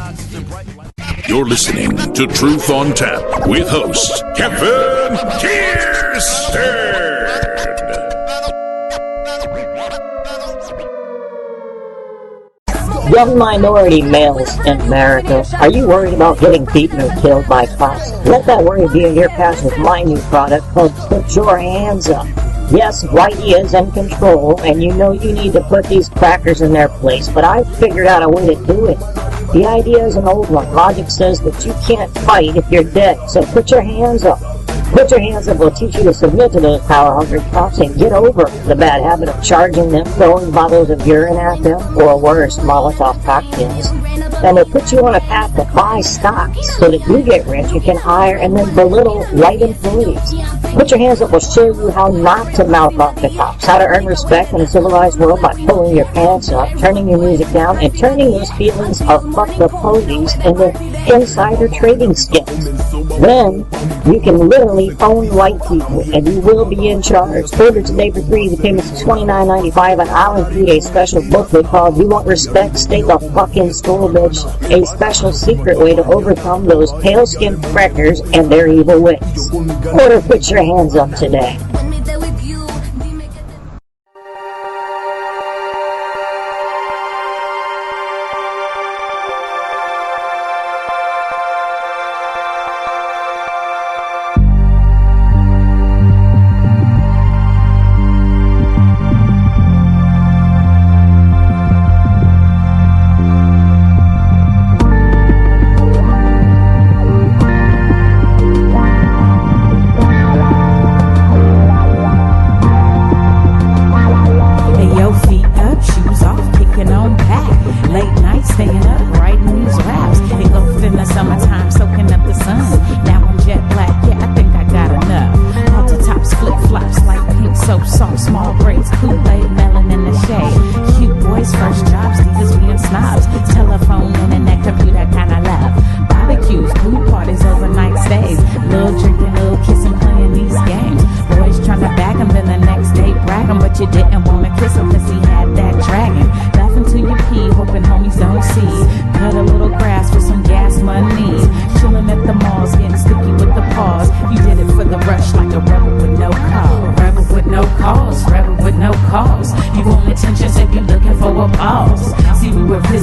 You're listening to Truth on Tap with host Kevin Kierstead. Young minority males in America, are you worried about getting beaten or killed by cops? Let that worry be in your past with my new product called Put Your Hands Up. Yes, Whitey is in control, and you know you need to put these crackers in their place, but I've figured out a way to do it. The idea is an old one. Logic says that you can't fight if you're dead, so put your hands up. Put Your Hands Up will teach you to submit to those power-hungry cops and get over the bad habit of charging them, throwing bottles of urine at them, or worse, Molotov cocktails. And will put you on a path to buy stocks so that you get rich and can hire and then belittle white employees. Put Your Hands Up will show you how not to mouth off the cops, how to earn respect in a civilized world by pulling your pants up, turning your music down, and turning those feelings of fuck the police into insider trading skills. Then, you can literally own white people, and you will be in charge. Order today for free. The payments is $29.95, and I'll include a special booklet called You Want Respect? Stay the fucking school, bitch. A special secret way to overcome those pale-skinned crackers and their evil ways. Order Put Your Hands Up today.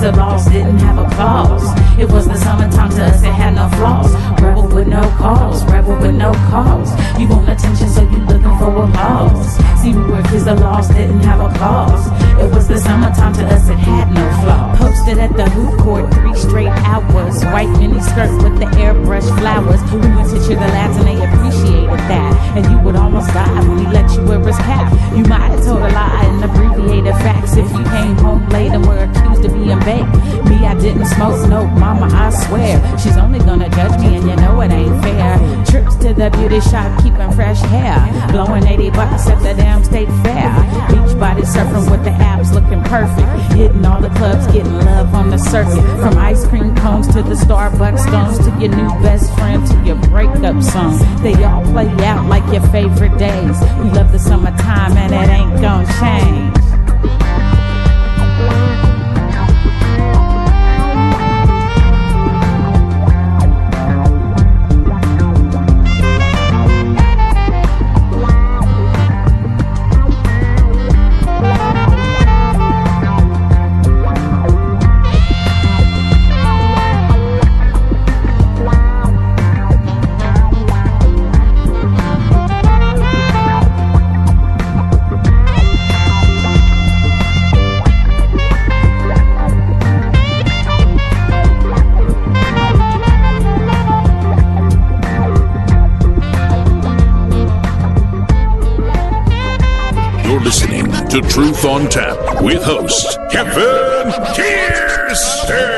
the laws didn't have a clause. It was the summertime to us, it had no flaws. Rebel with no cause, rebel with no cause. You want attention, so you looking for applause. See, we were kids, the laws didn't have a clause. It was the summertime to us, it had no flaws. Posted at the hoop court 3 straight hours. White mini skirt with the airbrush flowers. We went to cheer the lads and they appreciated that. And you would almost die when he let you wear his cap. You might have told a lie and abbreviated facts if you came home late and were accused of being baked. Me, I didn't smoke, no, mama, I swear. She's only gonna judge me and you know it ain't fair. Trips to the beauty shop, keeping fresh hair. Blowing $80 at the damn state fair. Beach body surfing with the abs looking perfect. Hitting all the clubs, getting love on the circuit. From ice cream cones to the Starbucks stones, to your new best friend, to your breakup song. They all play out like your favorite days. You love the summertime and it ain't gonna change. Listening to Truth on Tap with host Kevin Kierstead.